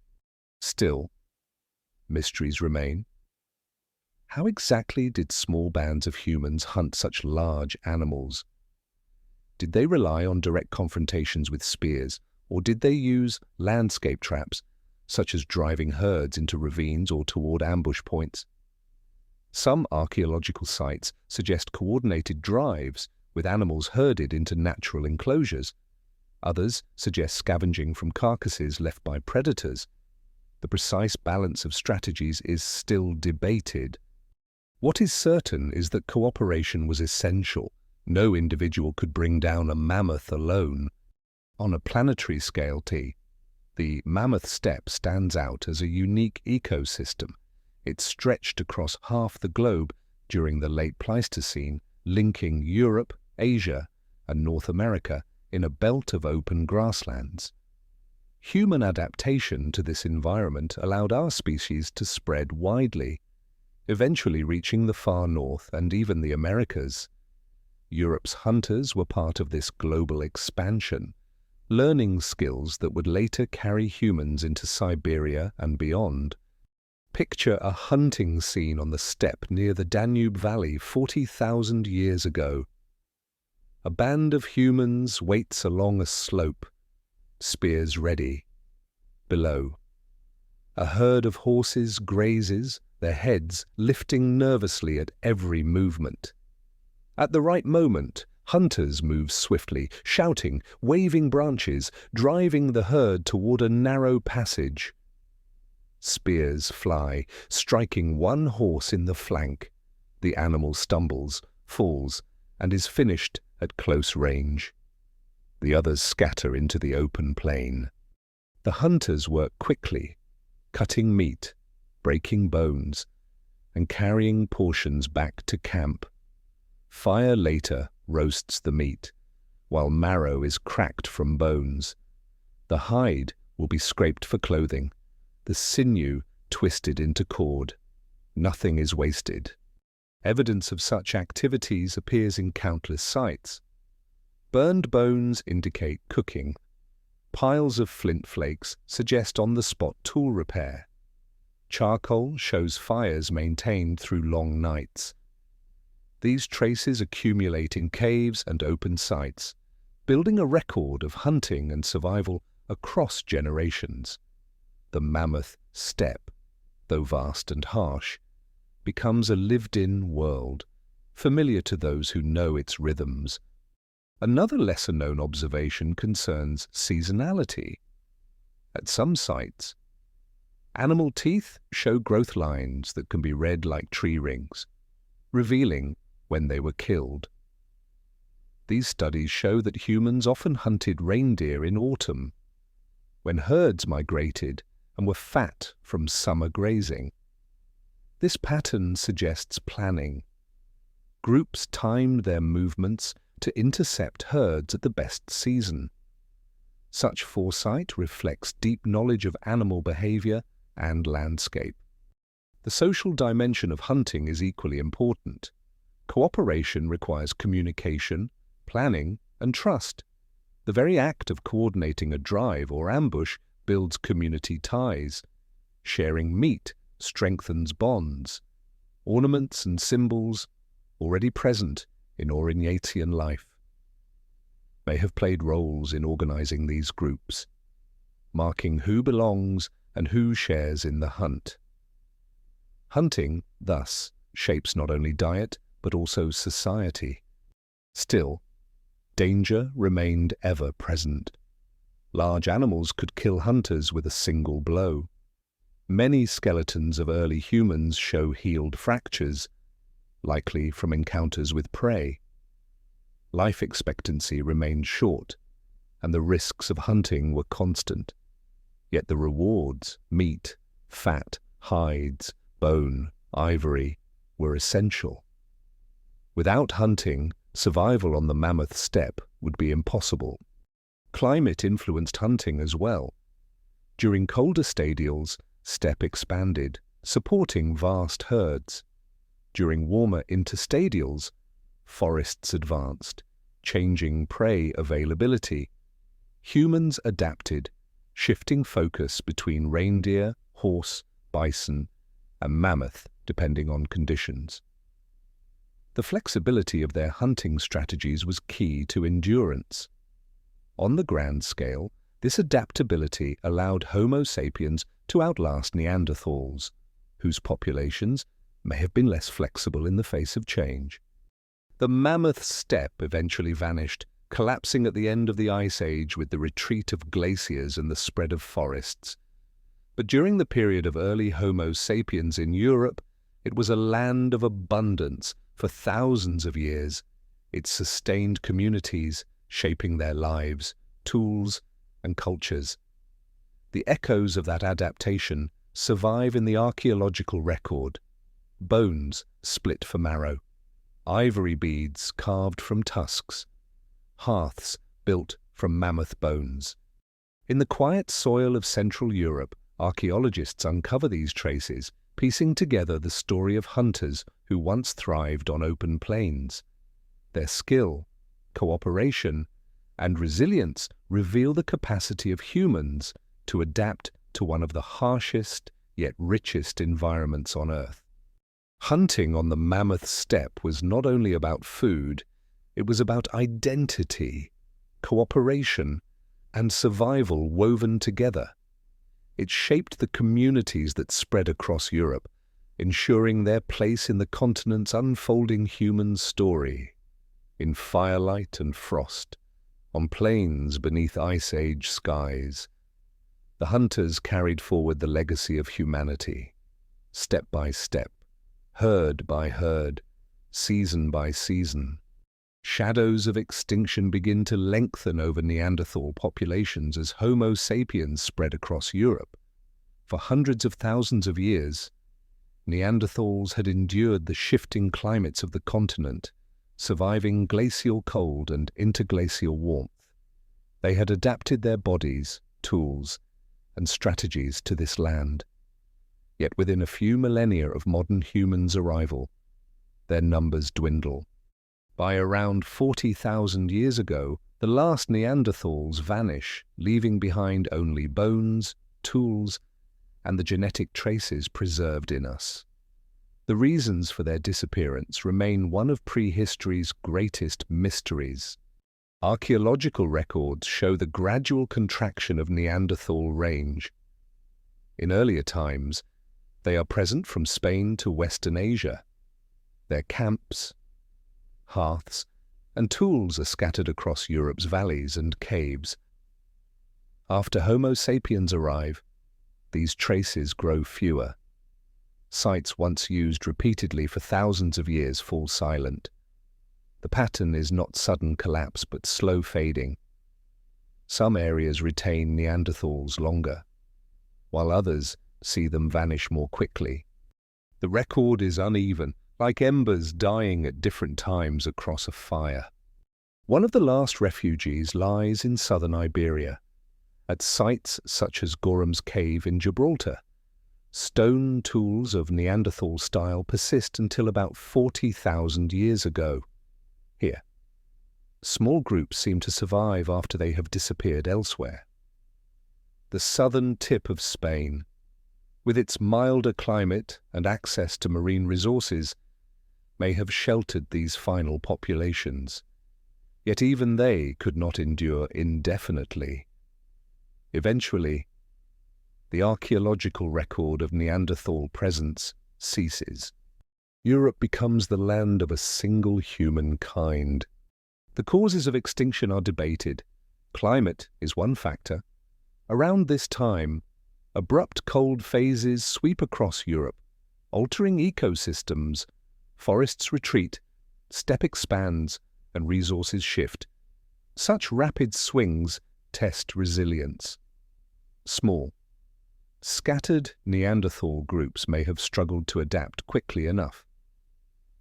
Still, mysteries remain. How exactly did small bands of humans hunt such large animals? Did they rely on direct confrontations with spears, or did they use landscape traps, such as driving herds into ravines or toward ambush points? Some archaeological sites suggest coordinated drives with animals herded into natural enclosures. Others suggest scavenging from carcasses left by predators. The precise balance of strategies is still debated. What is certain is that cooperation was essential. No individual could bring down a mammoth alone. On a planetary scale, the mammoth steppe stands out as a unique ecosystem. It stretched across half the globe during the late Pleistocene, linking Europe, Asia, and North America in a belt of open grasslands. Human adaptation to this environment allowed our species to spread widely, eventually reaching the far north and even the Americas. Europe's hunters were part of this global expansion, learning skills that would later carry humans into Siberia and beyond. Picture a hunting scene on the steppe near the Danube Valley 40,000 years ago. A band of humans waits along a slope, spears ready. Below, a herd of horses grazes, their heads lifting nervously at every movement. At the right moment, hunters move swiftly, shouting, waving branches, driving the herd toward a narrow passage. Spears fly, striking one horse in the flank. The animal stumbles, falls, and is finished at close range. The others scatter into the open plain. The hunters work quickly, cutting meat, breaking bones, and carrying portions back to camp. Fire later roasts the meat, while marrow is cracked from bones. The hide will be scraped for clothing, the sinew twisted into cord. Nothing is wasted. Evidence of such activities appears in countless sites. Burned bones indicate cooking. Piles of flint flakes suggest on-the-spot tool repair. Charcoal shows fires maintained through long nights. These traces accumulate in caves and open sites, building a record of hunting and survival across generations. The mammoth steppe, though vast and harsh, becomes a lived-in world, familiar to those who know its rhythms. Another lesser-known observation concerns seasonality. At some sites, animal teeth show growth lines that can be read like tree rings, revealing when they were killed. These studies show that humans often hunted reindeer in autumn, when herds migrated and were fat from summer grazing. This pattern suggests planning. Groups timed their movements to intercept herds at the best season. Such foresight reflects deep knowledge of animal behavior and landscape. The social dimension of hunting is equally important. Cooperation requires communication, planning, and trust. The very act of coordinating a drive or ambush builds community ties. Sharing meat strengthens bonds. Ornaments and symbols, already present in Aurignacian life, may have played roles in organizing these groups, marking who belongs and who shares in the hunt. Hunting, thus, shapes not only diet but also society. Still, danger remained ever present. Large animals could kill hunters with a single blow. Many skeletons of early humans show healed fractures, likely from encounters with prey. Life expectancy remained short, and the risks of hunting were constant. Yet the rewards, meat, fat, hides, bone, ivory, were essential. Without hunting, survival on the mammoth steppe would be impossible. Climate influenced hunting as well. During colder stadials, steppe expanded, supporting vast herds. During warmer interstadials, forests advanced, changing prey availability. Humans adapted, shifting focus between reindeer, horse, bison, and mammoth, depending on conditions. The flexibility of their hunting strategies was key to endurance. On the grand scale, this adaptability allowed Homo sapiens to outlast Neanderthals, whose populations may have been less flexible in the face of change. The mammoth steppe eventually vanished, collapsing at the end of the Ice Age with the retreat of glaciers and the spread of forests. But during the period of early Homo sapiens in Europe, it was a land of abundance for thousands of years. It sustained communities, shaping their lives, tools, and cultures. The echoes of that adaptation survive in the archaeological record: bones split for marrow, ivory beads carved from tusks, hearths built from mammoth bones. In the quiet soil of Central Europe, archaeologists uncover these traces, piecing together the story of hunters who once thrived on open plains. Their skill, cooperation, and resilience reveal the capacity of humans to adapt to one of the harshest yet richest environments on Earth. Hunting on the mammoth steppe was not only about food, it was about identity, cooperation, and survival woven together. It shaped the communities that spread across Europe, ensuring their place in the continent's unfolding human story. In firelight and frost, on plains beneath Ice Age skies, the hunters carried forward the legacy of humanity, step by step, herd by herd, season by season. Shadows of extinction begin to lengthen over Neanderthal populations as Homo sapiens spread across Europe. For hundreds of thousands of years, Neanderthals had endured the shifting climates of the continent, surviving glacial cold and interglacial warmth. They had adapted their bodies, tools, and strategies to this land. Yet within a few millennia of modern humans' arrival, their numbers dwindle. By around 40,000 years ago, the last Neanderthals vanish, leaving behind only bones, tools, and the genetic traces preserved in us. The reasons for their disappearance remain one of prehistory's greatest mysteries. Archaeological records show the gradual contraction of Neanderthal range. In earlier times, they are present from Spain to Western Asia. Their camps, hearths, and tools are scattered across Europe's valleys and caves. After Homo sapiens arrive, these traces grow fewer. Sites once used repeatedly for thousands of years fall silent. The pattern is not sudden collapse but slow fading. Some areas retain Neanderthals longer, while others see them vanish more quickly. The record is uneven, like embers dying at different times across a fire. One of the last refugees lies in southern Iberia, at sites such as Gorham's Cave in Gibraltar. Stone tools of Neanderthal style persist until about 40,000 years ago. Here, small groups seem to survive after they have disappeared elsewhere. The southern tip of Spain, with its milder climate and access to marine resources, may have sheltered these final populations. Yet even they could not endure indefinitely. Eventually, the archaeological record of Neanderthal presence ceases. Europe becomes the land of a single humankind. The causes of extinction are debated. Climate is one factor. Around this time, abrupt cold phases sweep across Europe, altering ecosystems. Forests retreat, steppe expands, and resources shift. Such rapid swings test resilience. Small, scattered Neanderthal groups may have struggled to adapt quickly enough.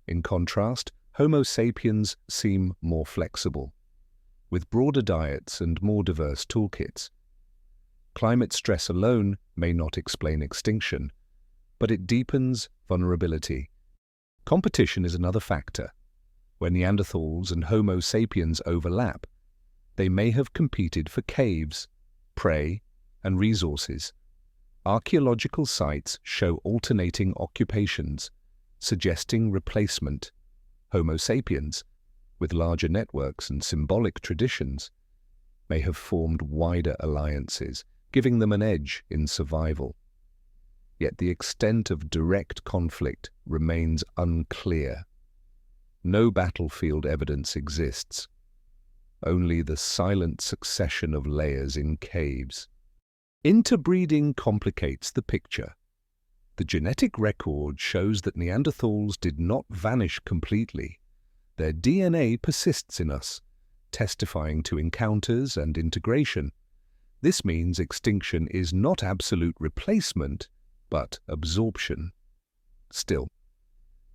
In contrast, Homo sapiens seem more flexible, with broader diets and more diverse toolkits. Climate stress alone may not explain extinction, but it deepens vulnerability. Competition is another factor. When Neanderthals and Homo sapiens overlap, they may have competed for caves, prey, and resources. Archaeological sites show alternating occupations, suggesting replacement. Homo sapiens, with larger networks and symbolic traditions, may have formed wider alliances, giving them an edge in survival. yet the extent of direct conflict remains unclear. No battlefield evidence exists, only the silent succession of layers in caves. Interbreeding complicates the picture. The genetic record shows that Neanderthals did not vanish completely. Their DNA persists in us, testifying to encounters and integration. This means extinction is not absolute replacement, but absorption. Still,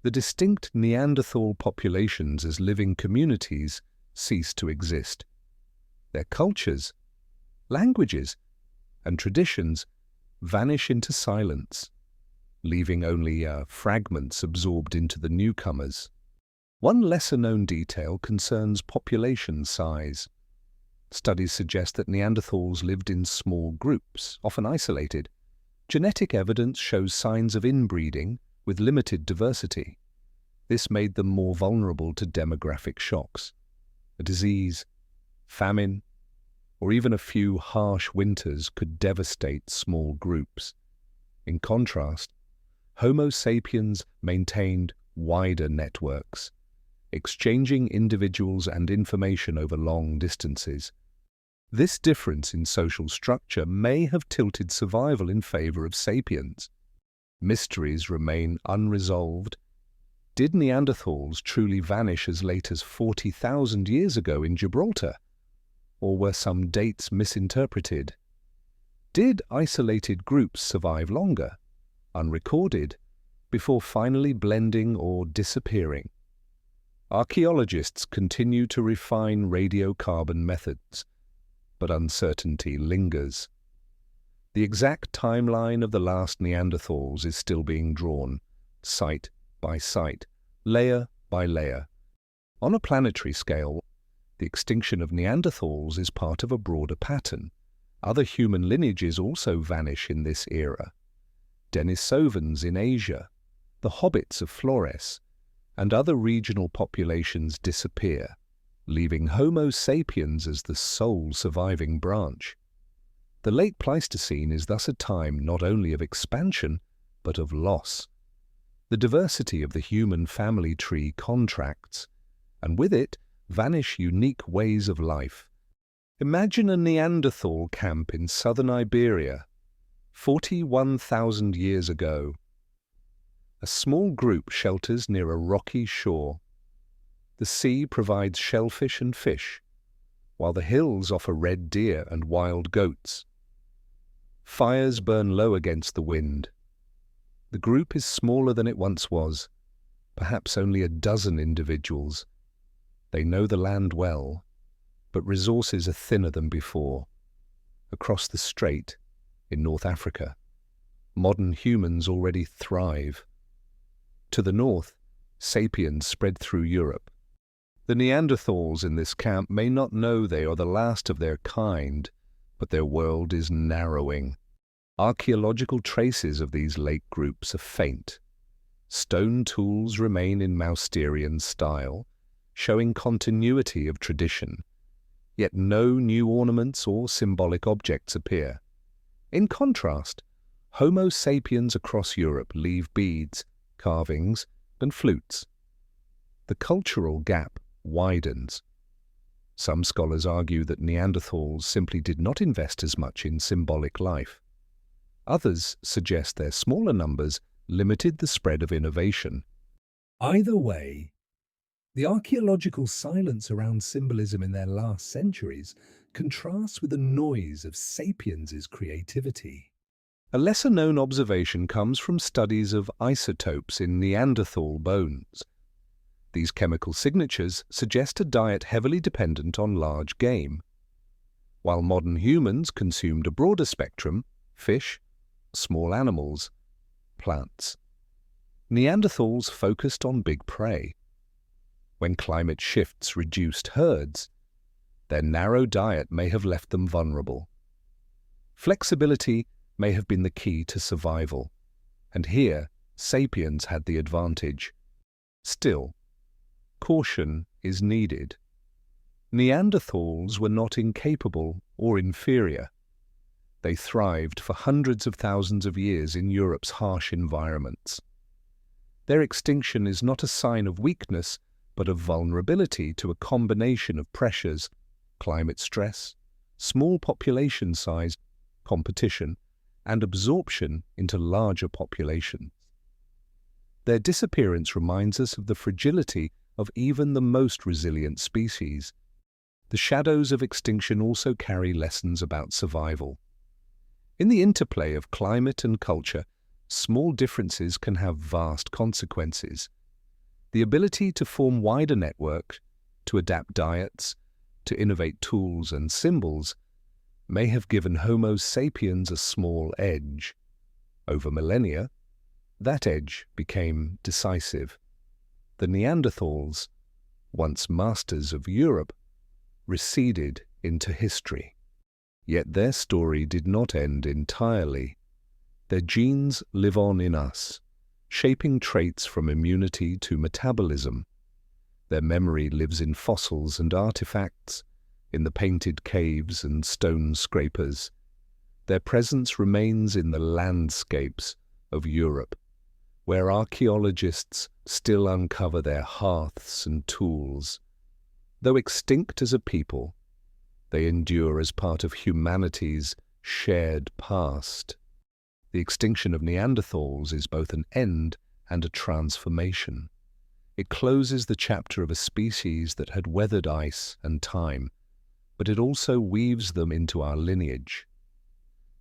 the distinct Neanderthal populations as living communities cease to exist. Their cultures, languages, and traditions vanish into silence, leaving only fragments absorbed into the newcomers. One lesser-known detail concerns population size. Studies suggest that Neanderthals lived in small groups, often isolated. Genetic evidence shows signs of inbreeding with limited diversity. This made them more vulnerable to demographic shocks. A disease, famine, or even a few harsh winters could devastate small groups. In contrast, Homo sapiens maintained wider networks, exchanging individuals and information over long distances. This difference in social structure may have tilted survival in favor of sapiens. Mysteries remain unresolved. Did Neanderthals truly vanish as late as 40,000 years ago in Gibraltar? Or were some dates misinterpreted? Did isolated groups survive longer, unrecorded, before finally blending or disappearing? Archaeologists continue to refine radiocarbon methods, but uncertainty lingers. The exact timeline of the last Neanderthals is still being drawn, site by site, layer by layer. On a planetary scale, the extinction of Neanderthals is part of a broader pattern. Other human lineages also vanish in this era. Denisovans in Asia, the hobbits of Flores, and other regional populations disappear, leaving Homo sapiens as the sole surviving branch. The late Pleistocene is thus a time not only of expansion, but of loss. The diversity of the human family tree contracts, and with it vanish unique ways of life. Imagine a Neanderthal camp in southern Iberia, 41,000 years ago. A small group shelters near a rocky shore. The sea provides shellfish and fish, while the hills offer red deer and wild goats. Fires burn low against the wind. The group is smaller than it once was, perhaps only a dozen individuals. They know the land well, but resources are thinner than before. Across the strait, in North Africa, modern humans already thrive. To the north, sapiens spread through Europe. The Neanderthals in this camp may not know they are the last of their kind, but their world is narrowing. Archaeological traces of these late groups are faint. Stone tools remain in Mousterian style, showing continuity of tradition, yet no new ornaments or symbolic objects appear. In contrast, Homo sapiens across Europe leave beads, carvings, and flutes. The cultural gap widens. Some scholars argue that Neanderthals simply did not invest as much in symbolic life. Others suggest their smaller numbers limited the spread of innovation. Either way, the archaeological silence around symbolism in their last centuries contrasts with the noise of sapiens' creativity. A lesser-known observation comes from studies of isotopes in Neanderthal bones. These chemical signatures suggest a diet heavily dependent on large game. While modern humans consumed a broader spectrum, fish, small animals, plants, Neanderthals focused on big prey. When climate shifts reduced herds, their narrow diet may have left them vulnerable. Flexibility may have been the key to survival, and here sapiens had the advantage. Still, caution is needed. Neanderthals were not incapable or inferior. They thrived for hundreds of thousands of years in Europe's harsh environments. Their extinction is not a sign of weakness, but of vulnerability to a combination of pressures: climate stress, small population size, competition, and absorption into larger populations. Their disappearance reminds us of the fragility of even the most resilient species. The shadows of extinction also carry lessons about survival. In the interplay of climate and culture, small differences can have vast consequences. The ability to form wider networks, to adapt diets, to innovate tools and symbols, may have given Homo sapiens a small edge. Over millennia, that edge became decisive. The Neanderthals, once masters of Europe, receded into history. Yet their story did not end entirely. Their genes live on in us, shaping traits from immunity to metabolism. Their memory lives in fossils and artifacts, in the painted caves and stone scrapers. Their presence remains in the landscapes of Europe, where archaeologists still uncover their hearths and tools. Though extinct as a people, they endure as part of humanity's shared past. The extinction of Neanderthals is both an end and a transformation. It closes the chapter of a species that had weathered ice and time, but it also weaves them into our lineage.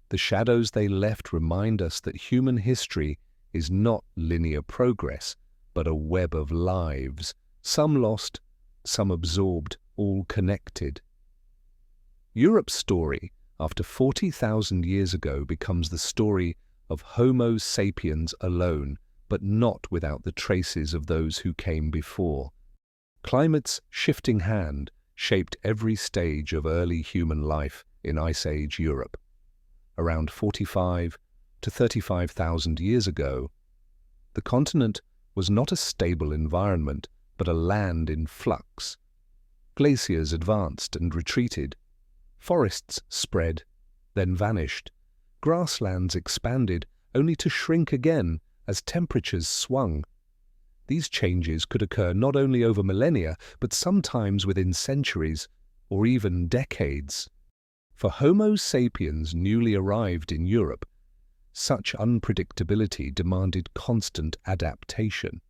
The shadows they left remind us that human history is not linear progress, but a web of lives, some lost, some absorbed, all connected. Europe's story, after 40,000 years ago, becomes the story of Homo sapiens alone, but not without the traces of those who came before. Climate's shifting hand shaped every stage of early human life in Ice Age Europe. Around 45 to 35,000 years ago, the continent was not a stable environment, but a land in flux. Glaciers advanced and retreated. Forests spread, then vanished. Grasslands expanded, only to shrink again as temperatures swung. These changes could occur not only over millennia, but sometimes within centuries or even decades. For Homo sapiens newly arrived in Europe, such unpredictability demanded constant adaptation.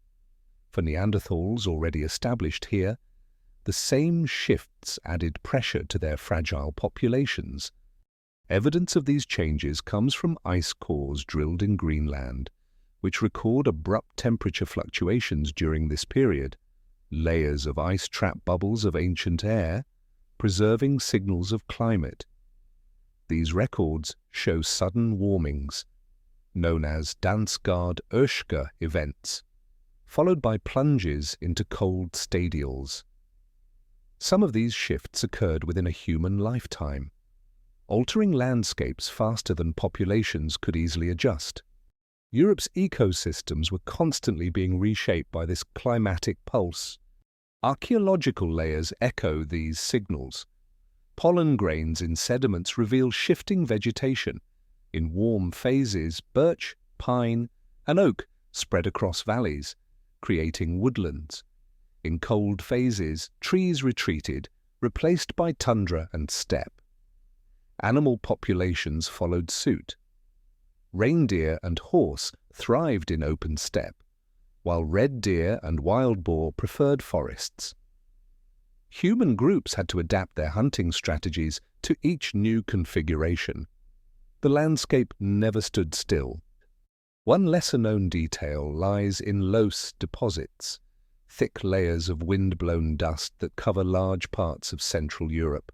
For Neanderthals already established here, the same shifts added pressure to their fragile populations. Evidence of these changes comes from ice cores drilled in Greenland, which record abrupt temperature fluctuations during this period. Layers of ice trap bubbles of ancient air, preserving signals of climate. These records show sudden warmings, known as Dansgaard-Oeschger events, followed by plunges into cold stadials. Some of these shifts occurred within a human lifetime, altering landscapes faster than populations could easily adjust. Europe's ecosystems were constantly being reshaped by this climatic pulse. Archaeological layers echo these signals. Pollen grains in sediments reveal shifting vegetation. In warm phases, birch, pine, and oak spread across valleys, creating woodlands. In cold phases, trees retreated, replaced by tundra and steppe. Animal populations followed suit. Reindeer and horse thrived in open steppe, while red deer and wild boar preferred forests. Human groups had to adapt their hunting strategies to each new configuration. The landscape never stood still. One lesser-known detail lies in loess deposits, thick layers of wind-blown dust that cover large parts of Central Europe.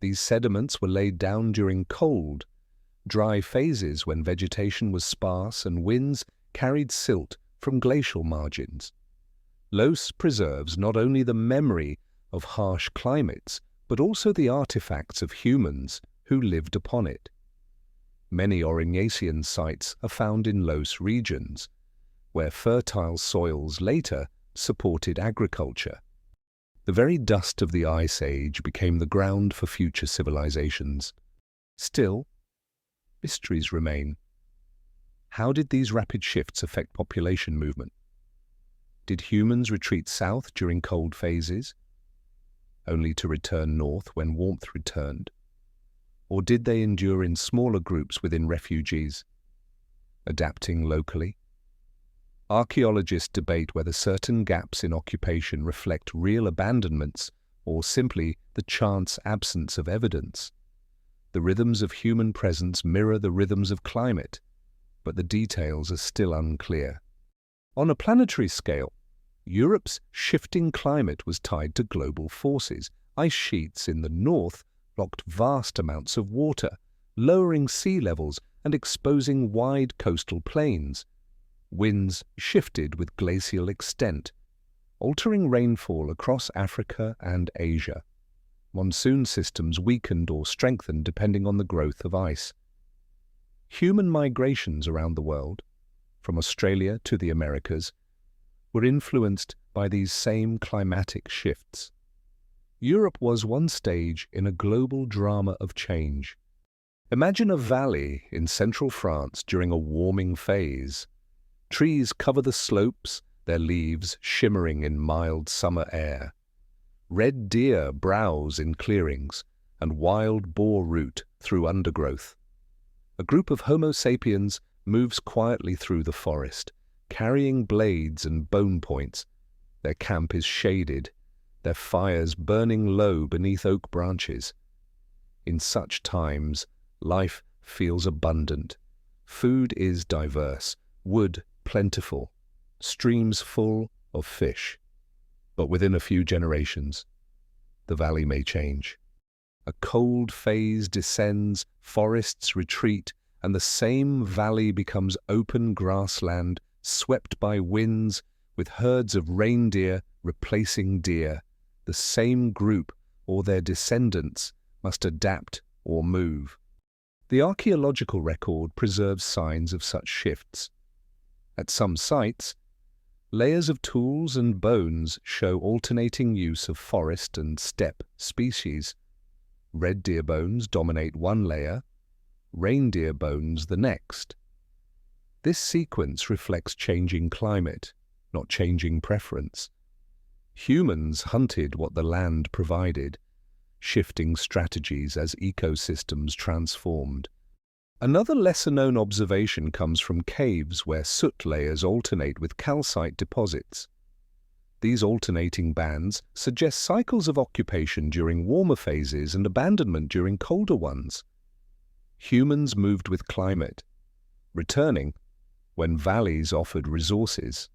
These sediments were laid down during cold, dry phases when vegetation was sparse and winds carried silt from glacial margins. Loess preserves not only the memory of harsh climates, but also the artifacts of humans who lived upon it. Many Aurignacian sites are found in loess regions, where fertile soils later supported agriculture. The very dust of the Ice Age became the ground for future civilizations. Still, mysteries remain. How did these rapid shifts affect population movement? Did humans retreat south during cold phases, only to return north when warmth returned? Or did they endure in smaller groups within refuges, adapting locally? Archaeologists debate whether certain gaps in occupation reflect real abandonments or simply the chance absence of evidence. The rhythms of human presence mirror the rhythms of climate, but the details are still unclear. On a planetary scale, Europe's shifting climate was tied to global forces. Ice sheets in the north blocked vast amounts of water, lowering sea levels and exposing wide coastal plains. Winds shifted with glacial extent, altering rainfall across Africa and Asia. Monsoon systems weakened or strengthened depending on the growth of ice. Human migrations around the world, from Australia to the Americas, were influenced by these same climatic shifts. Europe was one stage in a global drama of change. Imagine a valley in central France during a warming phase. Trees cover the slopes, their leaves shimmering in mild summer air. Red deer browse in clearings, and wild boar root through undergrowth. A group of Homo sapiens moves quietly through the forest, carrying blades and bone points. Their camp is shaded, their fires burning low beneath oak branches. In such times, life feels abundant. Food is diverse, wood plentiful, streams full of fish. But within a few generations, the valley may change. A cold phase descends, forests retreat, and the same valley becomes open grassland, swept by winds, with herds of reindeer replacing deer. The same group or their descendants must adapt or move. The archaeological record preserves signs of such shifts. At some sites, layers of tools and bones show alternating use of forest and steppe species. Red deer bones dominate one layer, reindeer bones the next. This sequence reflects changing climate, not changing preference. Humans hunted what the land provided, shifting strategies as ecosystems transformed. Another lesser-known observation comes from caves where soot layers alternate with calcite deposits. These alternating bands suggest cycles of occupation during warmer phases and abandonment during colder ones. Humans moved with climate, returning when valleys offered resources,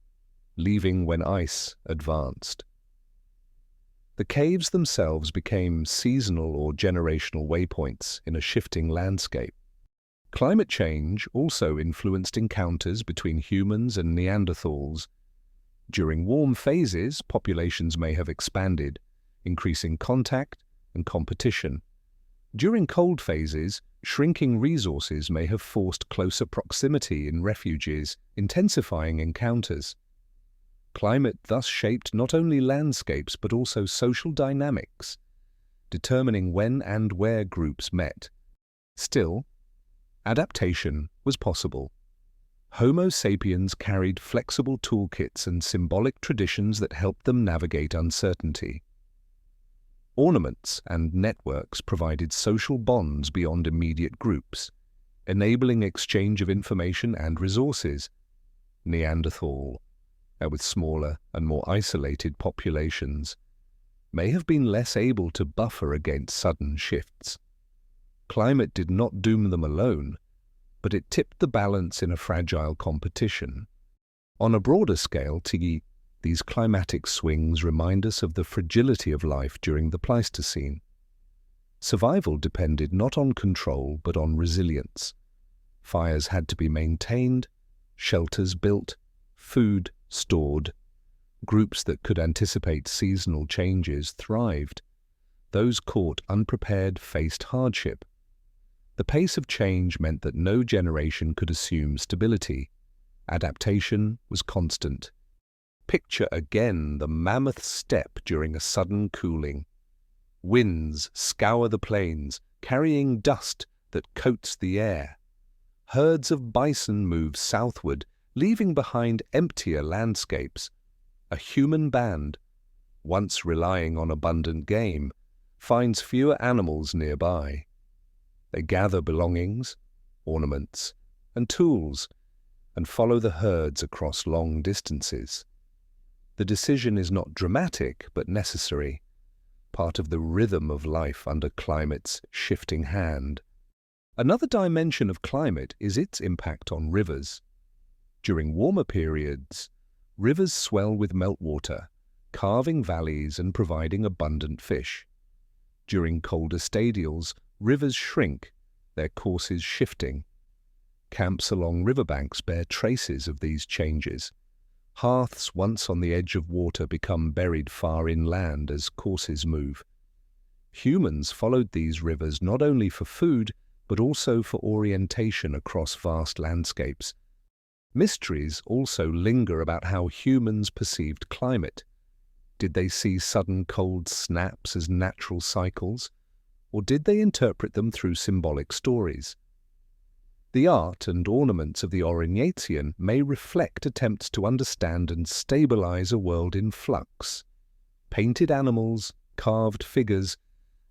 leaving when ice advanced. The caves themselves became seasonal or generational waypoints in a shifting landscape. Climate change also influenced encounters between humans and Neanderthals. During warm phases, populations may have expanded, increasing contact and competition. During cold phases, shrinking resources may have forced closer proximity in refuges, intensifying encounters. Climate thus shaped not only landscapes but also social dynamics, determining when and where groups met. Still, adaptation was possible. Homo sapiens carried flexible toolkits and symbolic traditions that helped them navigate uncertainty. Ornaments and networks provided social bonds beyond immediate groups, enabling exchange of information and resources. Neanderthal, with smaller and more isolated populations, may have been less able to buffer against sudden shifts. Climate did not doom them alone, but it tipped the balance in a fragile competition. On a broader scale, these climatic swings remind us of the fragility of life during the Pleistocene. Survival depended not on control but on resilience. Fires had to be maintained, shelters built, food stored. Groups that could anticipate seasonal changes thrived. Those caught unprepared faced hardship. The pace of change meant that no generation could assume stability. Adaptation was constant. Picture again the mammoth steppe during a sudden cooling. Winds scour the plains, carrying dust that coats the air. herds of bison move southward, leaving behind emptier landscapes. A human band, once relying on abundant game, finds fewer animals nearby. They gather belongings, ornaments, and tools, and follow the herds across long distances. The decision is not dramatic but necessary, part of the rhythm of life under climate's shifting hand. Another dimension of climate is its impact on rivers. During warmer periods, rivers swell with meltwater, carving valleys and providing abundant fish. During colder stadials, rivers shrink, their courses shifting. Camps along riverbanks bear traces of these changes. Hearths once on the edge of water become buried far inland as courses move. Humans followed these rivers not only for food, but also for orientation across vast landscapes. Mysteries also linger about how humans perceived climate. Did they see sudden cold snaps as natural cycles, or did they interpret them through symbolic stories? The art and ornaments of the Aurignacian may reflect attempts to understand and stabilize a world in flux. Painted animals, carved figures,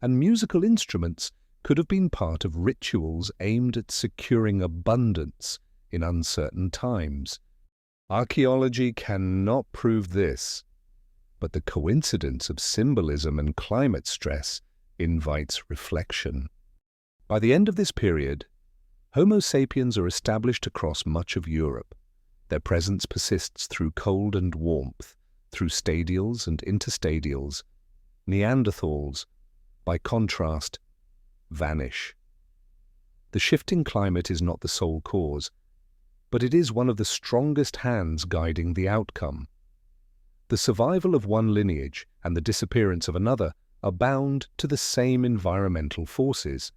and musical instruments could have been part of rituals aimed at securing abundance in uncertain times. Archaeology cannot prove this, but the coincidence of symbolism and climate stress invites reflection. By the end of this period, Homo sapiens are established across much of Europe. Their presence persists through cold and warmth, through stadials and interstadials. Neanderthals, by contrast, vanish. The shifting climate is not the sole cause, but it is one of the strongest hands guiding the outcome. The survival of one lineage and the disappearance of another are bound to the same environmental forces,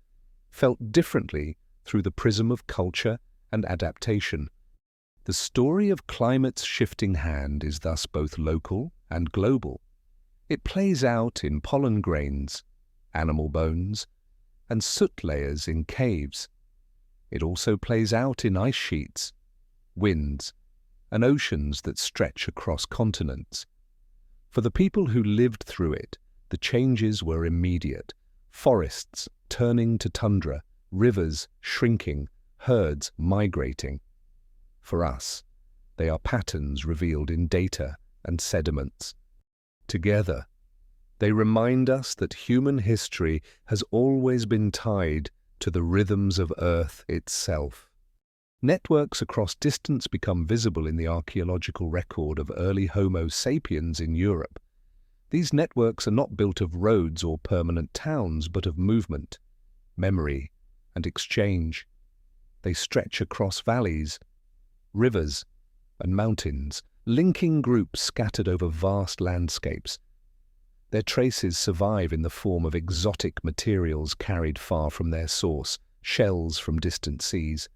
felt differently through the prism of culture and adaptation. The story of climate's shifting hand is thus both local and global. It plays out in pollen grains, animal bones, and soot layers in caves. It also plays out in ice sheets, winds, and oceans that stretch across continents. For the people who lived through it, the changes were immediate. Forests turning to tundra, rivers shrinking, herds migrating. For us, they are patterns revealed in data and sediments. Together, they remind us that human history has always been tied to the rhythms of Earth itself. Networks across distance become visible in the archaeological record of early Homo sapiens in Europe. These networks are not built of roads or permanent towns, but of movement, memory, and exchange. They stretch across valleys, rivers, and mountains, linking groups scattered over vast landscapes. Their traces survive in the form of exotic materials carried far from their source, shells from distant seas,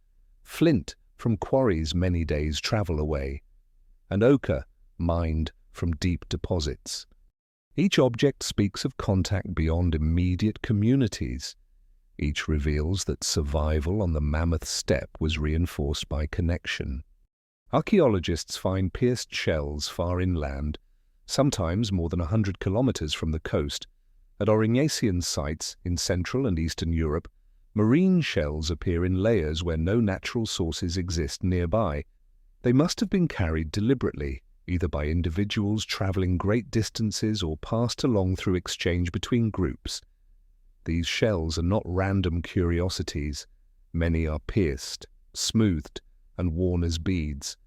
flint from quarries many days' travel away, and ochre mined from deep deposits. Each object speaks of contact beyond immediate communities. Each reveals that survival on the mammoth steppe was reinforced by connection. Archaeologists find pierced shells far inland, sometimes more than 100 kilometers from the coast. At Aurignacian sites in Central and Eastern Europe, marine shells appear in layers where no natural sources exist nearby. They must have been carried deliberately, either by individuals traveling great distances or passed along through exchange between groups. These shells are not random curiosities. Many are pierced, smoothed, and worn as beads.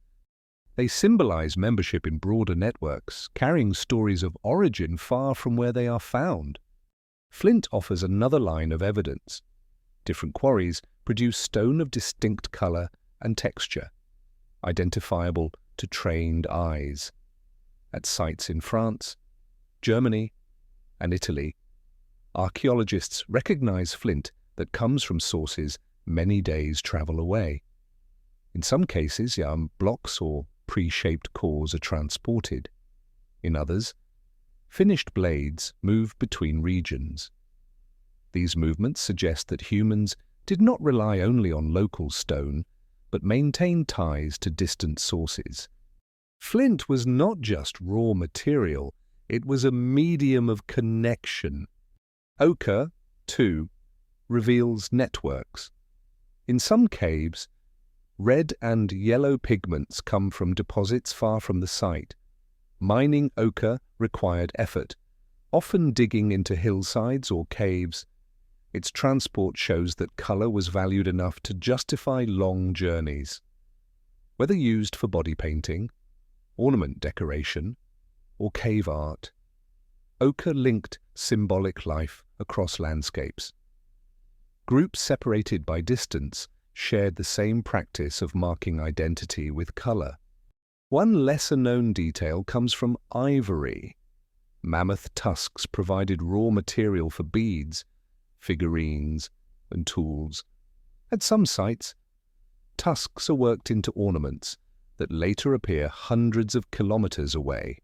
They symbolize membership in broader networks, carrying stories of origin far from where they are found. Flint offers another line of evidence. Different quarries produce stone of distinct color and texture, identifiable to trained eyes. At sites in France, Germany, and Italy, archaeologists recognize flint that comes from sources many days' travel away. In some cases, blocks or pre-shaped cores are transported. In others, finished blades move between regions. These movements suggest that humans did not rely only on local stone, but maintained ties to distant sources. Flint was not just raw material, it was a medium of connection. Ochre, too, reveals networks. In some caves, red and yellow pigments come from deposits far from the site. Mining ochre required effort, often digging into hillsides or caves. Its transport shows that color was valued enough to justify long journeys. Whether used for body painting, ornament decoration, or cave art, ochre linked symbolic life across landscapes. Groups separated by distance shared the same practice of marking identity with color. One lesser-known detail comes from ivory. Mammoth tusks provided raw material for beads, figurines, and tools. At some sites, tusks are worked into ornaments that later appear hundreds of kilometers away.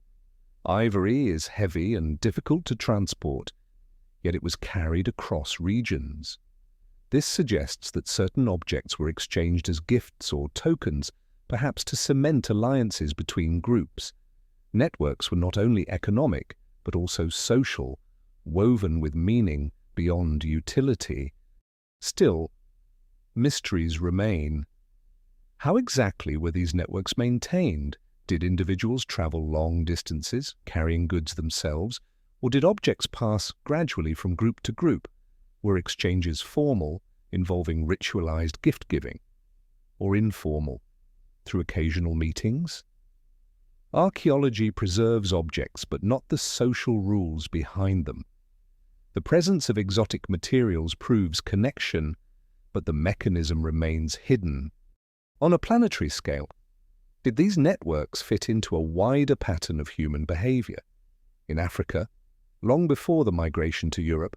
Ivory is heavy and difficult to transport, yet it was carried across regions. This suggests that certain objects were exchanged as gifts or tokens, perhaps to cement alliances between groups. Networks were not only economic, but also social, woven with meaning beyond utility. Still, mysteries remain. How exactly were these networks maintained? Did individuals travel long distances, carrying goods themselves, or did objects pass gradually from group to group? Were exchanges formal, involving ritualized gift-giving, or informal, through occasional meetings? Archaeology preserves objects, but not the social rules behind them. The presence of exotic materials proves connection, but the mechanism remains hidden. On a planetary scale, did these networks fit into a wider pattern of human behavior? In Africa, long before the migration to Europe,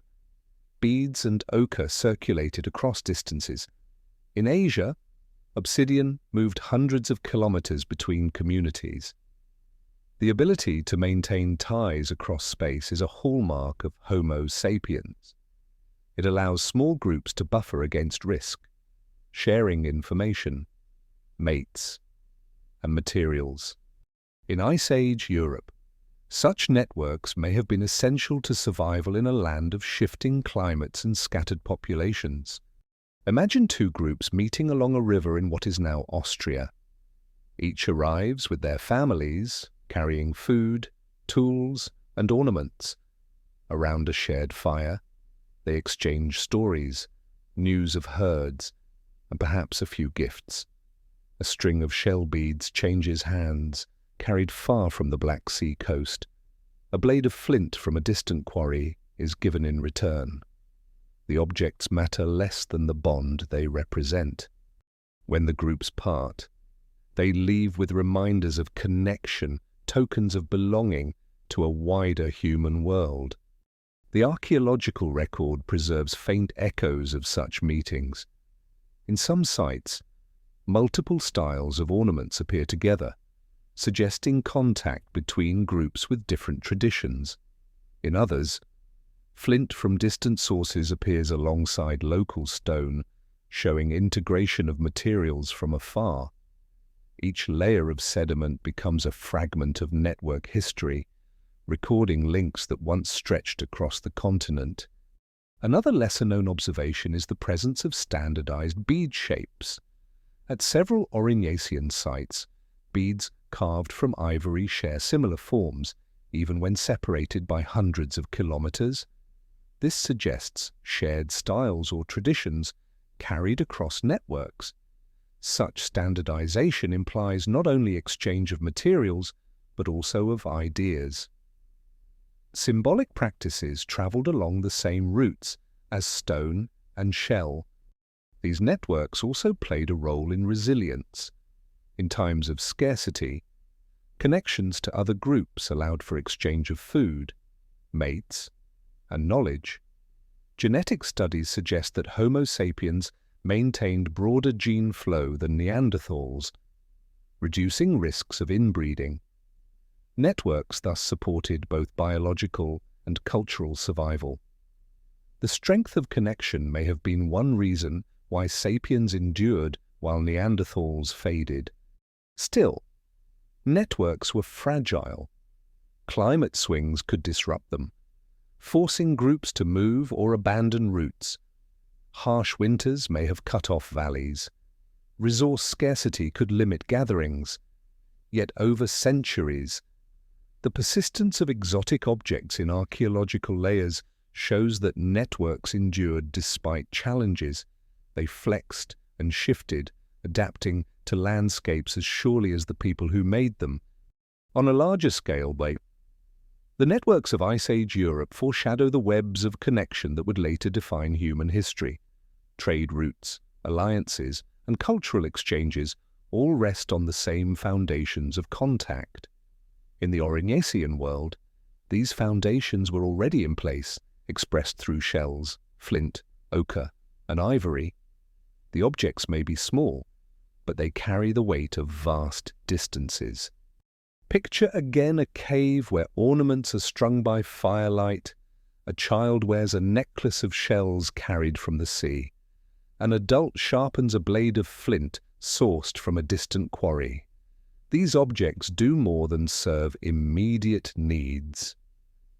beads and ochre circulated across distances. In Asia, obsidian moved hundreds of kilometers between communities. The ability to maintain ties across space is a hallmark of Homo sapiens. It allows small groups to buffer against risk, sharing information, mates, and materials. In Ice Age Europe, such networks may have been essential to survival in a land of shifting climates and scattered populations. Imagine two groups meeting along a river in what is now Austria. Each arrives with their families, carrying food, tools, and ornaments. Around a shared fire, they exchange stories, news of herds, and perhaps a few gifts. A string of shell beads changes hands, carried far from the Black Sea coast. A blade of flint from a distant quarry is given in return. The objects matter less than the bond they represent. When the groups part, they leave with reminders of connection, tokens of belonging to a wider human world. The archaeological record preserves faint echoes of such meetings. In some sites, multiple styles of ornaments appear together, suggesting contact between groups with different traditions. In others, flint from distant sources appears alongside local stone, showing integration of materials from afar. Each layer of sediment becomes a fragment of network history, recording links that once stretched across the continent. Another lesser-known observation is the presence of standardized bead shapes. At several Aurignacian sites, beads carved from ivory share similar forms, even when separated by hundreds of kilometers. This suggests shared styles or traditions carried across networks. Such standardization implies not only exchange of materials, but also of ideas. Symbolic practices traveled along the same routes as stone and shell. These networks also played a role in resilience. In times of scarcity, connections to other groups allowed for exchange of food, mates, and knowledge. Genetic studies suggest that Homo sapiens maintained broader gene flow than Neanderthals, reducing risks of inbreeding. Networks thus supported both biological and cultural survival. The strength of connection may have been one reason why sapiens endured while Neanderthals faded. Still, networks were fragile. Climate swings could disrupt them, forcing groups to move or abandon routes. Harsh winters may have cut off valleys. Resource scarcity could limit gatherings. Yet over centuries, the persistence of exotic objects in archaeological layers shows that networks endured despite challenges. They flexed and shifted, adapting to landscapes as surely as the people who made them. On a larger scale, the networks of Ice Age Europe foreshadow the webs of connection that would later define human history. Trade routes, alliances, and cultural exchanges all rest on the same foundations of contact. In the Ornamentian world, these foundations were already in place, expressed through shells, flint, ochre, and ivory. The objects may be small, but they carry the weight of vast distances. Picture again a cave where ornaments are strung by firelight. A child wears a necklace of shells carried from the sea. An adult sharpens a blade of flint sourced from a distant quarry. These objects do more than serve immediate needs.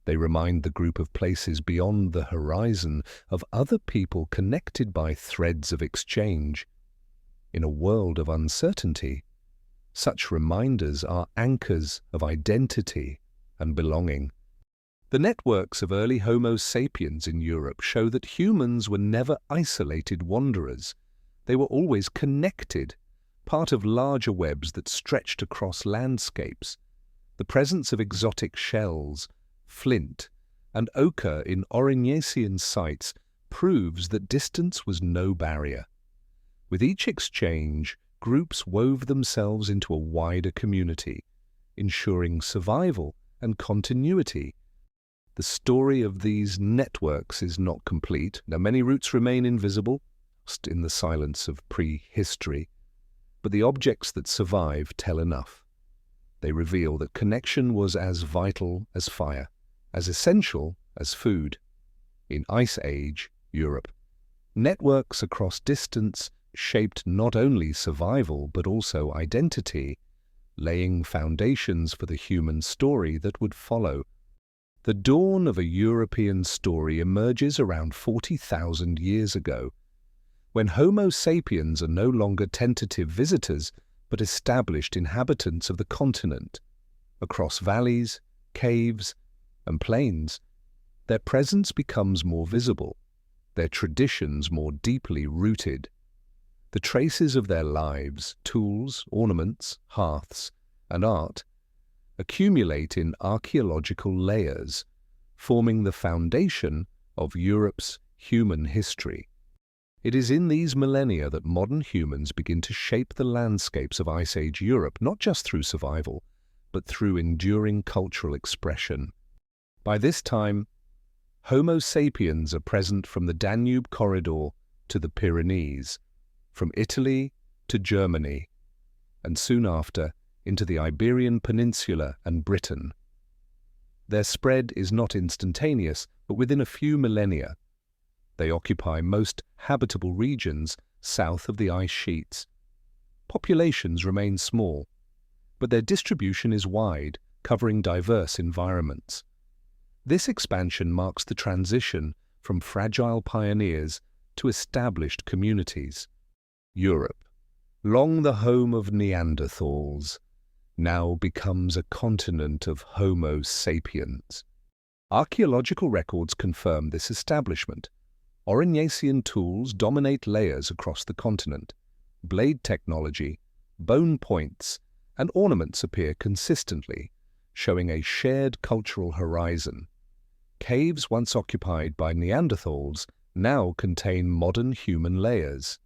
They remind the group of places beyond the horizon of other people connected by threads of exchange. In a world of uncertainty, such reminders are anchors of identity and belonging. The networks of early Homo sapiens in Europe show that humans were never isolated wanderers. They were always connected, part of larger webs that stretched across landscapes. The presence of exotic shells, flint, and ochre in Ornamentian sites proves that distance was no barrier. With each exchange, groups wove themselves into a wider community, ensuring survival and continuity. The story of these networks is not complete. Now, many routes remain invisible, lost in the silence of prehistory, but the objects that survive tell enough. They reveal that connection was as vital as fire, as essential as food. In Ice Age Europe, networks across distance shaped not only survival but also identity, laying foundations for the human story that would follow. The dawn of a European story emerges around 40,000 years ago, when Homo sapiens are no longer tentative visitors but established inhabitants of the continent. Across valleys, caves, and plains, their presence becomes more visible, their traditions more deeply rooted. The traces of their lives, tools, ornaments, hearths, and art accumulate in archaeological layers, forming the foundation of Europe's human history. It is in these millennia that modern humans begin to shape the landscapes of Ice Age Europe, not just through survival, but through enduring cultural expression. By this time, Homo sapiens are present from the Danube corridor to the Pyrenees, from Italy to Germany, and soon after into the Iberian Peninsula and Britain. Their spread is not instantaneous, but within a few millennia. They occupy most habitable regions south of the ice sheets. Populations remain small, but their distribution is wide, covering diverse environments. This expansion marks the transition from fragile pioneers to established communities. Europe, long the home of Neanderthals, now becomes a continent of Homo sapiens. Archaeological records confirm this establishment. Ornamentian tools dominate layers across the continent. Blade technology, bone points, and ornaments appear consistently, showing a shared cultural horizon. Caves once occupied by Neanderthals now contain modern human layers,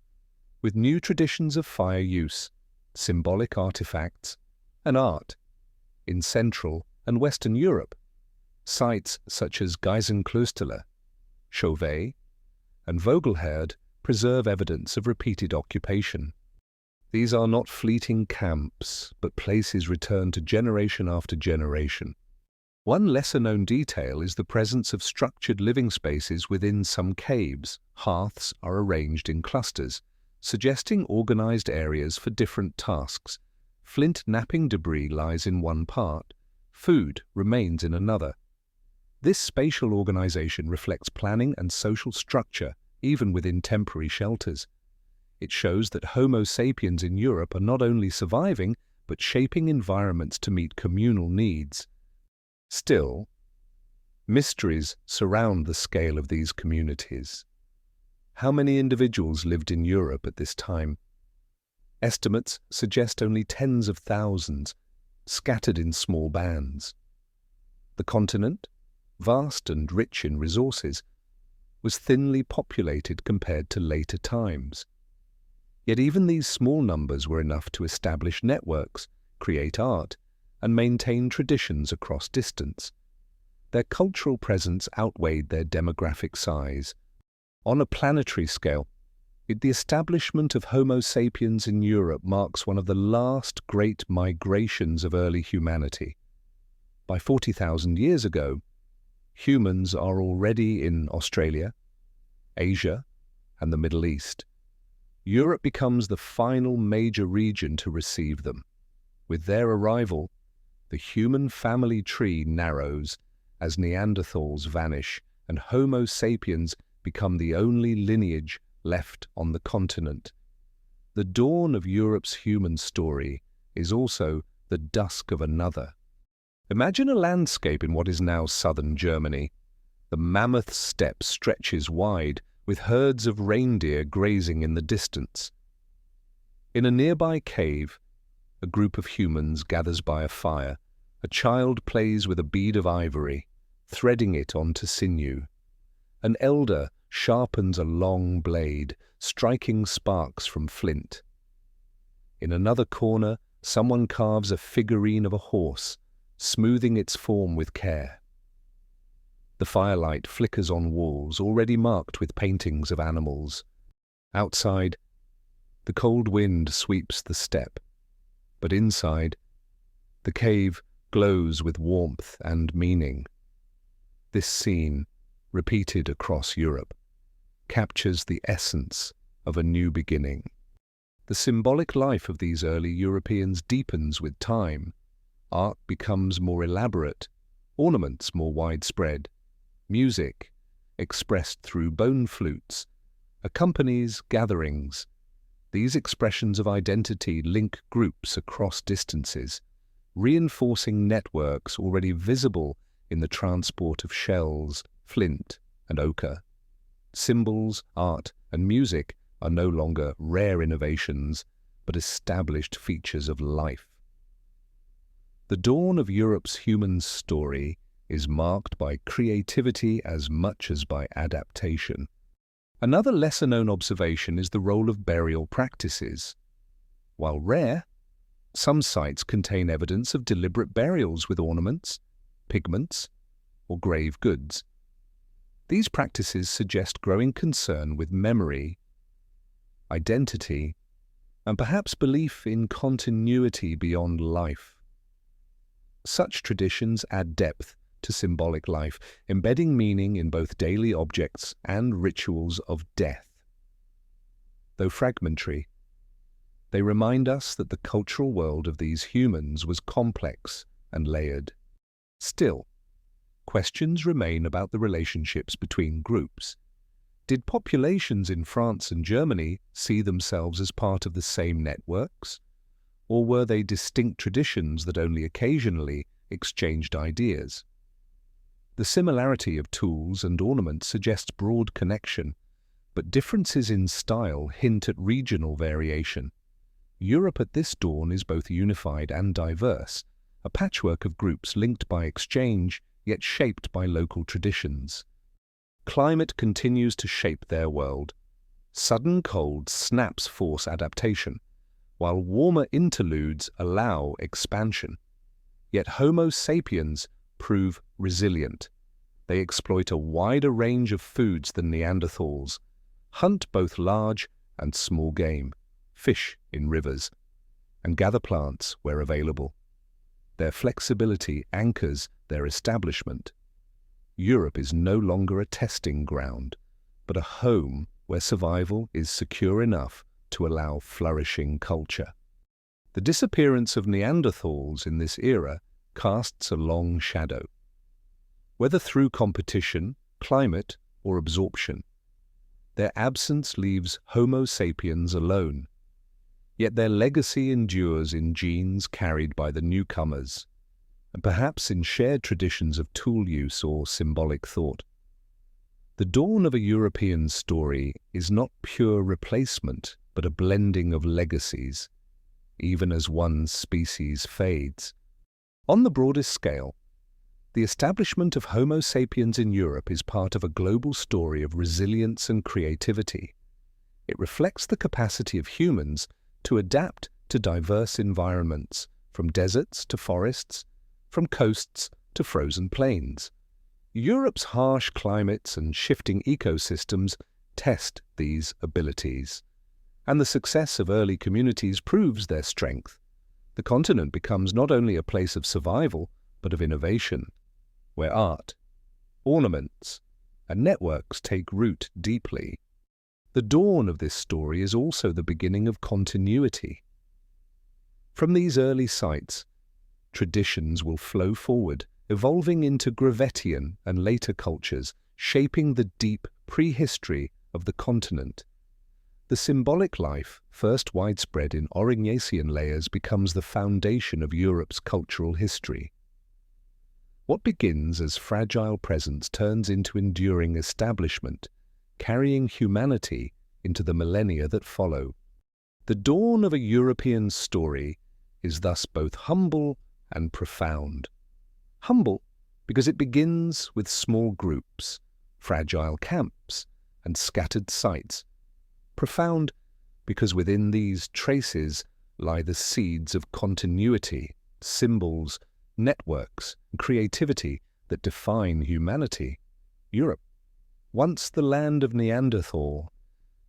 with new traditions of fire use, symbolic artifacts, and art. In Central and Western Europe, sites such as Geisenklösterle, Chauvet, and Vogelherde preserve evidence of repeated occupation. These are not fleeting camps, but places returned to generation after generation. One lesser-known detail is the presence of structured living spaces within some caves. Hearths are arranged in clusters, suggesting organized areas for different tasks. Flint knapping debris lies in one part, food remains in another. This spatial organization reflects planning and social structure, even within temporary shelters. It shows that Homo sapiens in Europe are not only surviving, but shaping environments to meet communal needs. Still, mysteries surround the scale of these communities. How many individuals lived in Europe at this time? Estimates suggest only tens of thousands, scattered in small bands. The continent, vast and rich in resources, was thinly populated compared to later times. Yet even these small numbers were enough to establish networks, create art, and maintain traditions across distance. Their cultural presence outweighed their demographic size. On a planetary scale, the establishment of Homo sapiens in Europe marks one of the last great migrations of early humanity. By 40,000 years ago, humans are already in Australia, Asia, and the Middle East. Europe becomes the final major region to receive them. With their arrival, the human family tree narrows as Neanderthals vanish and Homo sapiens become the only lineage left on the continent. The dawn of Europe's human story is also the dusk of another. Imagine a landscape in what is now southern Germany. The mammoth steppe stretches wide, with herds of reindeer grazing in the distance. In a nearby cave, a group of humans gathers by a fire. A child plays with a bead of ivory, threading it onto sinew. An elder sharpens a long blade, striking sparks from flint. In another corner, someone carves a figurine of a horse, smoothing its form with care. The firelight flickers on walls already marked with paintings of animals. Outside, the cold wind sweeps the steppe, but inside, the cave glows with warmth and meaning. This scene, repeated across Europe, captures the essence of a new beginning. The symbolic life of these early Europeans deepens with time. Art becomes more elaborate, ornaments more widespread. Music, expressed through bone flutes, accompanies gatherings. These expressions of identity link groups across distances, reinforcing networks already visible in the transport of shells, flint, and ochre. Symbols, art, and music are no longer rare innovations, but established features of life. The dawn of Europe's human story is marked by creativity as much as by adaptation. Another lesser-known observation is the role of burial practices. While rare, some sites contain evidence of deliberate burials with ornaments, pigments, or grave goods. These practices suggest growing concern with memory, identity, and perhaps belief in continuity beyond life. Such traditions add depth to symbolic life, embedding meaning in both daily objects and rituals of death. Though fragmentary, they remind us that the cultural world of these humans was complex and layered. Still, questions remain about the relationships between groups. Did populations in France and Germany see themselves as part of the same networks? Or were they distinct traditions that only occasionally exchanged ideas? The similarity of tools and ornaments suggests broad connection, but differences in style hint at regional variation. Europe at this dawn is both unified and diverse, a patchwork of groups linked by exchange, yet shaped by local traditions. Climate continues to shape their world. Sudden cold snaps force adaptation, while warmer interludes allow expansion. Yet Homo sapiens prove resilient. They exploit a wider range of foods than Neanderthals, hunt both large and small game, fish in rivers, and gather plants where available. Their flexibility anchors their establishment. Europe is no longer a testing ground, but a home where survival is secure enough to allow flourishing culture. The disappearance of Neanderthals in this era casts a long shadow. Whether through competition, climate, or absorption, their absence leaves Homo sapiens alone. Yet their legacy endures in genes carried by the newcomers, and perhaps in shared traditions of tool use or symbolic thought. The dawn of a European story is not pure replacement, but a blending of legacies, even as one species fades. On the broadest scale, the establishment of Homo sapiens in Europe is part of a global story of resilience and creativity. It reflects the capacity of humans to adapt to diverse environments, from deserts to forests, from coasts to frozen plains. Europe's harsh climates and shifting ecosystems test these abilities, and the success of early communities proves their strength. The continent becomes not only a place of survival, but of innovation, where art, ornaments, and networks take root deeply. The dawn of this story is also the beginning of continuity. From these early sites, traditions will flow forward, evolving into Gravettian and later cultures, shaping the deep prehistory of the continent. The symbolic life, first widespread in Aurignacian layers, becomes the foundation of Europe's cultural history. What begins as fragile presence turns into enduring establishment, carrying humanity into the millennia that follow. The dawn of a European story is thus both humble and profound. Humble because it begins with small groups, fragile camps, and scattered sites. Profound because within these traces lie the seeds of continuity, symbols, networks, and creativity that define humanity. Europe, once the land of Neanderthal,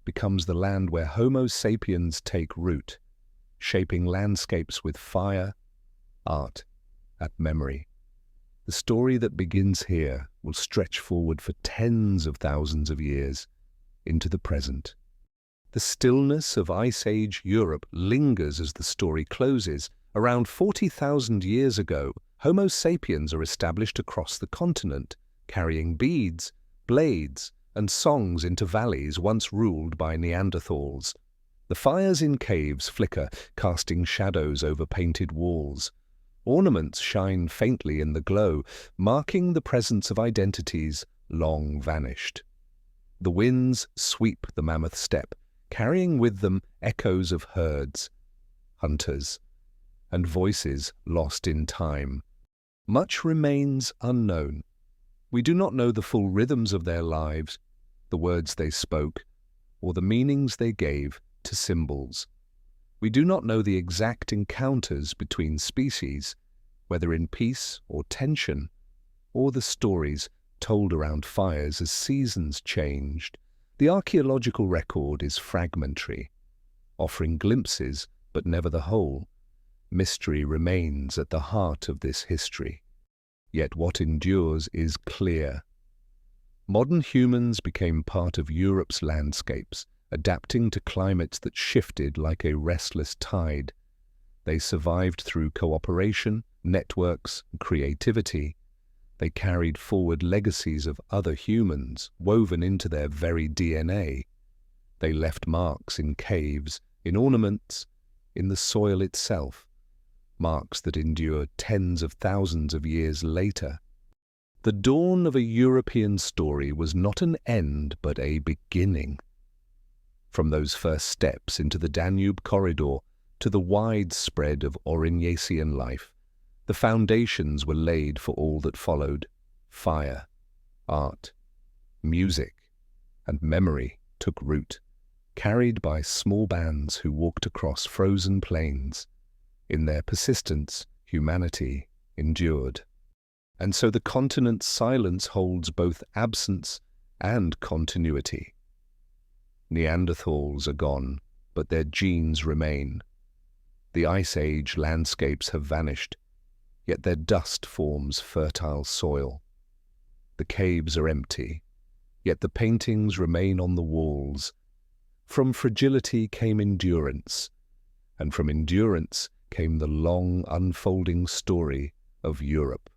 becomes the land where Homo sapiens take root, shaping landscapes with fire, art, and memory. The story that begins here will stretch forward for tens of thousands of years into the present. The stillness of Ice Age Europe lingers as the story closes. Around 40,000 years ago, Homo sapiens are established across the continent, carrying beads, blades, and songs into valleys once ruled by Neanderthals. The fires in caves flicker, casting shadows over painted walls. Ornaments shine faintly in the glow, marking the presence of identities long vanished. The winds sweep the mammoth steppe, carrying with them echoes of herds, hunters, and voices lost in time. Much remains unknown. We do not know the full rhythms of their lives, the words they spoke, or the meanings they gave to symbols. We do not know the exact encounters between species, whether in peace or tension, or the stories told around fires as seasons changed. The archaeological record is fragmentary, offering glimpses but never the whole. Mystery remains at the heart of this history. Yet what endures is clear. Modern humans became part of Europe's landscapes, adapting to climates that shifted like a restless tide. They survived through cooperation, networks, and creativity. They carried forward legacies of other humans, woven into their very DNA. They left marks in caves, in ornaments, in the soil itself, marks that endure tens of thousands of years later. The dawn of a European story was not an end, but a beginning. From those first steps into the Danube corridor to the wide spread of Aurignacian life, the foundations were laid for all that followed. Fire, art, music, and memory took root, carried by small bands who walked across frozen plains. In their persistence, humanity endured. And so the continent's silence holds both absence and continuity. Neanderthals are gone, but their genes remain. The Ice Age landscapes have vanished, yet their dust forms fertile soil. The caves are empty, yet the paintings remain on the walls. From fragility came endurance, and from endurance came the long unfolding story of Europe.